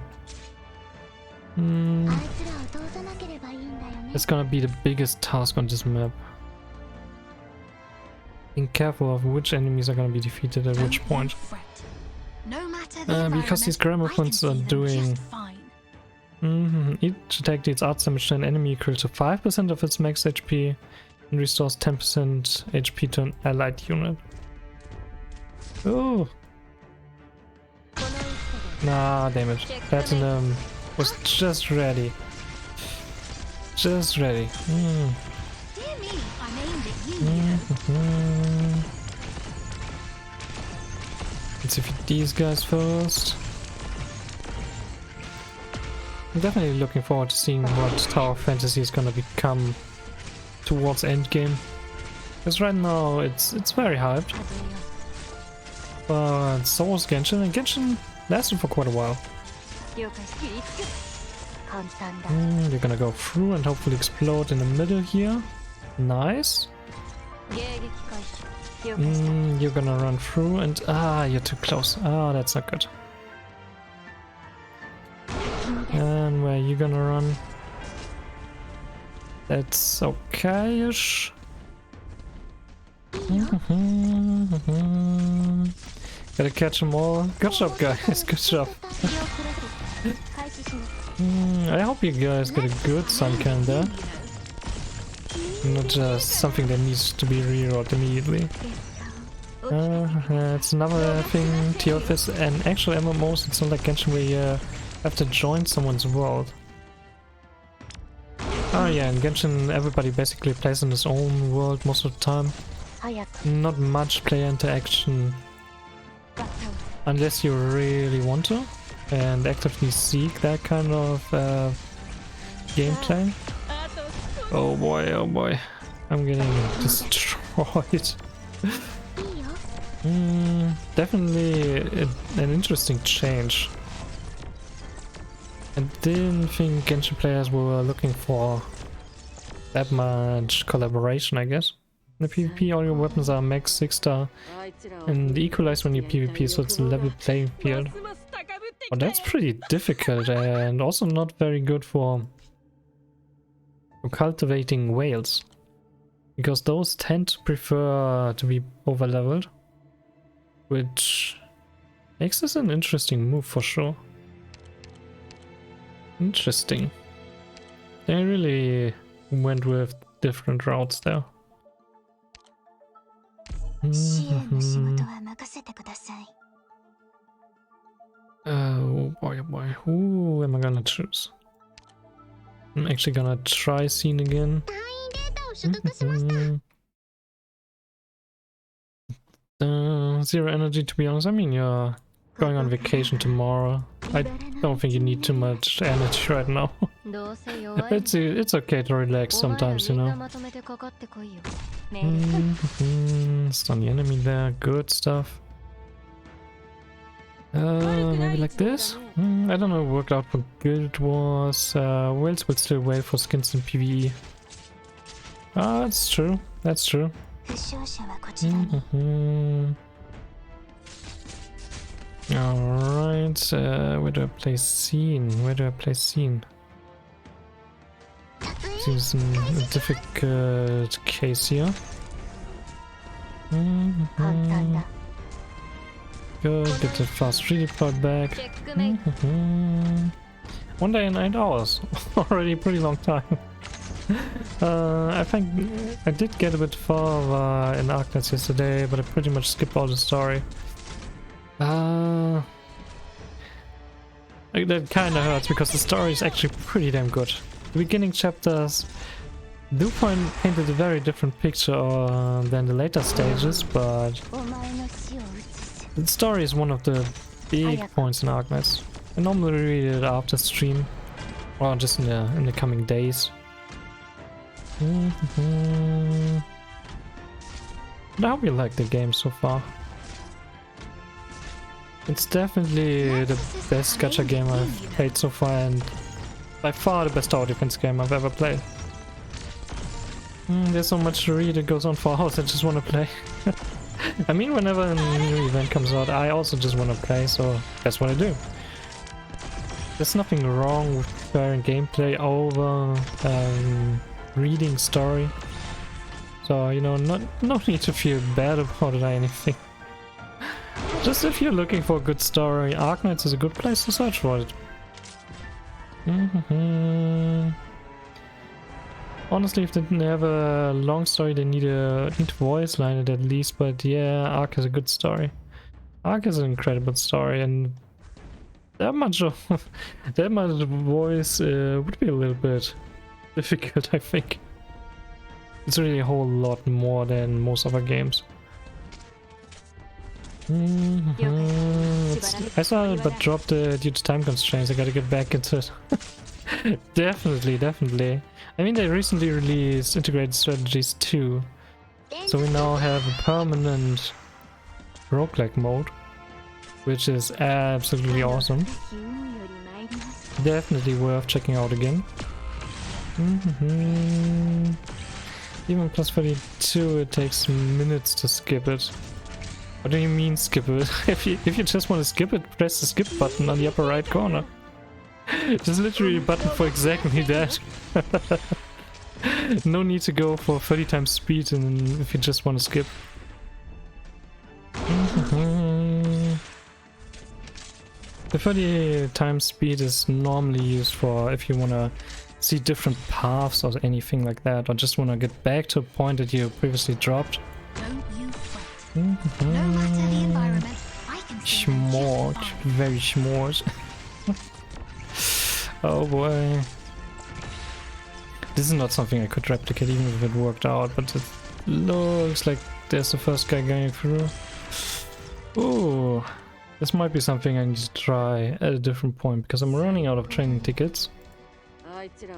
It's gonna be the biggest task on this map. Being careful of which enemies are gonna be defeated at which point. Because these gramophons are doing... Each attack deals arts damage to an enemy equal to 5% of its max HP and restores 10% HP to an allied unit. Oh! Nah, damn it. Platinum was just ready. Just ready. Let's defeat these guys first. I'm definitely looking forward to seeing what Tower Fantasy is gonna become towards endgame. Because right now it's very hyped. But so was Genshin, and Genshin lasted for quite a while. You're gonna go through and hopefully explode in the middle here. Nice. You're gonna run through and you're too close. That's not good. And where are you gonna run? That's okay-ish. Gotta catch them all. Good job, guys. Good job. I hope you guys get a good Suncan there. Not just something that needs to be rerolled immediately. It's another thing, TFS and actual MMOs, it's not like Genshin where you have to join someone's world. Oh yeah, in Genshin everybody basically plays in his own world most of the time. Not much player interaction unless you really want to and actively seek that kind of gameplay. Oh boy, I'm getting destroyed. Definitely an interesting change. I didn't think Genshin players were looking for that much collaboration, I guess. In the PvP, all your weapons are max 6-star and equalized when you PvP, so it's a level playing field. Well, that's pretty difficult and also not very good for cultivating whales, because those tend to prefer to be over-leveled, which makes this an interesting move for sure. Interesting. They really went with different routes there. Oh boy, who am I gonna choose? I'm actually gonna try Scene again. Zero energy, to be honest. I mean, you're going on vacation tomorrow. I don't think you need too much energy right now. It's okay to relax sometimes, you know. Stun the enemy there, good stuff. Maybe like this? I don't know, worked out for Guild Wars. Whales would still wait for skins in PvE. Ah, that's true, that's true. Alright, where do I place Scene? Seems a difficult case here. Good, get the fast redeploy back. 1 day and 8 hours. Already a pretty long time. I think I did get a bit far in Arknights yesterday, but I pretty much skipped all the story. That kinda hurts because the story is actually pretty damn good. The beginning chapters do paint a very different picture than the later stages, but the story is one of the big points in Arknights. I normally read it after stream, or just in the coming days. But I hope you like the game so far. It's definitely the best gacha game I've played so far, and by far the best tower defense game I've ever played. There's so much to read, it goes on for hours, I just want to play. I mean, whenever a new event comes out, I also just want to play, so that's what I do. There's nothing wrong with preferring gameplay over reading story. So, you know, no need to feel bad about it or anything. Just if you're looking for a good story, Arknights is a good place to search for it. Honestly, if they didn't have a long story, they need to voice line it at least, but yeah, Ark is a good story. Ark is an incredible story, and that much voice would be a little bit difficult, I think. It's really a whole lot more than most other games. I saw it but dropped it due to time constraints. I gotta get back into it. Definitely. I mean, they recently released Integrated Strategies 2, so we now have a permanent roguelike mode, which is absolutely awesome. Definitely worth checking out again. Even plus 32, it takes minutes to skip it. What do you mean skip it? If you just want to skip it, press the skip button on the upper right corner. There's literally a button for exactly that. No need to go for 30 times speed and if you just want to skip. The 30 times speed is normally used for if you want to see different paths or anything like that, or just want to get back to a point that you previously dropped. No matter the environment, I can see them just Schmort, fine. very schmort. Oh boy. This is not something I could replicate even if it worked out, but it looks like there's the first guy going through. Ooh, this might be something I need to try at a different point because I'm running out of training tickets.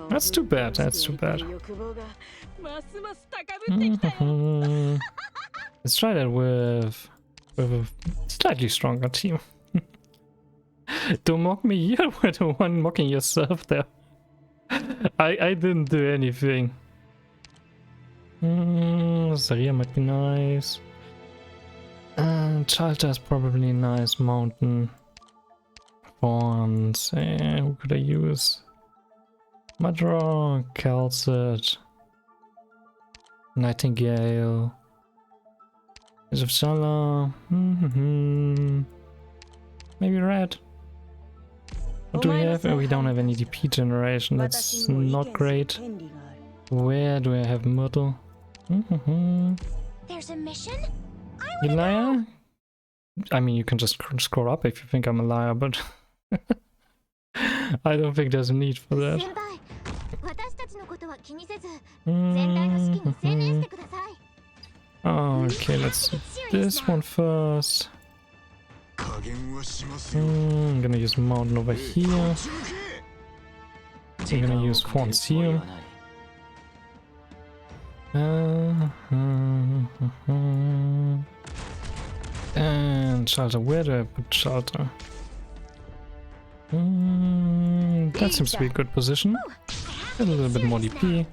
That's too bad, that's too bad. Let's try that with a slightly stronger team. Don't mock me, you were the one mocking yourself there. I didn't do anything. Zaria might be nice. Chalta is probably nice. Mountain. Fawns. Who could I use? Madra, Calcit. Nightingale. Zufsala. Maybe Red. What do we have? Oh, we don't have any DP generation. That's not great. Where do I have Myrtle? There's a mission? You liar? I mean, you can just scroll up if you think I'm a liar, but I don't think there's a need for that. 先輩、私たちのことは気にせず、全体の指揮に専念してください。Okay, let's do this one first. I'm gonna use Mountain over here. I'm gonna use Fawns here. And Shelter, where do I put Shelter? That seems to be a good position. A little bit more DP.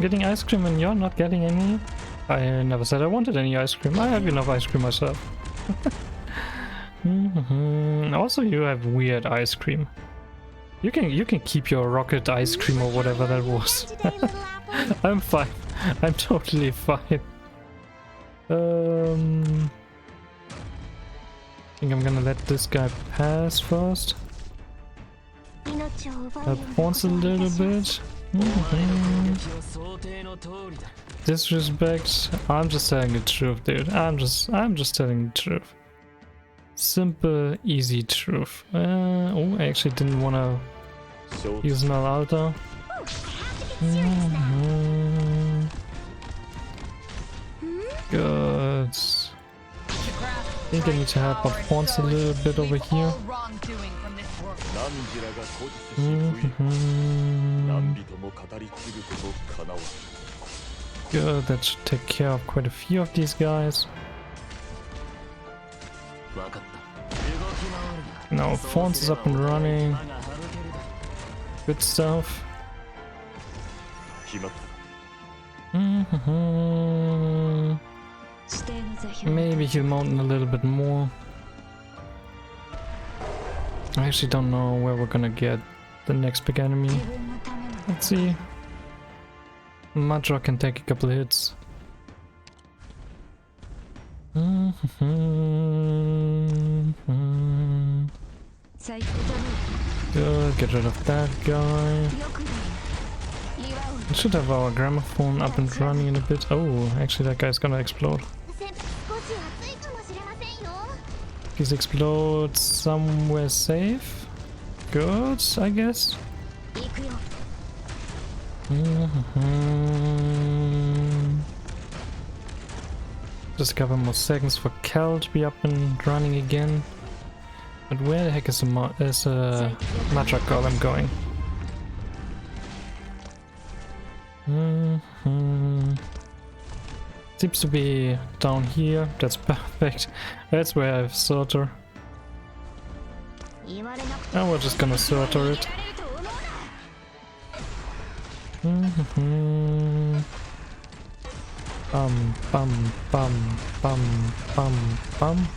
Getting ice cream and you're not getting any? I never said I wanted any ice cream. I have enough ice cream myself. Also, you have weird ice cream. You can keep your rocket ice cream or whatever that was. I'm fine. I'm totally fine. I think I'm gonna let this guy pass first. Help Fawns a little bit. Disrespect. I'm just telling the truth, dude. I'm just telling the truth. Simple, easy truth. Oh, I actually didn't wanna use an altar. Good. I think I need to help out Fawns a little bit over here. Good, that should take care of quite a few of these guys. Now Fawns is up and running. Good stuff. Maybe he'll mountain a little bit more. I actually don't know where we're gonna get the next big enemy. Let's see. Madra can take a couple of hits. Good, get rid of that guy. We should have our gramophone up and running in a bit. Oh, actually that guy's gonna explode. Please explode somewhere safe. Good, I guess. Just a couple more seconds for Cal to be up and running again. But where the heck is a Madra Golem going? Seems to be down here. That's perfect. That's where I have Sorter. Now we're just gonna Sorter it. Bum bum bum bum bum bum.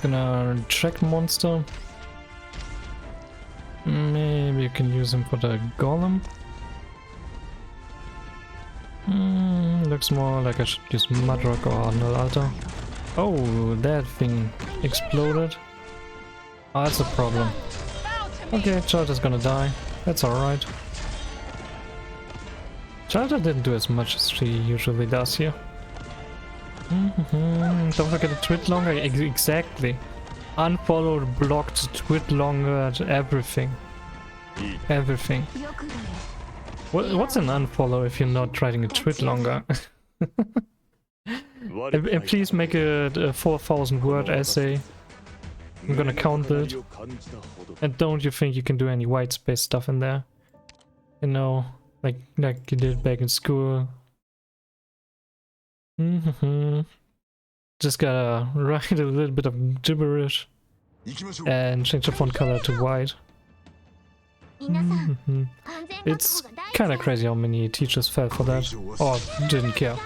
Gonna track monster. Maybe you can use him for the golem. Looks more like I should use Mudrock or Null Altar. Oh, that thing exploded. Oh, that's a problem. Okay, Charter's gonna die. That's alright. Charter didn't do as much as she usually does here. Don't forget the twit longer. Exactly. Unfollowed, blocked, twit longer, everything. Everything. What's an unfollow if you're not trying to twit longer? And please make a 4,000 word essay. I'm gonna count it. And don't you think you can do any white space stuff in there? You know, like you did back in school. Just gotta write a little bit of gibberish and change the font color to white. It's kinda crazy how many teachers fell for that or didn't care.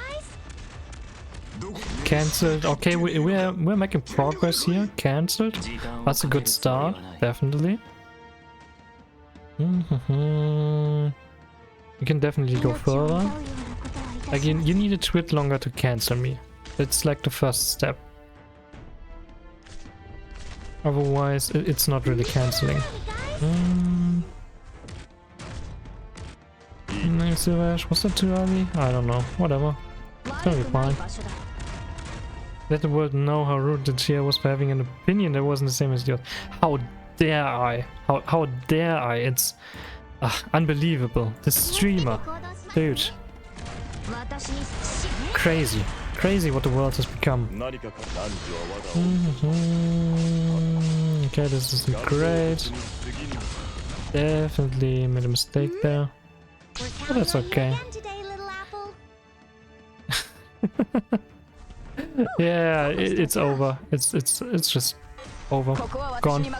Cancelled. Okay, we're making progress here. Cancelled. That's a good start, definitely. You can definitely go further. Like you need a twit longer to cancel me. It's like the first step. Otherwise, it's not really cancelling. Nice, was that too early? I don't know. Whatever. It's gonna be fine. Let the world know how rude the chair was for having an opinion that wasn't the same as yours. How dare I? How dare I? It's unbelievable. The streamer. Dude. Crazy. Crazy what the world has become. Okay, this isn't great. Definitely made a mistake there. But that's okay. Yeah, it's over. It's just over. Gone.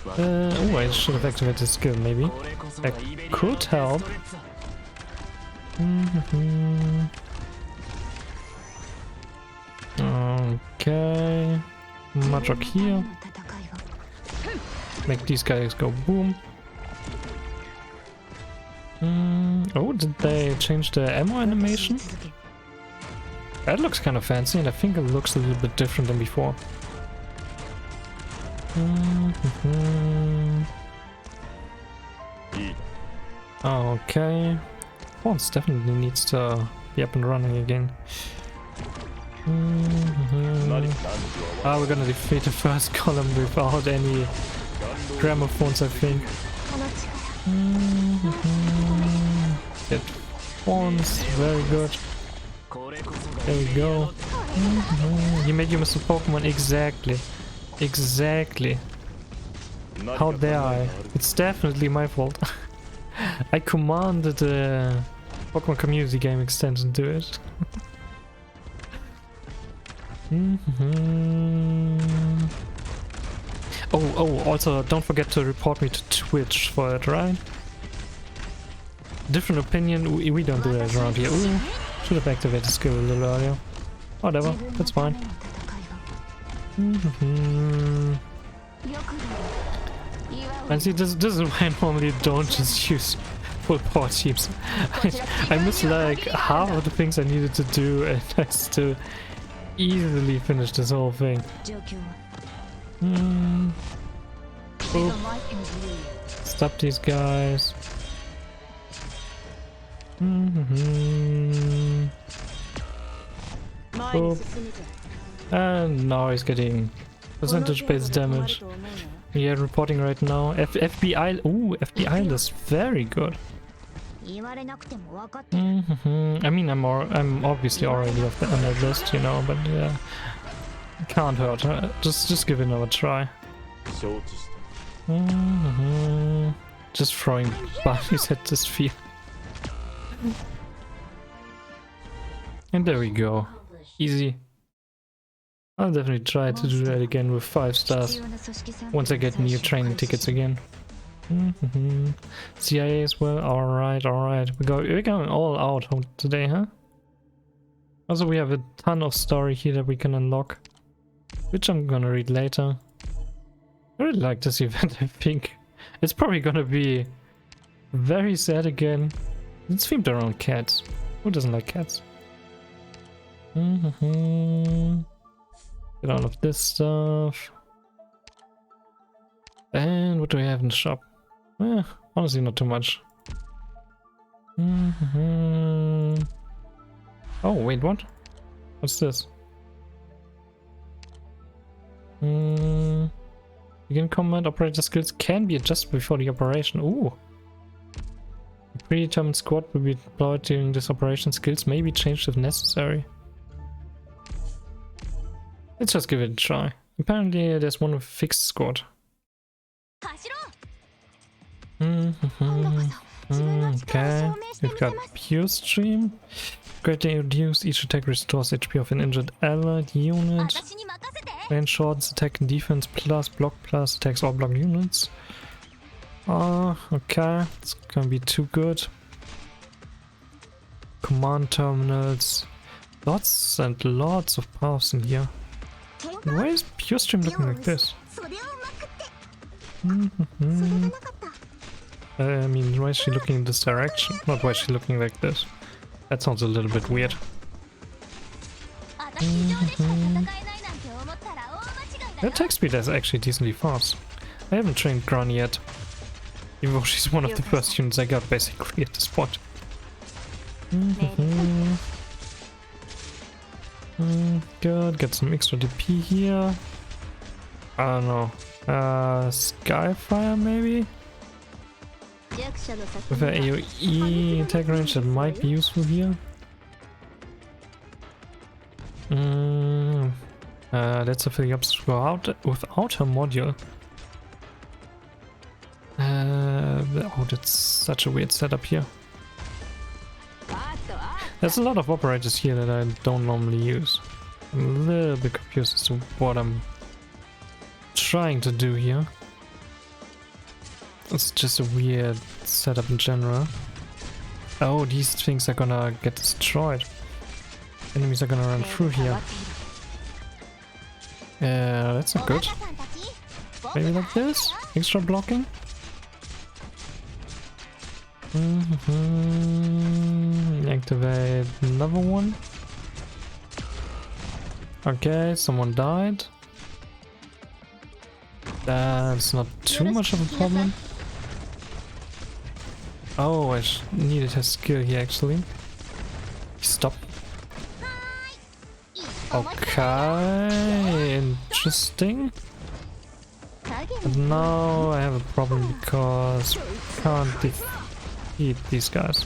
Oh, I should have activated the skill maybe. That could help. Okay. Magic here. Make these guys go boom. Oh, did they change the ammo animation? That looks kind of fancy, and I think it looks a little bit different than before. Okay. Fonts definitely needs to be up and running again. We're gonna defeat the first column without any gramophones, I think. Get fonts, very good. There we go. You made your Mr. Pokemon, exactly. Exactly. How dare I? It's definitely my fault. I commanded the Pokemon community game extension to it. Oh, also don't forget to report me to Twitch for it, right? Different opinion, we don't do that around here. Ooh, should have activated skill a little earlier. Whatever, that's fine. And see, this is why I normally don't just use full power teams. I missed like half of the things I needed to do, and I still easily finished this whole thing. Stop these guys. And now he's getting percentage-based damage. Yeah, reporting right now. FBI. Ooh, FBI is very good. I mean, I'm obviously already on that list, you know, but yeah, can't hurt. Just give it another try. Just throwing bunnies at this field. And there we go. Easy. I'll definitely try to do that again with 5 stars once I get new training tickets again. CIA as well. Alright. We're going all out today, huh? Also, we have a ton of story here that we can unlock, which I'm gonna read later. I really like this event, I think. It's probably gonna be very sad again. It's themed around cats. Who doesn't like cats? Get all of this stuff. And what do we have in the shop? Honestly, not too much. Oh, wait, what? What's this? Begin combat operator skills can be adjusted before the operation. Ooh. A predetermined squad will be deployed during this operation. Skills may be changed if necessary. Let's just give it a try. Apparently there's one with a fixed squad. Okay, we've got Pure Stream. Greatly reduce each attack restores HP of an injured allied unit. Range shortens attack and defense plus block plus attacks all block units. Okay, it's gonna be too good. Command terminals. Lots and lots of paths in here. Why is Pure Stream looking like this? I mean, why is she looking in this direction? Not why is she looking like this. That sounds a little bit weird. Her attack speed is actually decently fast. I haven't trained Gran yet. Even though she's one of the first units I got basically at this point. Good, get some extra DP here. I don't know. Skyfire maybe? With an AoE attack range that might be useful here. Let's fill the ups without her module. Oh, that's such a weird setup here. There's a lot of operators here that I don't normally use. I'm a little bit confused as to what I'm trying to do here. It's just a weird setup in general. Oh, these things are gonna get destroyed. Enemies are gonna run through here. Yeah, that's not good. Maybe like this? Extra blocking? Activate another one. Okay, someone died. That's not too much of a problem. Oh, I needed her skill here actually. Stop. Okay, interesting. But now I have a problem because I can't defeat these guys.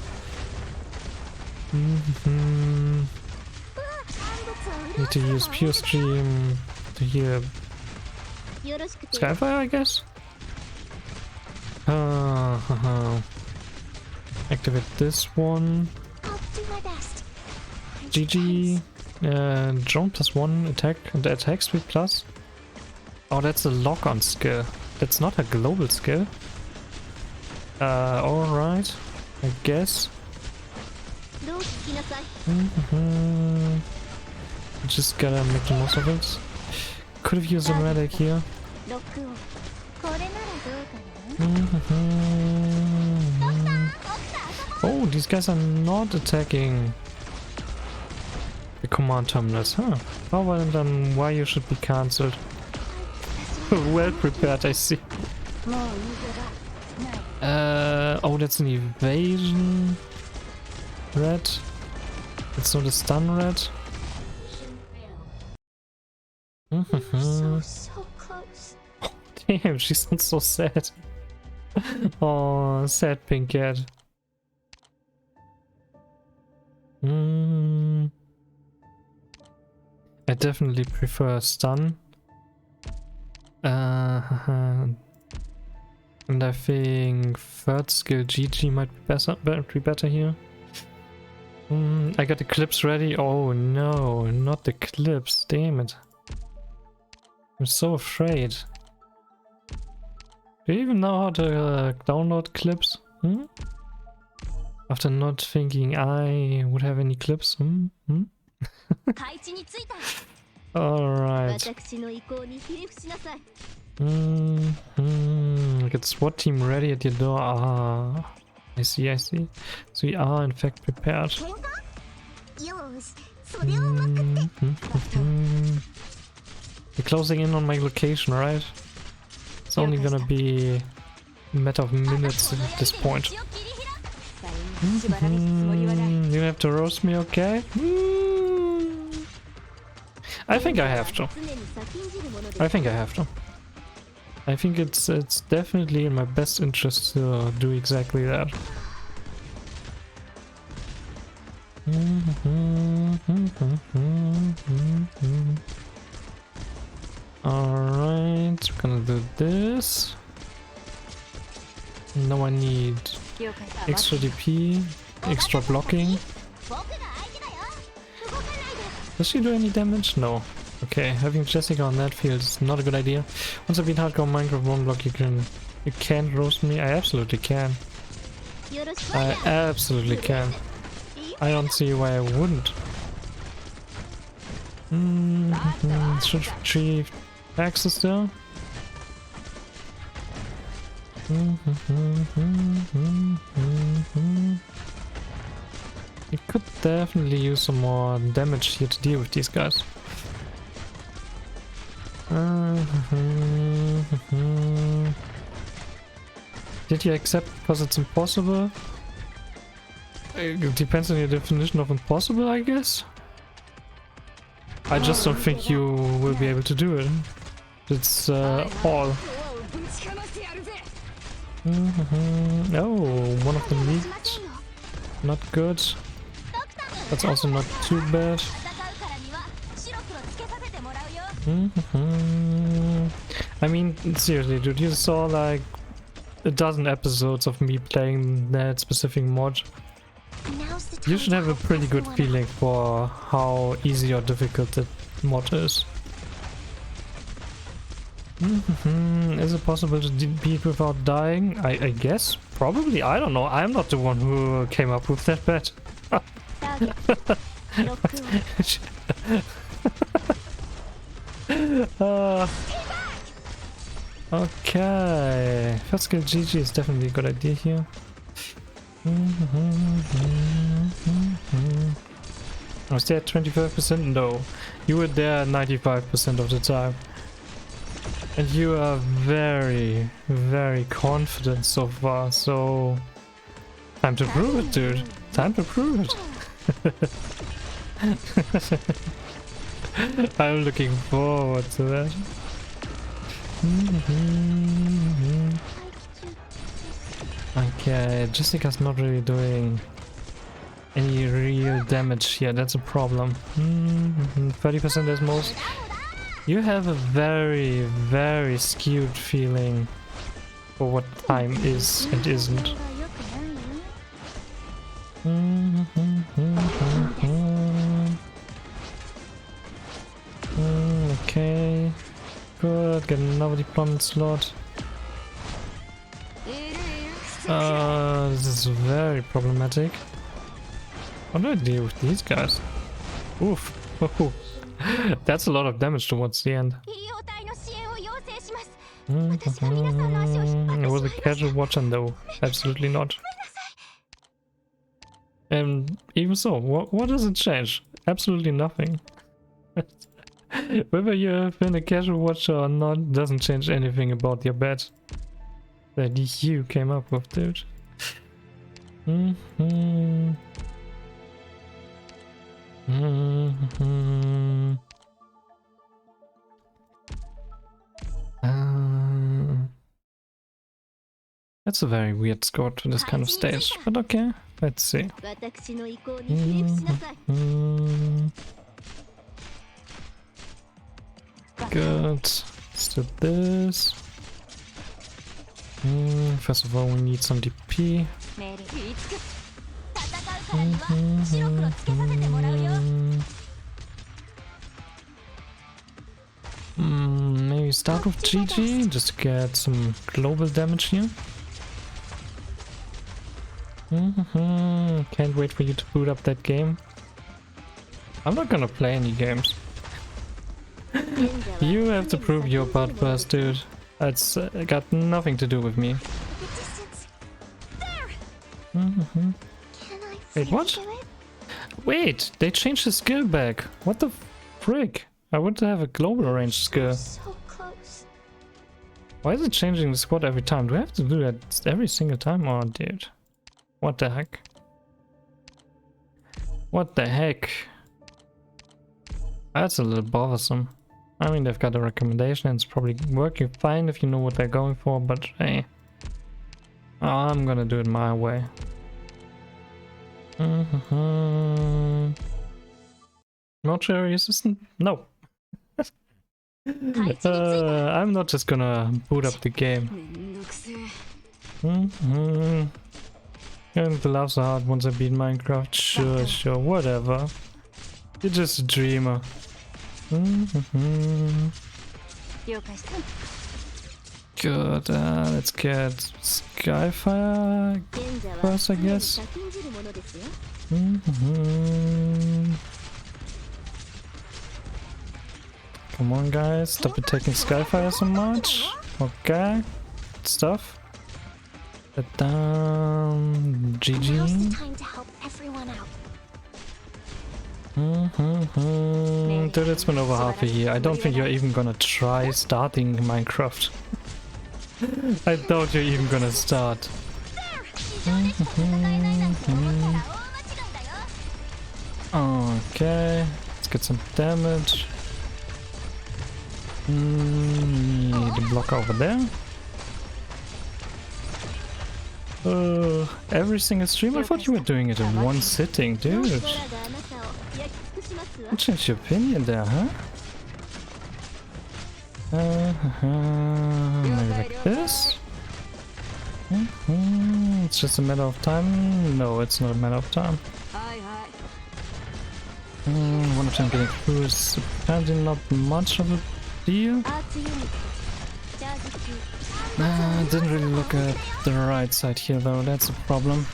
Need to use Pure Stream to heal Skyfire, I guess. Activate this one. GG. Drone plus 1 attack and attack speed plus. Oh, that's a lock-on skill. That's not a global skill. Alright. I guess. Just gotta make the most of it. Could have used a medic here. Oh, these guys are not attacking the command terminals, huh? Oh, well then why you should be cancelled. Well prepared, I see. Oh, that's an evasion red. It's not a stun red. So close. Oh, damn, she sounds so sad. Oh, sad pink cat. I definitely prefer stun. And I think third skill GG might be better here. I got the clips ready. Oh no, not the clips. Damn it. I'm so afraid. Do you even know how to download clips? After not thinking I would have any clips. Alright. Get SWAT team ready at your door. Ah, I see. So we are in fact prepared. You're closing in on my location, right? It's only gonna be a matter of minutes at this point. You have to roast me, okay? I think I have to. I think I have to. I think it's definitely in my best interest to do exactly that. Alright, we're gonna do this. Now I need extra DP, extra blocking. Does she do any damage? No. Okay, having Jessica on that field is not a good idea. Once I beat hardcore Minecraft one block, you can't roast me. I absolutely can. I absolutely can. I don't see why I wouldn't. Should retrieve access still. You could definitely use some more damage here to deal with these guys. Did you accept because it's impossible? It depends on your definition of impossible, I guess. I just don't think you will be able to do it. It's all. Oh, one of them leaked. Not good. That's also not too bad. I mean, seriously, dude, you saw like a dozen episodes of me playing that specific mod. You should have a pretty good feeling for how easy or difficult that mod is. Is it possible to beat without dying? I guess. Probably. I don't know. I'm not the one who came up with that bet. Okay. First skill GG is definitely a good idea here. I was there at 25%? No. You were there 95% of the time. And you are very, very confident so far, so... Time to prove it, dude. Time to prove it. I'm looking forward to that. Okay, Jessica's not really doing any real damage here, that's a problem. 30% is most. You have a very, very skewed feeling for what time is and isn't. Okay, good, get another deployment slot. This is very problematic. How do I deal with these guys? Oof. That's a lot of damage towards the end. It was a casual watcher though. Absolutely not. And even so, what does it change? Absolutely nothing. Whether you have been a casual watcher or not doesn't change anything about your bet that you came up with, dude. That's a very weird score to this kind of stage, but okay, let's see. Good, let's do this. First of all, we need some DP. Maybe start with GG, just to get some global damage here. Can't wait for you to boot up that game. I'm not gonna play any games. You have to prove your part first, dude. That's got nothing to do with me. Wait, what? Wait, they changed the skill back. What the frick? I want to have a global range skill. So close. Why is it changing the squad every time? Do I have to do that every single time? Oh, dude. What the heck? What the heck? That's a little bothersome. I mean, they've got a recommendation and it's probably working fine if you know what they're going for, but hey. I'm gonna do it my way. Mortuary assistant? No. I'm not just gonna boot up the game. And the laughs are hard once I beat Minecraft. Sure, whatever. You're just a dreamer. Good, let's get Skyfire first, I guess. Come on, guys, stop attacking Skyfire so much. Okay, good stuff. GG. Now's the time to help everyone out. Dude, it's been over half a year. I don't think you're even gonna try starting Minecraft. I doubt you're even gonna start. Okay, let's get some damage. Need a block over there. Every single stream? I thought you were doing it in one sitting, dude. You changed your opinion there, huh? Maybe like this? It's just a matter of time? No, it's not a matter of time. One of them getting through is apparently not much of a deal. Didn't really look at the right side here though, that's a problem.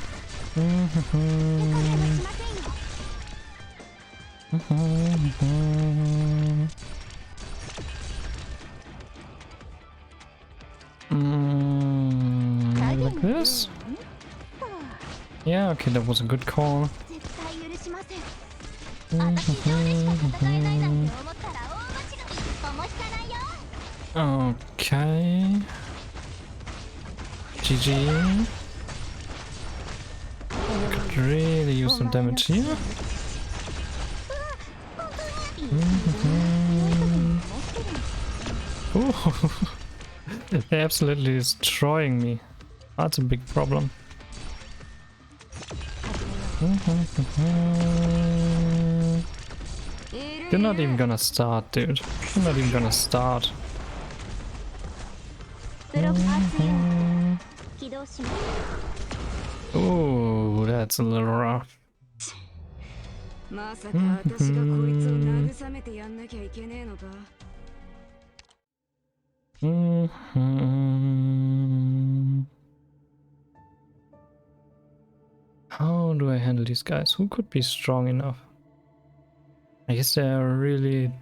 Like this? Yeah, okay, that was a good call. Okay. GG. Could really use some damage here. Ooh. They're absolutely destroying me. That's a big problem. You're not even gonna start, dude. You're not even gonna start. Oh, that's a little rough. How do I handle these guys? Who could be strong enough? I guess they're really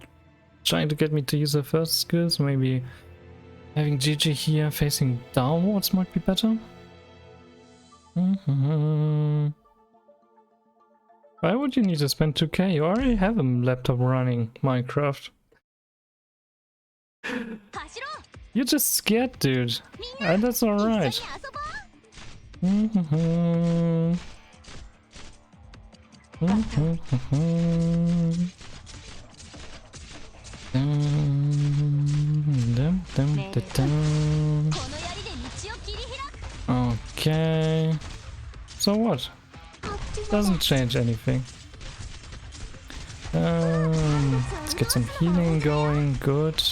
trying to get me to use their first skills. Maybe having GG here facing downwards might be better. Why would you need to spend 2k? You already have a laptop running Minecraft. You're just scared, dude. And that's alright. Okay. So what? Doesn't change anything. Let's get some healing going. Good.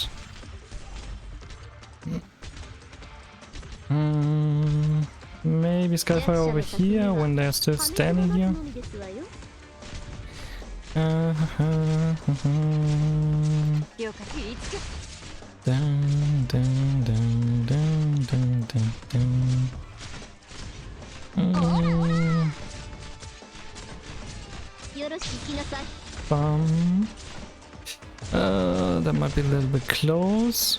Maybe Skyfire over here when they're still standing here. That might be a little bit close.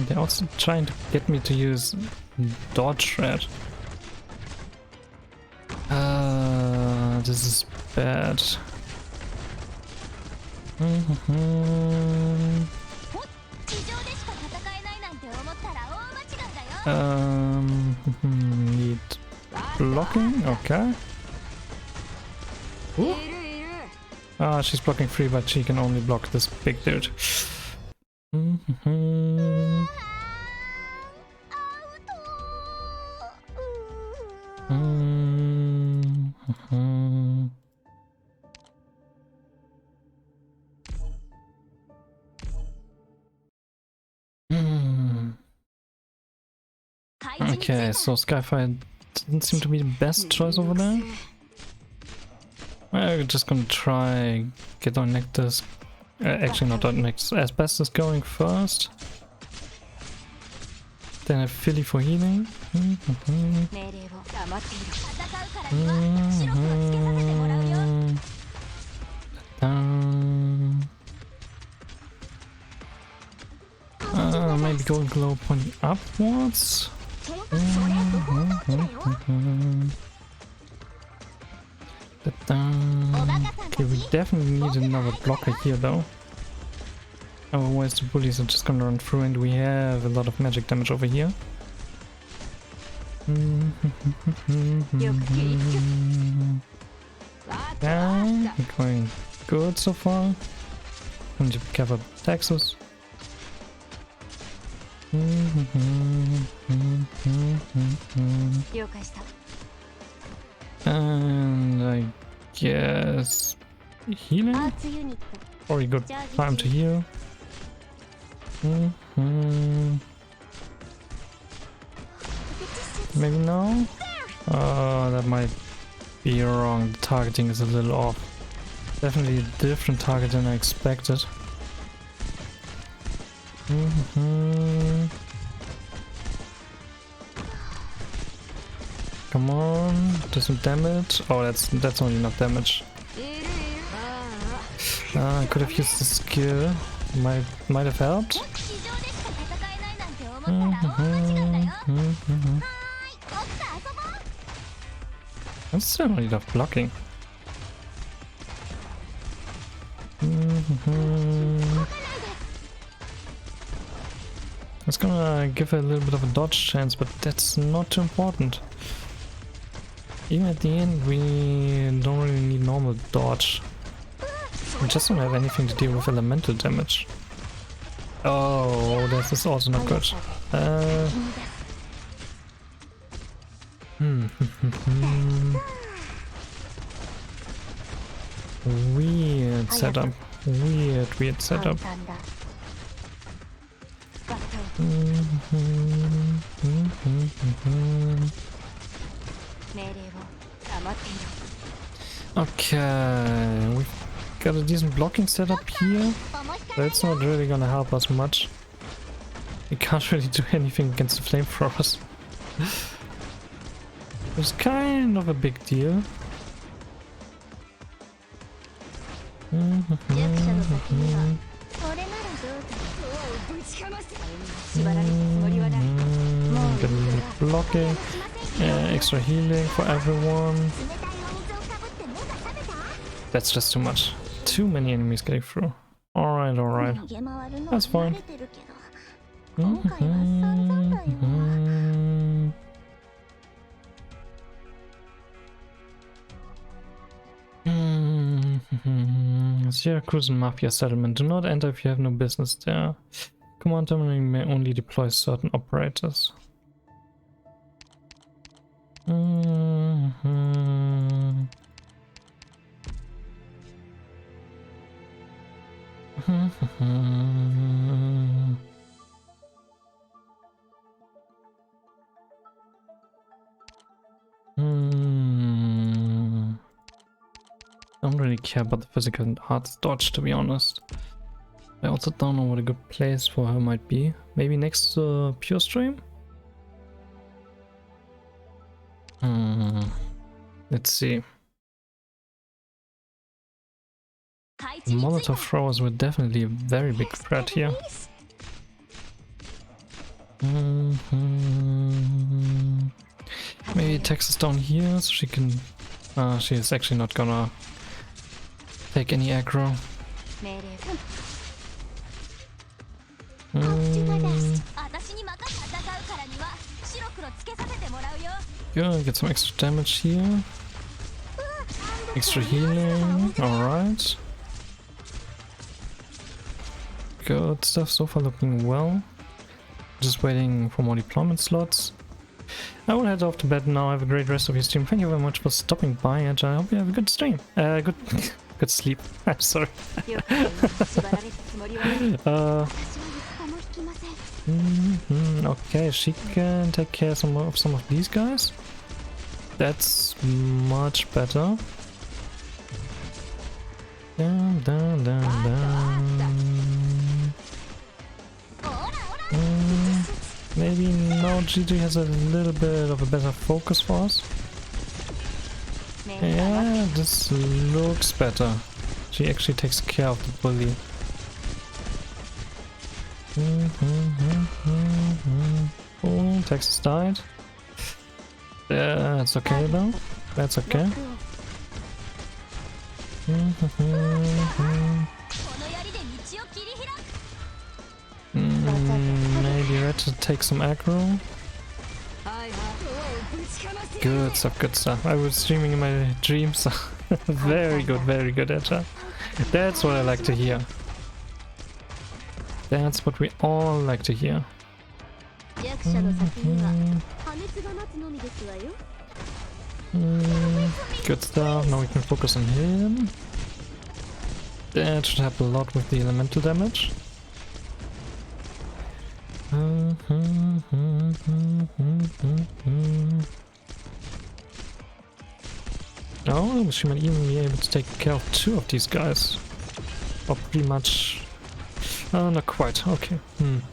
They're also trying to get me to use dodge thread. this is bad. Need blocking, okay. Ooh. Ah, she's blocking free, but she can only block this big dude. Okay, so Skyfire didn't seem to be the best choice over there. We're just gonna try get our Nectus, actually not our Nectus, Asbestos going first. Then a Philly for healing. Maybe Goldenglow pointing upwards. Okay, we definitely need another blocker here though. Otherwise the bullies are just gonna run through, and we have a lot of magic damage over here. Yeah, going good so far. I need to be careful with Texas. And I guess healing? Or you got time to heal? Maybe no? That might be wrong. The targeting is a little off. Definitely a different target than I expected. Come on, do some damage. Oh, that's only enough damage. I could have used the skill. Might have helped. That's still not enough blocking. It's gonna give her a little bit of a dodge chance, but that's not too important. Even at the end, we don't really need normal dodge. We just don't have anything to deal with elemental damage. Oh, this is also not good. Weird setup. Weird setup. Okay, we've got a decent blocking setup here, but it's not really gonna help us much. We can't really do anything against the flamethrowers. It's kind of a big deal. Get a little blocking, extra healing for everyone. That's just too much. Too many enemies getting through. Alright. That's fine. Syracuse Mafia Settlement. Do not enter if you have no business there. Command terminal may only deploy certain operators. Don't really care about the physical arts dodge, to be honest. I also don't know what a good place for her might be. Maybe next to Pure Stream? Let's see. Molotov throwers were definitely a very big threat here. Maybe Texas down here so she can She's actually not gonna take any aggro. 命令 I'll do my best. 私に任せ戦うからには白黒つけさせてもらうよ Yeah, get some extra damage here. Extra healing. Alright. Good stuff so far, looking well. Just waiting for more deployment slots. I will head off to bed now. Have a great rest of your stream. Thank you very much for stopping by, and I hope you have a good stream. Good good sleep. I'm sorry. 了解縛られたつもりはない Okay, she can take care of some of these guys. That's much better. Dun, dun, dun, dun. Maybe now GG has a little bit of a better focus for us. Yeah, this looks better. She actually takes care of the bully. Oh, Texas died. That's okay though. That's okay. この槍で道を切り開く Maybe Red to take some aggro. Good stuff, good stuff. I was streaming in my dreams. Very good, Edge. That's what I like to hear. That's what we all like to hear. 弱者の先には破滅が待つのみですわよ Good stuff. Now we can focus on him. That should help a lot with the elemental damage. Oh, she might even be able to take care of 2 of these guys. Or pretty much. Oh, not quite. Okay.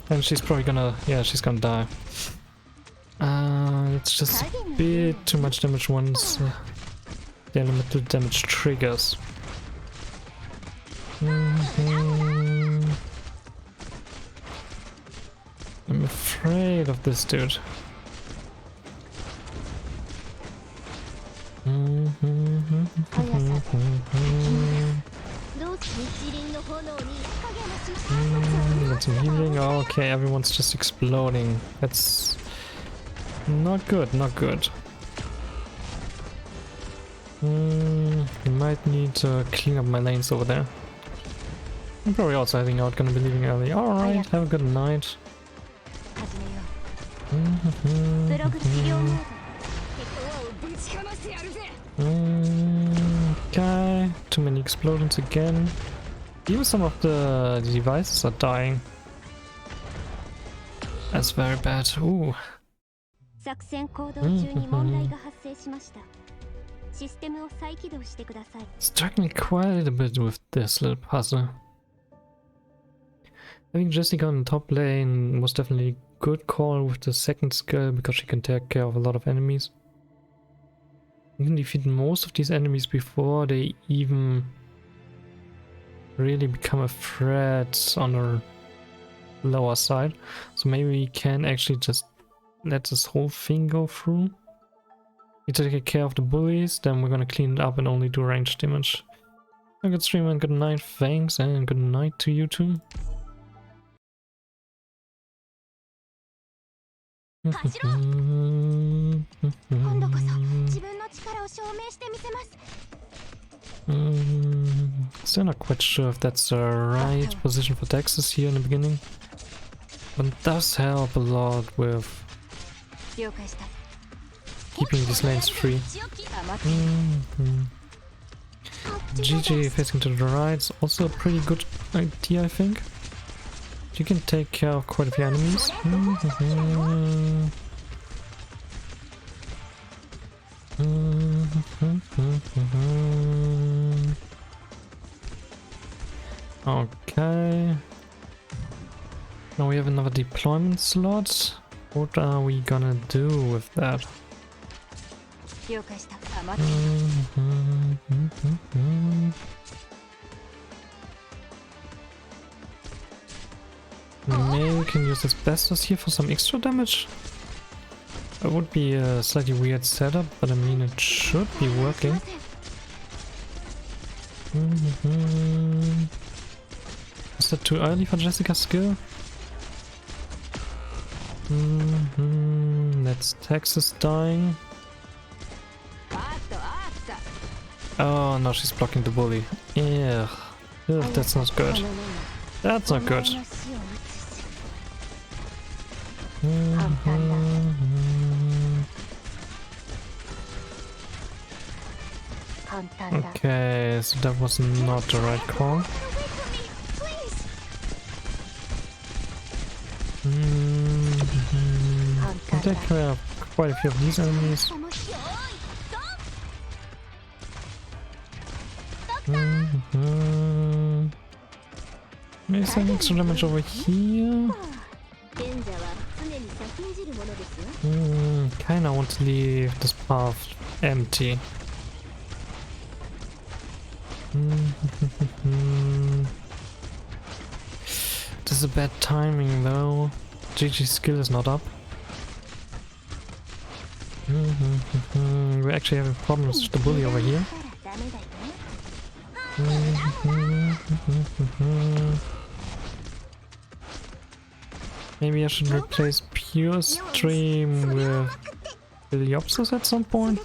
And she's probably gonna. Yeah, she's gonna die. It's just a bit too much damage once the elemental damage triggers. I'm afraid of this dude. That's healing. Okay, everyone's just exploding. That's not good, not good. We might need to clean up my lanes over there. I'm probably also heading out, gonna be leaving early. Alright, have a good night. Okay, too many explosions again. Even some of the devices are dying. That's very bad. Ooh. 作戦行動中に問題が発生しました。システムを再起動してください。 Struck me quite a bit with this little puzzle. Having Jessica on the top lane was definitely a good call with the second skill because she can take care of a lot of enemies. You can defeat most of these enemies before they even really become a threat on our lower side. So maybe we can actually just let this whole thing go through. We take care of the bullies, then we're gonna clean it up and only do range damage. Have a good stream and good night, thanks, and good night to you too. 今度こそ自分の力を証明してみせます。 Still not quite sure if that's the right position for Texas here in the beginning. But it does help a lot with keeping these lanes free. GG facing to the right is also a pretty good idea, I think. You can take care of quite a few enemies. Okay. Now we have another deployment slot. What are we gonna do with that? Maybe we can use asbestos here for some extra damage. It would be a slightly weird setup, but I mean it should be working. Is that too early for Jessica's skill? That's Texas dying. Oh no, she's blocking the bully. Yeah, that's not good. That's not good. Okay, so that was not the right call. Can take care of quite a few of these enemies. Maybe some extra damage over here. Kinda want to leave this path empty. This is a bad timing though. GG's skill is not up. We're actually having problems with the bully over here. Maybe I should replace Pure Stream with Heliopsis at some point.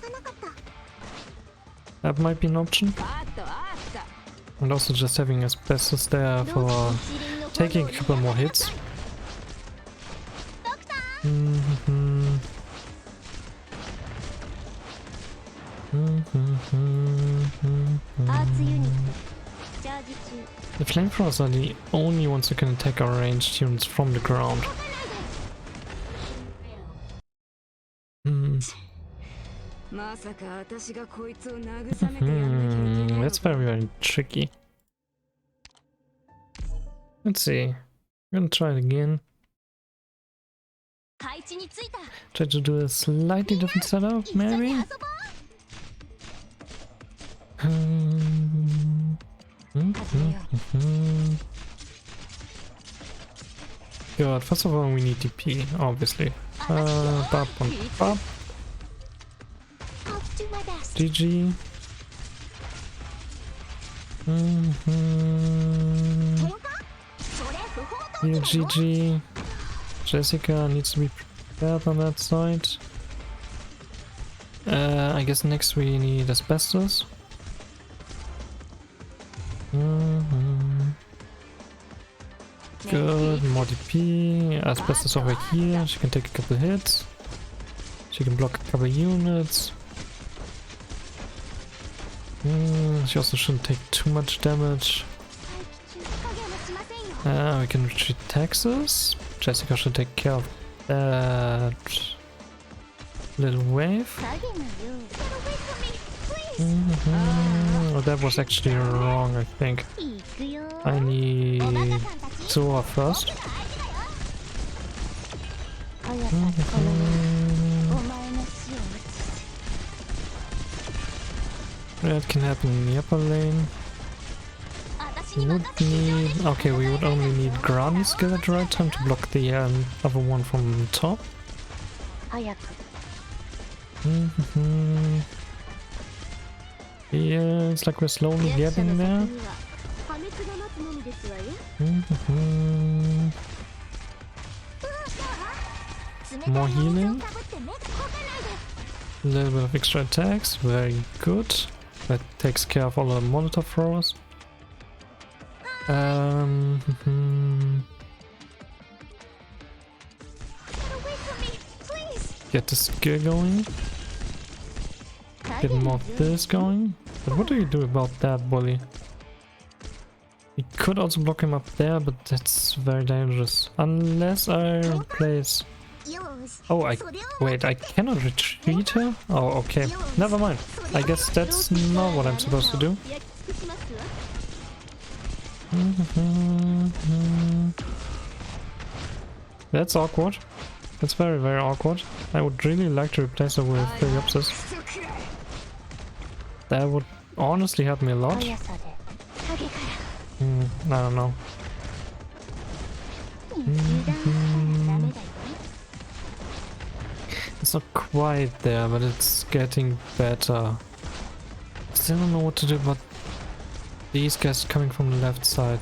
That might be an option. And also just having Asbestos there for taking a couple more hits. The flamethrowers are the only ones who can attack our ranged units from the ground. That's very, very tricky. Let's see. I'm gonna try it again. Try to do a slightly different setup, maybe? God, first of all we need DP, obviously. Bop on bop. GG. Here, GG. Jessica needs to be prepared on that side. I guess next we need Asbestos. Good, more DP. Asbestos over here. She can take a couple hits. She can block a couple units. She also shouldn't take too much damage. We can retreat Texas. Jessica should take care of that little wave. Oh, that was actually wrong, I think. I need Zora first. That can happen in the upper lane. Would need... Okay, we would only need Granny's skill at the right time to block the other one from the top. Yeah, it's like we're slowly getting there. More healing. A little bit of extra attacks, very good. That takes care of all the Molotov throwers. Get the skill going. Get more of this going. But what do you do about that bully? We could also block him up there, but that's very dangerous. Unless I replace... Oh, wait, I cannot retreat her? Oh, okay. Never mind. I guess that's not what I'm supposed to do. That's awkward. That's very, very awkward. I would really like to replace her with Heliopsis. That would honestly help me a lot. I don't know. It's not quite there, but it's getting better. Still don't know what to do about these guys coming from the left side.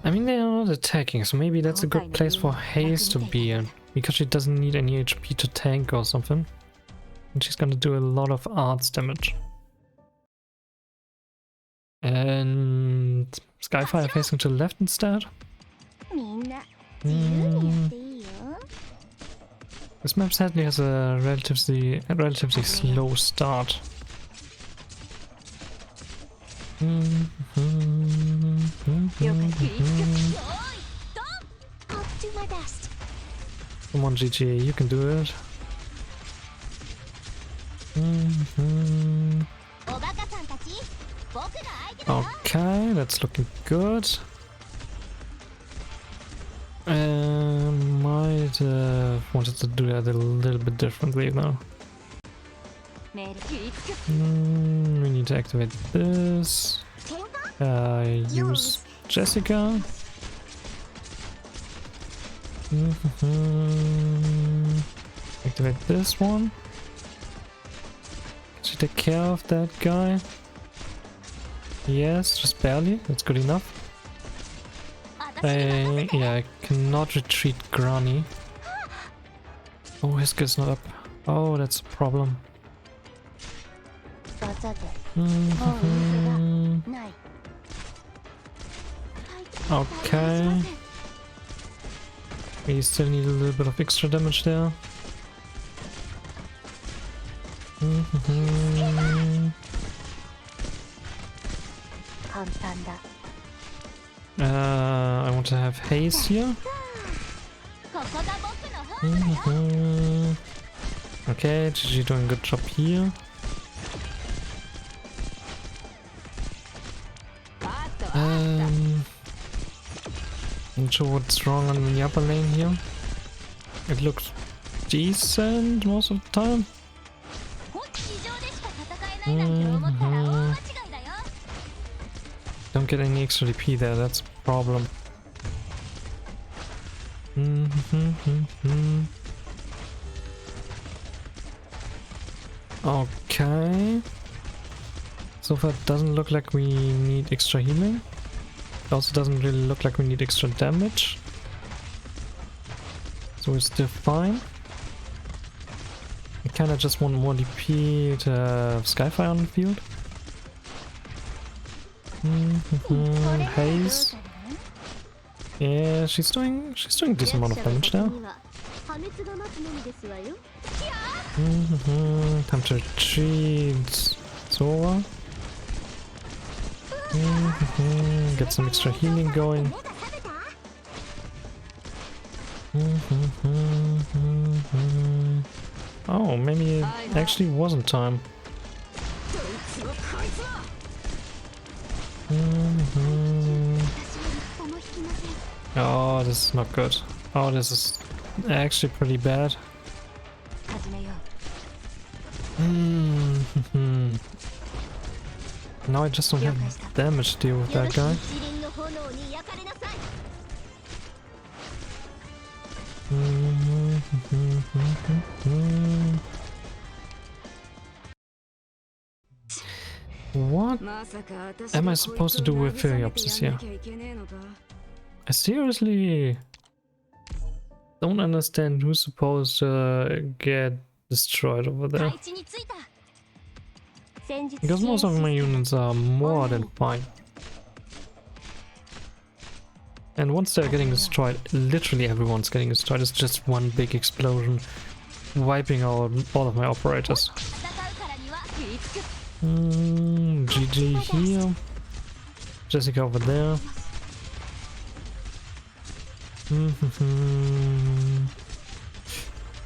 I mean, they are not attacking, so maybe that's a good place for Haze to be in, because she doesn't need any HP to tank or something. And she's gonna do a lot of arts damage. And Skyfire facing to the left instead. This map sadly has a relatively slow start. I'll do my best. Come on, GG, you can do it. Okay, that's looking good. Might wanted to do that a little bit differently now. We need to activate this. Use Jessica. Activate this one. Can she take care of that guy? Yes, just barely. That's good enough. Yeah, I cannot retreat Granny. Oh, his guy's not up. Oh, that's a problem. Okay. We still need a little bit of extra damage there. I want to have Haze here. Okay, GG doing a good job here. Not sure what's wrong on the upper lane here. It looks decent most of the time. Don't get any extra DP there, that's a problem. Okay. So far it doesn't look like we need extra healing. It also doesn't really look like we need extra damage. So we're still fine. I kinda just want more DP to have Skyfire on the field. Haze. Yeah, she's doing a decent amount of damage now. Time to retreat. It's over. Get some extra healing going. Oh, maybe it actually wasn't time. Oh, this is not good. Oh, this is actually pretty bad. Now I just don't have damage to deal with that guy. What am I supposed to do with Philiopsis here? I seriously don't understand who's supposed to get destroyed over there. Because most of my units are more than fine. And once they're getting destroyed, literally everyone's getting destroyed. It's just one big explosion, wiping out all of my operators. GG here. Jessica over there.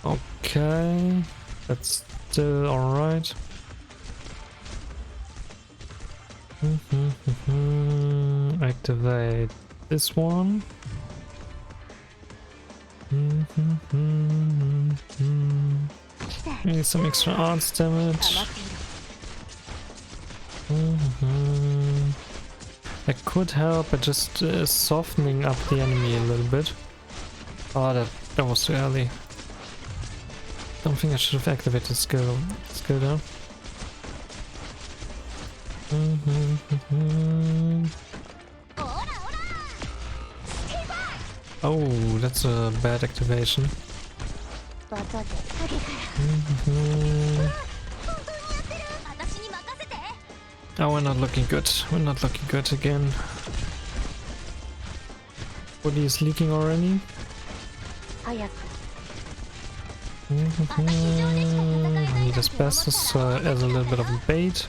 Okay, that's still alright. Activate this one. Need some extra arts damage. That could help by just softening up the enemy a little bit. Oh, that was too early. Don't think I should have activated skill down. Oh, that's a bad activation. Oh, we're not looking good. We're not looking good again. Body is leaking already. I need asbestos as a little bit of a bait.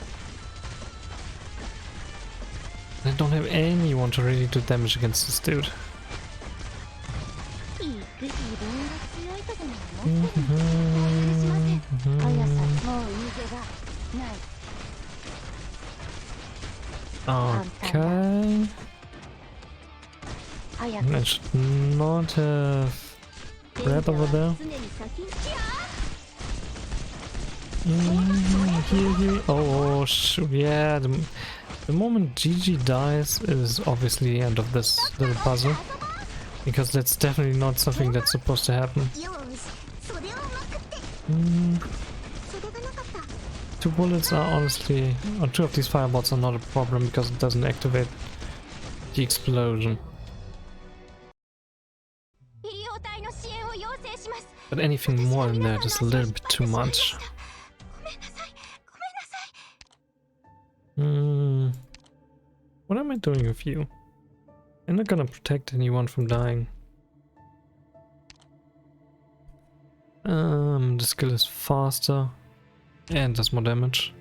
I don't have anyone to really do damage against this dude. Okay. I should not have red over there. Here. Oh shoot, yeah. The moment GG dies is obviously the end of this little puzzle. Because that's definitely not something that's supposed to happen. 2 bullets are honestly, or 2 of these fireballs are not a problem because it doesn't activate the explosion. But anything more than that is a little bit too much. What am I doing with you? I'm not gonna protect anyone from dying. The skill is faster and does more damage.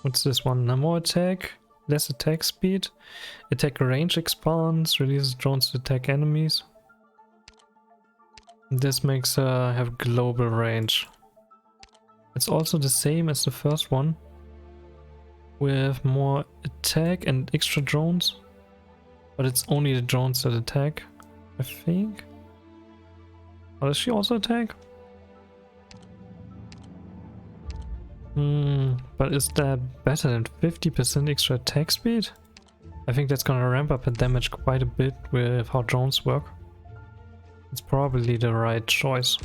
What's this one? More attack, less attack speed, attack range expands, releases drones to attack enemies. This makes have global range. It's also the same as the first one, with more attack and extra drones, but it's only the drones that attack, I think. Or does she also attack? But is that better than 50% extra attack speed? I think that's gonna ramp up the damage quite a bit with how drones work. It's probably the right choice.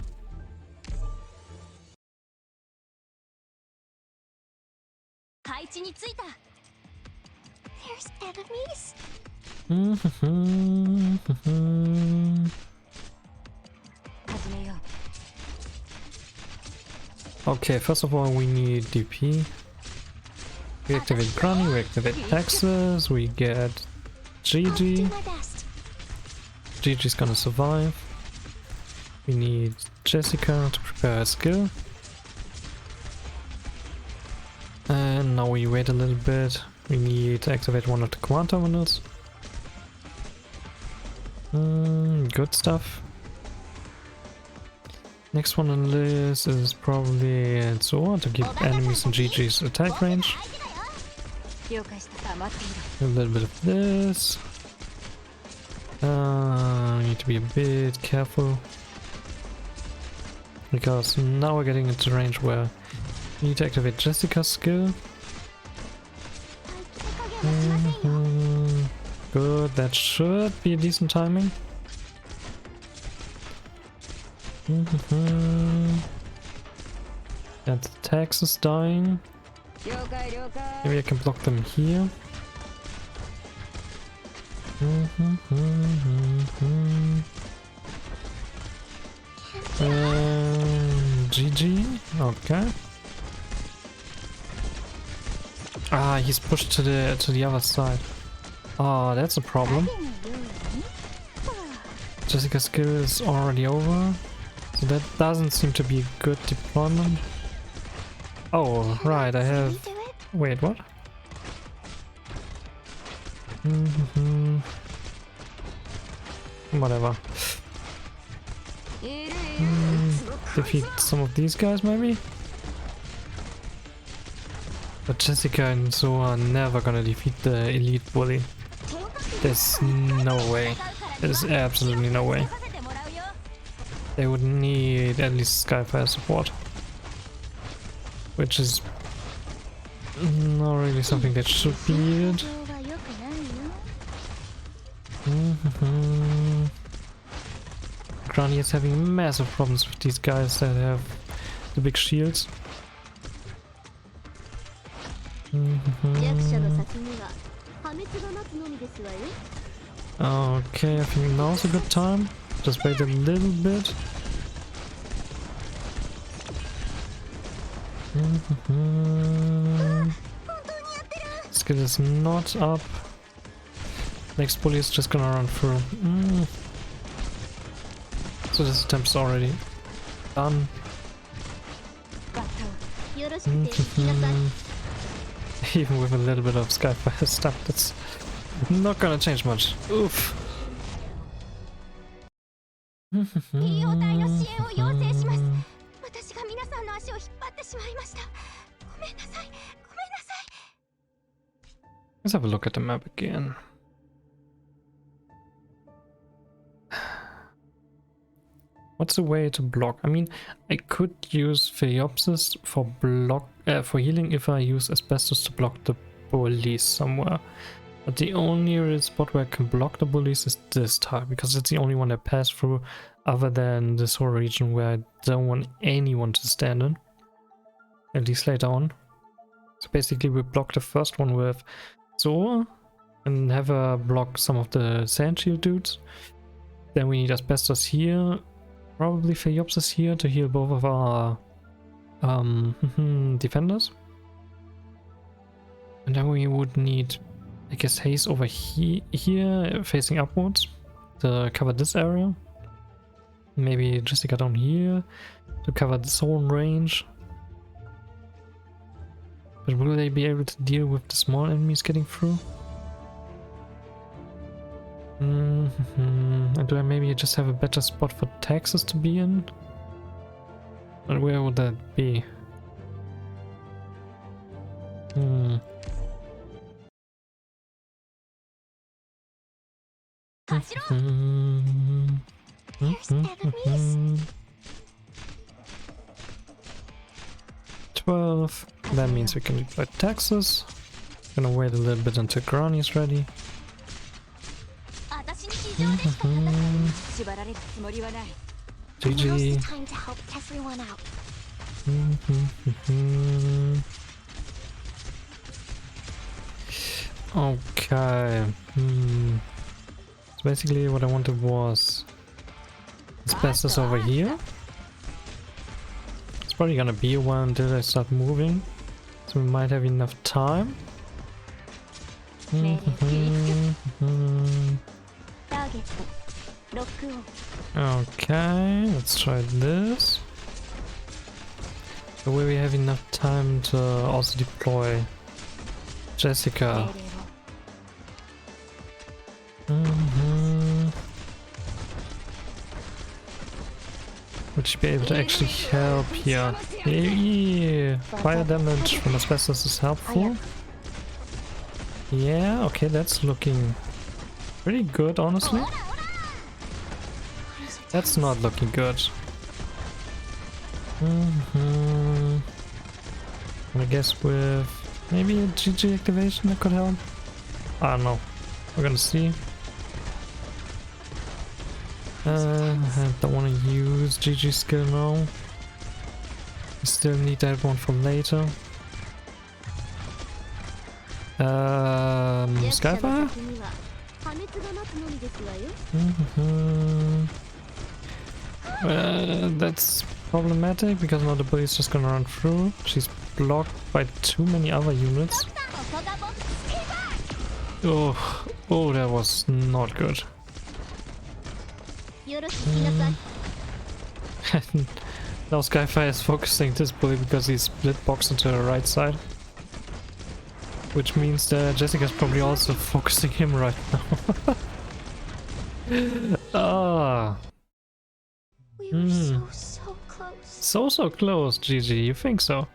There's enemies. Okay, first of all we need DP. We activate Granny, we activate Texas, we get GG. GG's gonna survive. We need Jessica to prepare a skill. And now we wait a little bit. We need to activate one of the command terminals. Good stuff. Next one on the list is probably Zoa to keep enemies in GG's attack range. A little bit of this. Need to be a bit careful. Because now we're getting into range where we need to activate Jessica's skill. Good, that should be a decent timing. That Tax is dying. Maybe I can block them here. GG. Okay. Ah, he's pushed to the other side. Ah, that's a problem. Jessica's skill is already over, so that doesn't seem to be a good deployment. Oh, right, I have... Wait, what? Whatever. Defeat some of these guys, maybe? But Jessica and Zoa are never gonna defeat the elite bully. There's no way. There's absolutely no way. They would need at least Skyfire support. Which is not really something that should be needed. Granny is having massive problems with these guys that have the big shields. Okay, I think now's a good time. Just wait a little bit. Skill is not up. Next bully is just gonna run through. So this attempt's already done. Even with a little bit of Skyfire stuff, that's not gonna change much. Oof. Let's have a look at the map again. What's the way to block? I mean, I could use Phaeopsis for healing if I use Asbestos to block the bullies somewhere. But the only real spot where I can block the bullies is this tile, because it's the only one that pass through other than this whole region where I don't want anyone to stand in. At least later on. So basically we block the first one with Zora and have her block some of the sand shield dudes. Then we need Asbestos here. Probably Phaeopsis here to heal both of our defenders. And then we would need, I guess, Haze over here facing upwards to cover this area. Maybe Jessica down here to cover this whole range. But will they be able to deal with the small enemies getting through? And do I maybe just have a better spot for Texas to be in? And where would that be? There's enemies. 12. That means we can deploy Texas. Gonna wait a little bit until Granny is ready. GG. Now's the time to help everyone out. Okay. So basically what I wanted was Asbestos over here. It's probably gonna be a while until I start moving, so we might have enough time. Okay, let's try this. So will we have enough time to also deploy Jessica? Would she be able to actually help here? Yeah. Fire damage from Asbestos is helpful. Yeah, okay, that's looking pretty good, honestly. That's not looking good. I guess with maybe a GG activation that could help. I don't know. We're gonna see. I don't want to use GG skill now. I still need that one for later. Skyfire? That's problematic because now the bully's just gonna run through. She's blocked by too many other units. Oh, that was not good. Now Skyfire is focusing this bully because he's split box into the right side. Which means that Jessica's probably also focusing him right now. Ah. We were so close. So close, GG, you think so?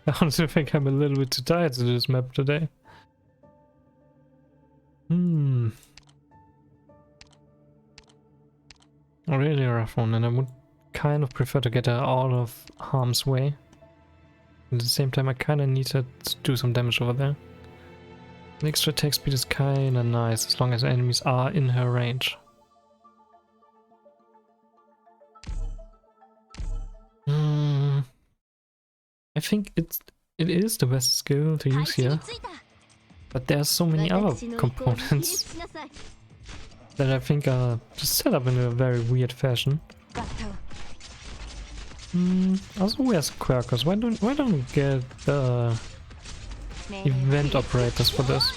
I honestly think I'm a little bit too tired to do this map today. A really rough one, and I would kind of prefer to get her out of harm's way. At the same time, I kind of need her to do some damage over there. The extra attack speed is kind of nice as long as enemies are in her range. think it is the best skill to use here, but there's so many other components that I think are just set up in a very weird fashion. Also, where's Quirkers? Why don't we get event operators for this?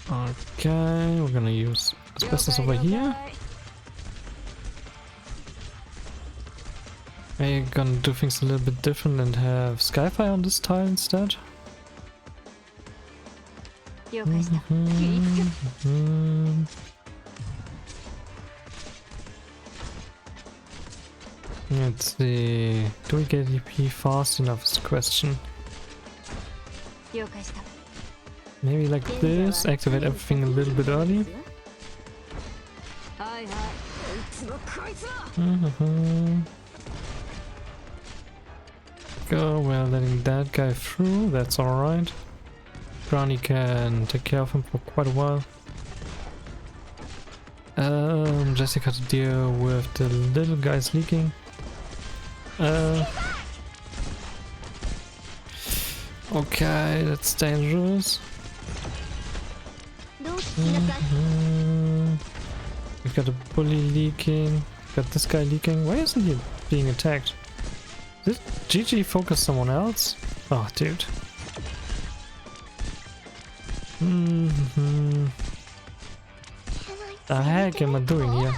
Okay, we're gonna use asbestos over here. We're gonna do things a little bit different and have Skyfire on this tile instead. Let's see. Do we get EP fast enough is the question. Maybe like this, activate everything a little bit early. Go, we're letting that guy through, that's alright. Granny can take care of him for quite a while. Jessica to deal with the little guys leaking. Okay, that's dangerous. We've got a bully leaking. Got this guy leaking. Why isn't he being attacked? Did GG focus someone else? Oh, dude. The heck am I doing here?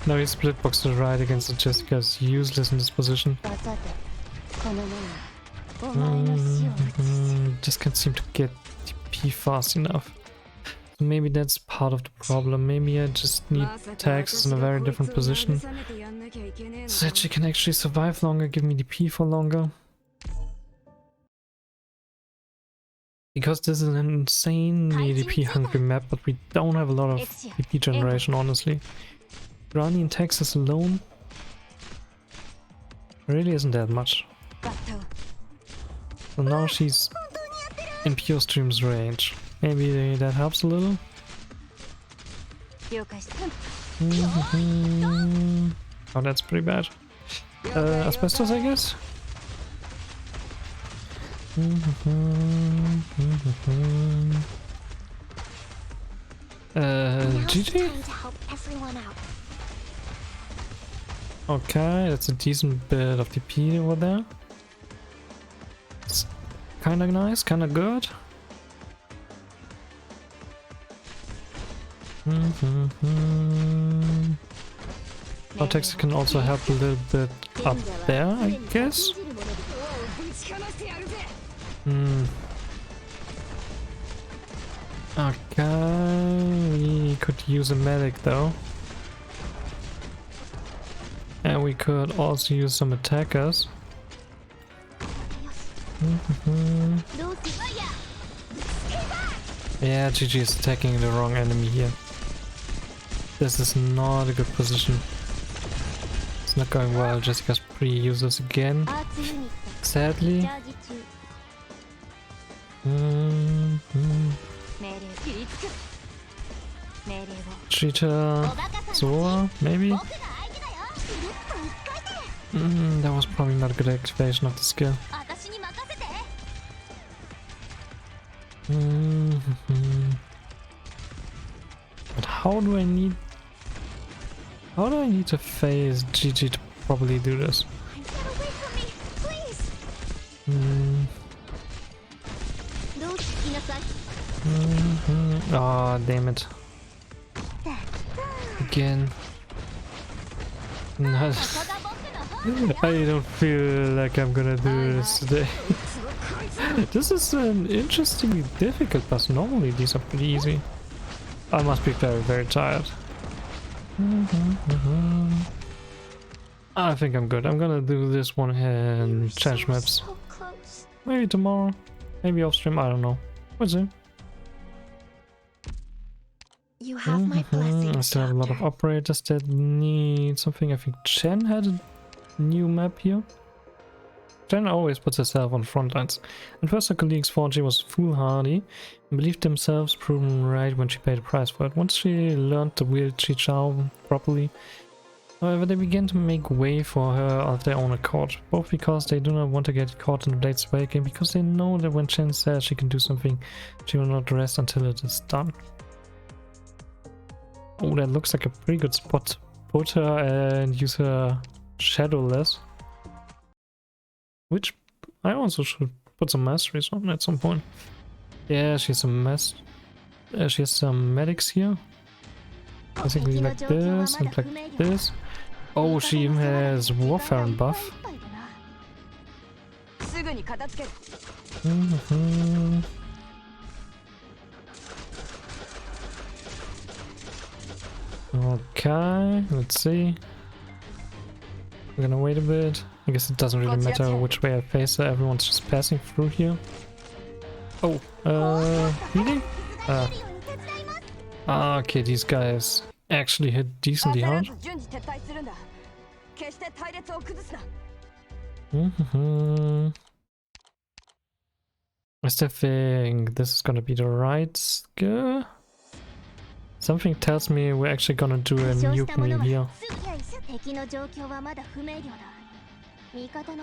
Now he split box to the right against the Jessica is useless in this position. Just can't seem to get TP fast enough. So maybe that's part of the problem. Maybe I just need tags in a very different position so that she can actually survive longer, give me DP for longer. Because this is an insanely DP hungry map, but we don't have a lot of DP generation, honestly. Granny in Texas alone really isn't that much. So now she's in pure stream's range. Maybe that helps a little. Oh, that's pretty bad. Asbestos, I guess? GG? Okay, that's a decent bit of DP over there. It's kinda nice, kinda good. Vortex can also help a little bit up there, I guess. Okay, we could use a medic though. And we could also use some attackers. Yeah, GG is attacking the wrong enemy here. This is not a good position. It's not going well. Jessica's pretty useless again. Sadly. Cheetah, Zora, maybe? That was probably not a good activation of the skill. But how do I need to phase GG to probably do this? Oh, damn it. Again. I don't feel like I'm gonna do this today. This is an interestingly difficult boss. Normally these are pretty easy. I must be very, very tired. I think I'm good. I'm gonna do this one and change maps. Maybe tomorrow. Maybe off stream. I don't know. We'll see. You have my blessing. I still have a lot of operators that need something. I think Chen had a new map here. Jen always puts herself on the front lines. At first her colleagues thought she was foolhardy and believed themselves proven right when she paid a price for it. Once she learned to wield Chi Chao properly, however, they began to make way for her of their own accord, both because they do not want to get caught in the Blade's wake and because they know that when Chen says she can do something, she will not rest until it is done. Oh, that looks like a pretty good spot to put her and use her shadowless. Which I also should put some masteries on at some point. Yeah, she has some medics here. Basically like this and like this. Oh, she even has warfare and buff. Okay, let's see. We're gonna wait a bit. I guess it doesn't really matter which way I face her, everyone's just passing through here. Oh, really? Okay, these guys actually hit decently hard. I still think this is gonna be the right skill. Something tells me we're actually gonna do a nuke meme here.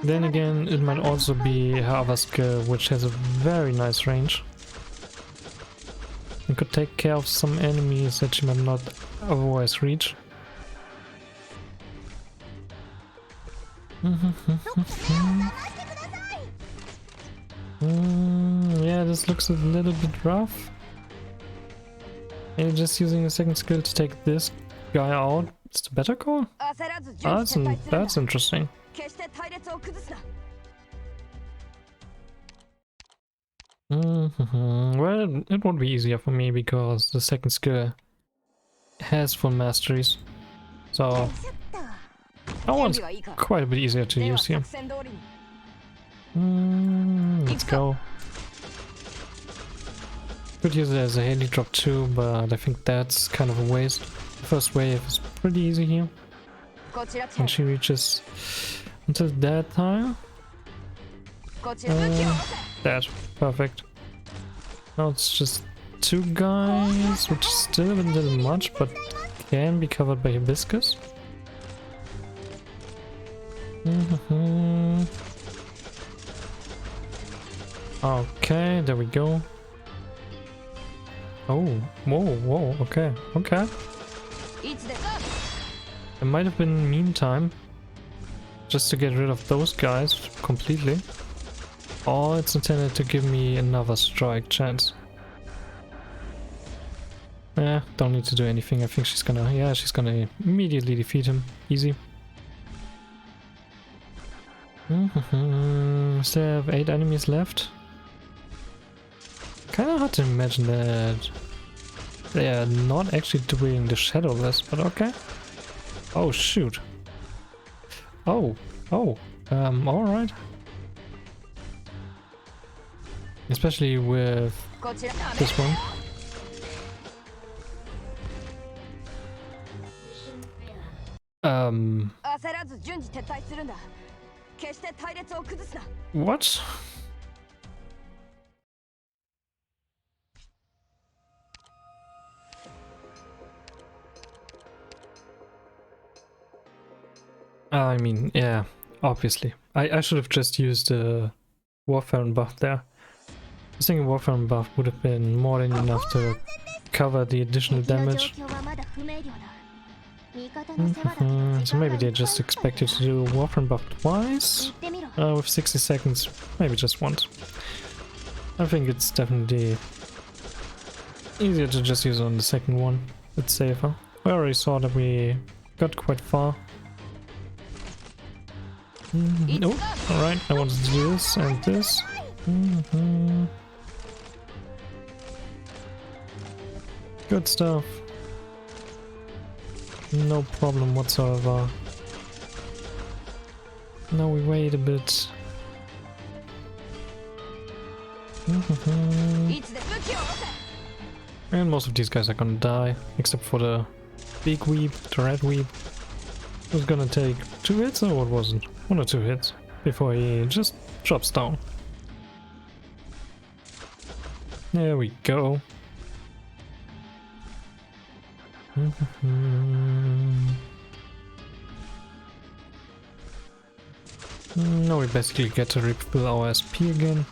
Then again, it might also be her other skill, which has a very nice range. It could take care of some enemies that she might not otherwise reach. Yeah, this looks a little bit rough. Maybe just using a second skill to take this guy out is the better call? That's interesting. Well, it would be easier for me because the second skill has full masteries. So that one's quite a bit easier to use here. Let's go. Could use it as a heli drop too, but I think that's kind of a waste. The first wave is pretty easy here. When she reaches until that tile. That, perfect. Now it's just two guys, which is still a little much, but can be covered by hibiscus. Okay, there we go. Oh, whoa, okay. It might have been meantime, just to get rid of those guys completely. Or it's intended to give me another strike chance. Don't need to do anything. I think she's gonna immediately defeat him. Easy. Still have 8 enemies left. Kinda hard to imagine that they are not actually doing the shadowless, but okay. Oh shoot. Alright. Especially with this one. What? I mean, yeah, obviously. I should have just used the warfare and buff there. I was thinking warfare and buff would have been more than enough to cover the additional damage. So maybe they just expected to do warfare and buff twice? With 60 seconds, maybe just once. I think it's definitely easier to just use on the second one. It's safer. We already saw that we got quite far. Oh, alright, I wanted to do this and this. Good stuff. No problem whatsoever. Now we wait a bit. And most of these guys are gonna die, except for the big weep, the red weep. It was gonna take 2 hits or what wasn't? 1 or 2 hits. before he just drops down. There we go. Now we basically get to refill our SP again.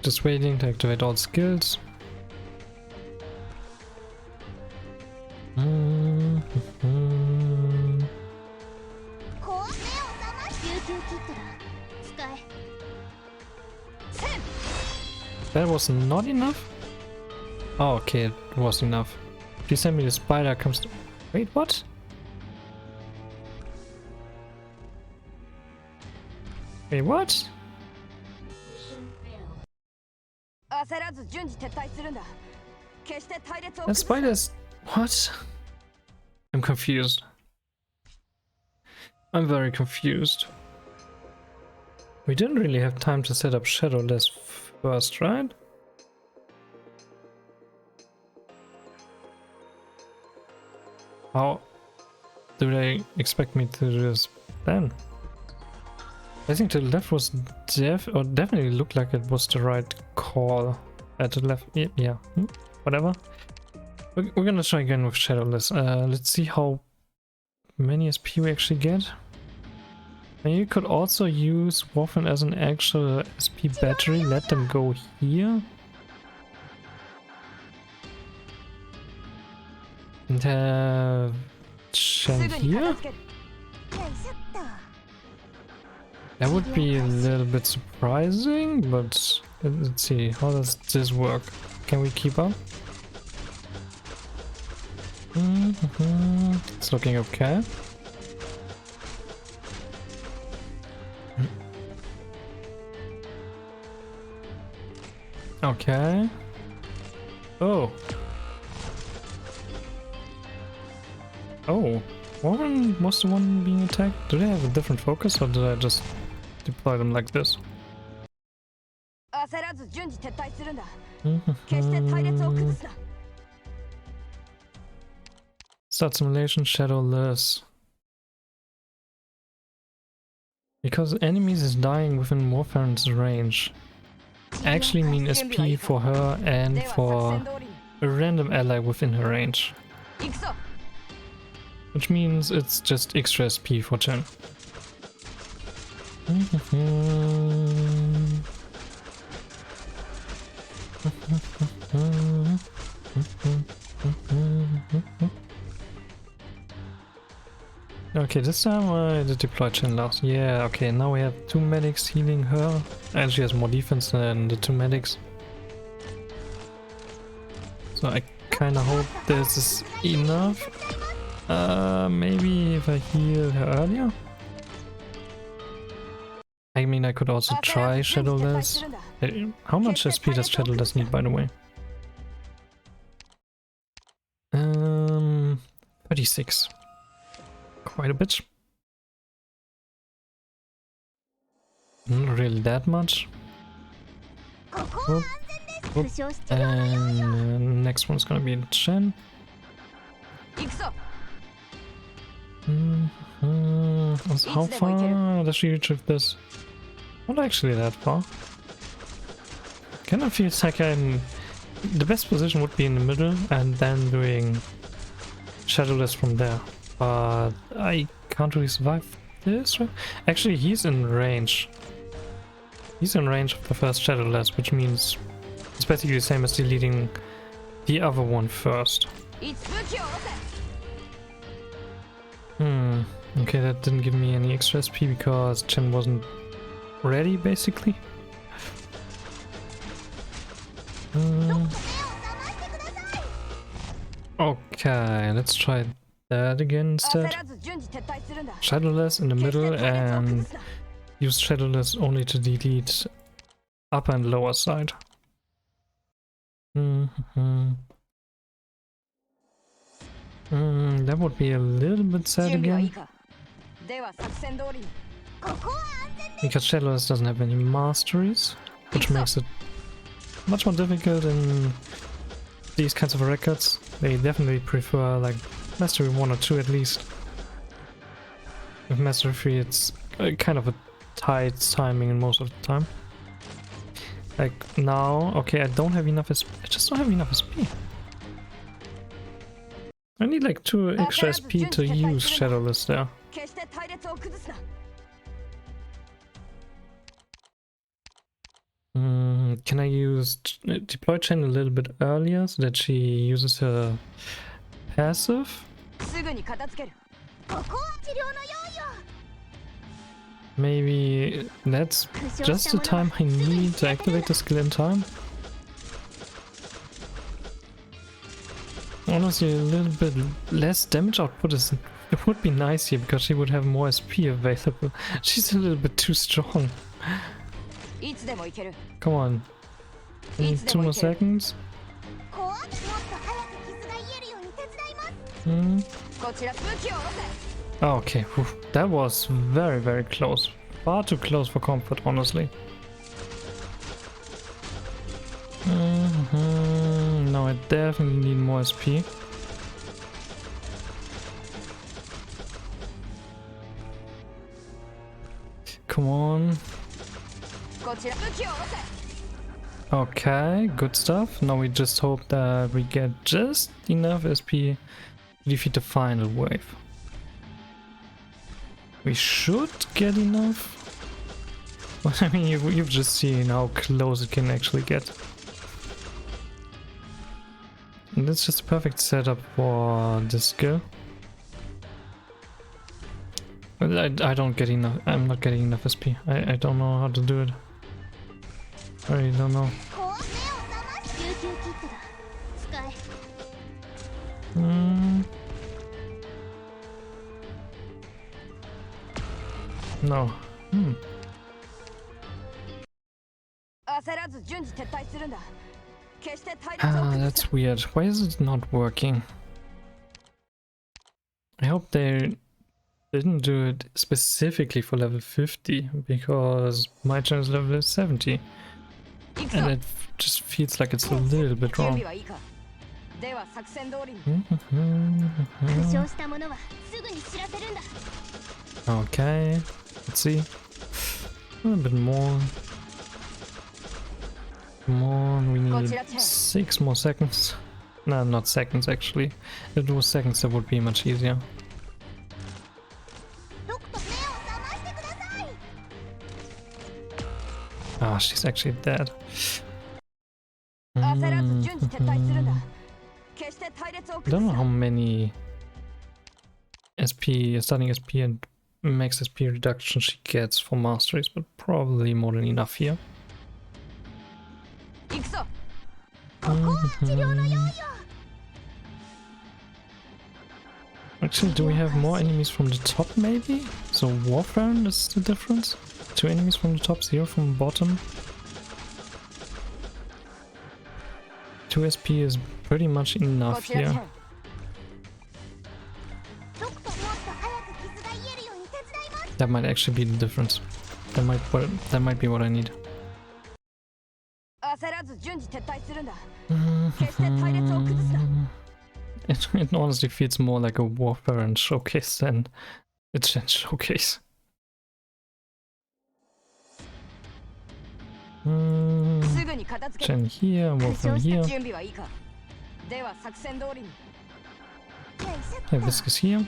Just waiting to activate all skills. That was not enough? Oh, okay, it was enough. Please send me the spider comes to... Wait, what? Wait, what? That spider's... What? I'm confused. I'm very confused. We didn't really have time to set up Shadowless first, right? How do they expect me to do this then? I think the left was definitely looked like it was the right call. At the left, yeah, whatever. We're gonna try again with Shadowless. Let's see how many SP we actually get. And you could also use Waffen as an actual SP battery. Let them go here. And have Shen here. That would be a little bit surprising, but let's see, how does this work? Can we keep up? It's looking okay. Okay. Oh. Oh. Warren was the one being attacked? Do they have a different focus, or did I just deploy them like this? Start simulation Shadowless. Because enemies is dying within Warfare's range. I actually mean SP for her and for a random ally within her range. Which means it's just extra SP for Chen. Okay, this time I did deploy Chen last. Yeah, okay, now we have 2 medics healing her. And she has more defense than the 2 medics. So I kinda hope this is enough. Maybe if I heal her earlier? I mean, I could also try Shadowless. How much SP does Shadowless need, by the way? 36. Quite a bit. Not really that much. Whoop, whoop. And next one's gonna be Chen. How far does she reach with this? Not actually that far. Kind of feels like I'm... The best position would be in the middle and then doing Shadowless from there. But I can't really survive this, right? Actually, he's in range. He's in range of the first Shadowless, which means it's basically the same as deleting the other one first. Okay, that didn't give me any extra SP because Chen wasn't ready, basically. Okay, let's try that again instead. Shadowless in the middle and use Shadowless only to delete upper and lower side. That would be a little bit sad again. Because Shadowless doesn't have any masteries, which makes it much more difficult in these kinds of records. They definitely prefer like Mastery 1 or 2 at least. With Mastery 3 it's kind of a tight timing in most of the time. Like now, okay, I don't have enough SP. I just don't have enough SP. I need like 2 extra SP to use Shadowless there. Can I use deploy chain a little bit earlier so that she uses her passive? Maybe that's just the time I need to activate the skill in time. Honestly, a little bit less damage output it would be nice here because she would have more SP available. She's a little bit too strong. Come on. I need 2 more seconds. Oh, okay, whew. That was very, very close. Far too close for comfort, honestly. No, I definitely need more SP. Come on. Okay, good stuff. Now we just hope that we get just enough SP to defeat the final wave. We should get enough. But I mean, you've just seen how close it can actually get. And that's just a perfect setup for this skill. But I don't get enough. I'm not getting enough SP. I don't know how to do it. I really don't know. No. That's weird. Why is it not working? I hope they didn't do it specifically for level 50, because my channel is level 70. And it just feels like it's a little bit wrong. Okay, let's see. A little bit more. Come on, we need 6 more seconds. No, not seconds actually. If it was seconds, that would be much easier. Ah, she's actually dead. I don't know how many SP, starting SP and max SP reduction she gets for masteries, but probably more than enough here. Actually, do we have more enemies from the top maybe? So Warfare is the difference? 2 enemies from the top, 0 from the bottom. 2 SP is pretty much enough here. That might actually be the difference. That might be what I need. It honestly feels more like a Warfare and Showcase than a Gen Showcase. Gen here, Warfare here. Hibiscus here.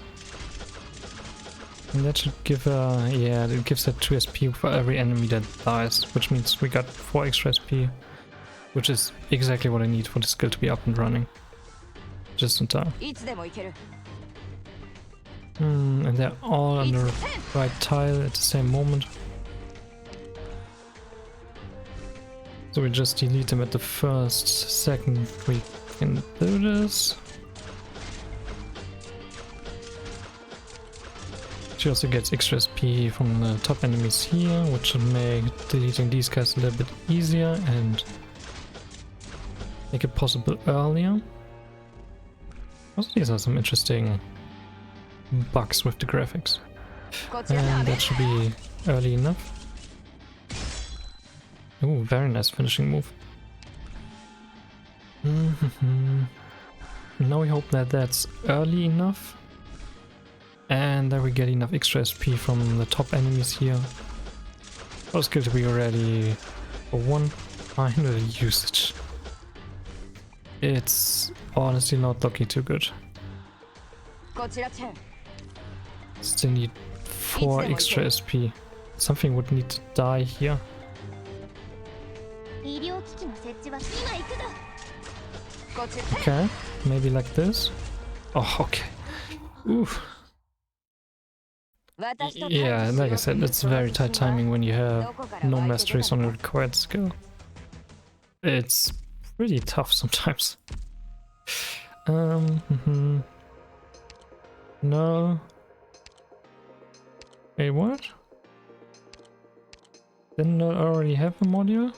And that should give her, yeah, it gives her 2 SP for every enemy that dies, which means we got 4 extra SP, which is exactly what I need for the skill to be up and running. Just in time. And they're all on the right tile at the same moment. So we just delete them at the first second we can do this. She also gets extra SP from the top enemies here, which should make deleting these guys a little bit easier and make it possible earlier. Also, these are some interesting bugs with the graphics. And that should be early enough. Ooh, very nice finishing move. Now we hope that that's early enough. And that we get enough extra SP from the top enemies here. For skill to be ready for one final usage. It's honestly not looking too good. Still need 4 extra SP. Something would need to die here. Okay, maybe like this. Oh, okay. Oof. Yeah, like I said, it's very tight timing when you have no masteries on a required skill. It's pretty tough sometimes. No. Wait, what? Didn't I already have a module?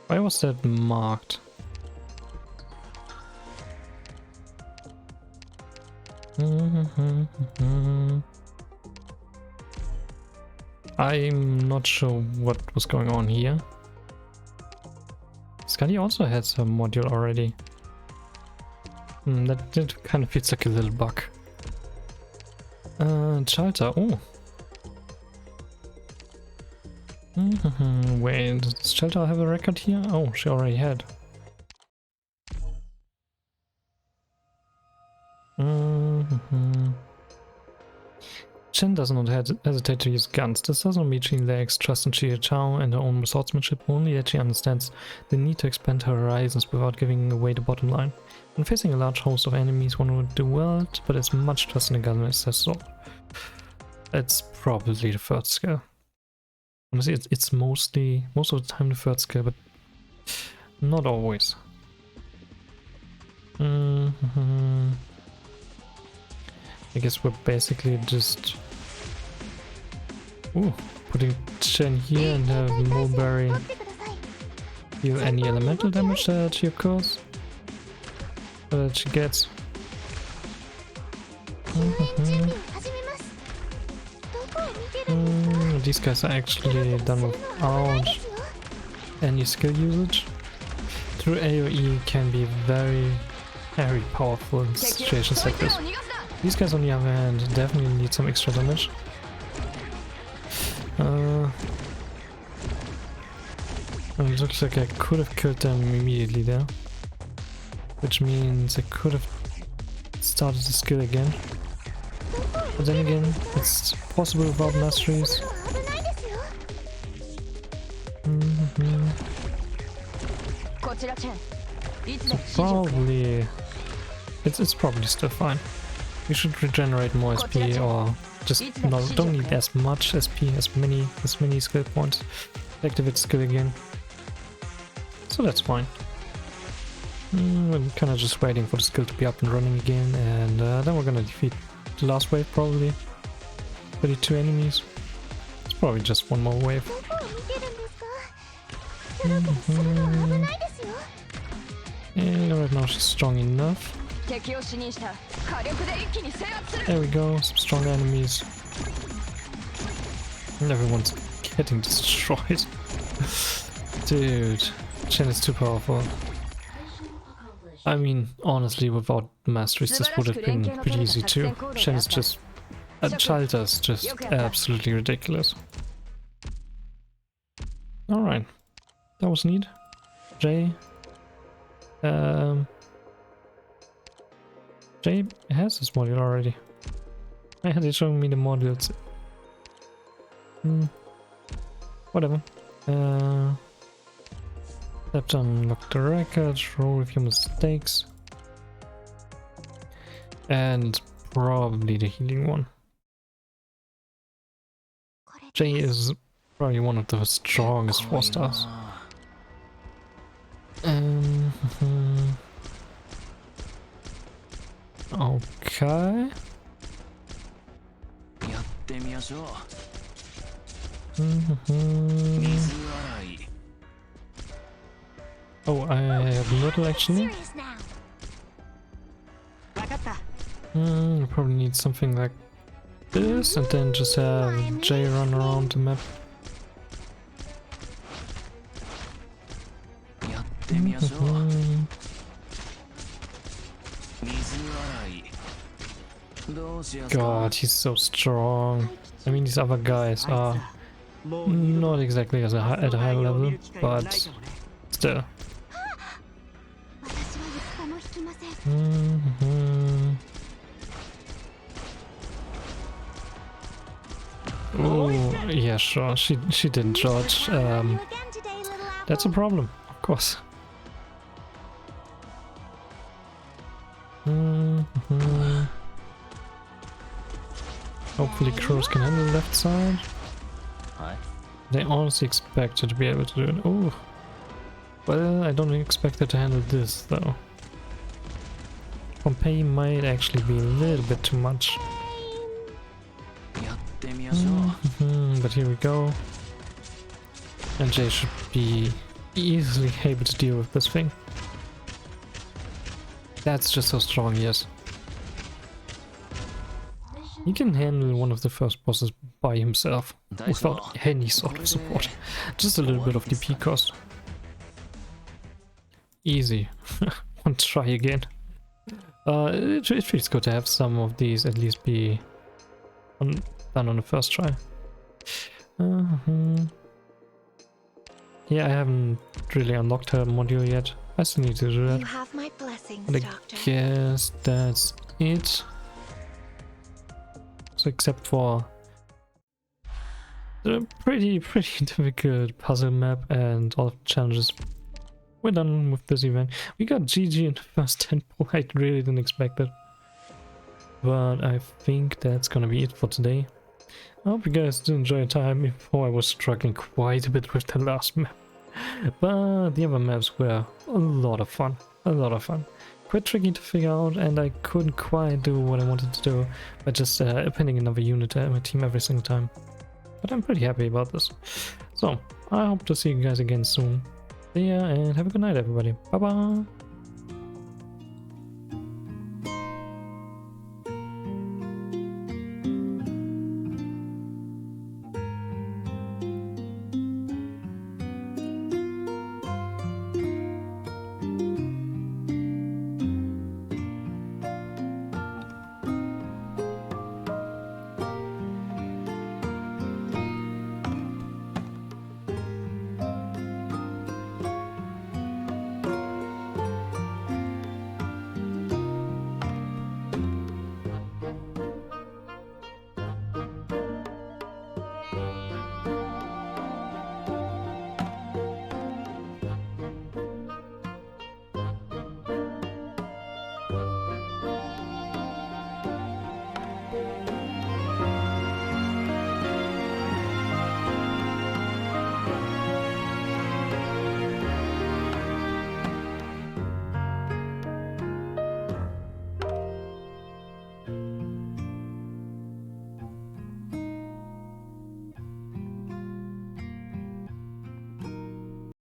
Why was that marked? I'm not sure what was going on here. Scully also has a module already. That kind of feels like a little bug. Chalta, oh. Wait, does Chalta have a record here? Oh, she already had. Chen does not hesitate to use guns. This does not mean she lacks trust in Chia Chao and her own swordsmanship, only that she understands the need to expand her horizons without giving away the bottom line. When facing a large host of enemies, one would do well, but as much trust in a gun as their sword. It's probably the third skill. Honestly, it's most of the time the third skill, but not always. I guess we're basically just putting Chen here and have Mulberry deal any elemental damage that she occurs, that she gets. These guys are actually done without any skill usage. Through AoE can be very powerful in situations like this. These guys on the other hand definitely need some extra damage. It looks like I could have killed them immediately there. Which means I could have started the skill again. But then again, it's possible without masteries. So probably... It's probably still fine. You should regenerate more SP or just don't need as much SP, as many skill points. Activate skill again. So that's fine. I'm kinda just waiting for the skill to be up and running again, and then we're gonna defeat the last wave probably. 32 enemies. It's probably just one more wave. And right now she's strong enough. There we go, some strong enemies. And everyone's getting destroyed. Dude, Chen is too powerful. I mean, honestly, without masteries this would have been pretty easy too. Chen is just... Chalta's just absolutely ridiculous. Alright. That was neat. Jay. Jay has this module already. I had it showing me the modules. Whatever. Have to unlock the record, roll with your mistakes. And probably the healing one. Jay is probably one of the strongest 4-stars. Okay. Oh, I have little actually. I probably need something like this and then just have Jay run around the map. God, he's so strong. I mean, these other guys are not exactly at a high level, but still. 私は5日も引きません。 Oh, yeah, sure. She didn't dodge. That's a problem, of course. Hopefully crows can handle the left side. They honestly expected to be able to do it. Oh, well, I don't expect her to handle this though. Pompeii might actually be a little bit too much. But here we go. And Jay should be easily able to deal with this thing. That's just so strong, yes. He can handle one of the first bosses by himself, without any sort of support. Just a little bit of DP cost. Easy. Want to try again. It feels good to have some of these at least be done on the first try. Yeah, I haven't really unlocked her module yet. I still need to do that. You have my blessings, But I Doctor. guess that's it. So except for the pretty difficult puzzle map and all of the challenges, we're done with this event. We got GG in the first 10 pool. I really didn't expect it. But I think that's gonna be it for today. I hope you guys did enjoy your time, before I was struggling quite a bit with the last map. But the other maps were a lot of fun. Quite tricky to figure out, and I couldn't quite do what I wanted to do by just appending another unit to my team every single time. But I'm pretty happy about this. So, I hope to see you guys again soon. See ya, and have a good night, everybody. Bye bye!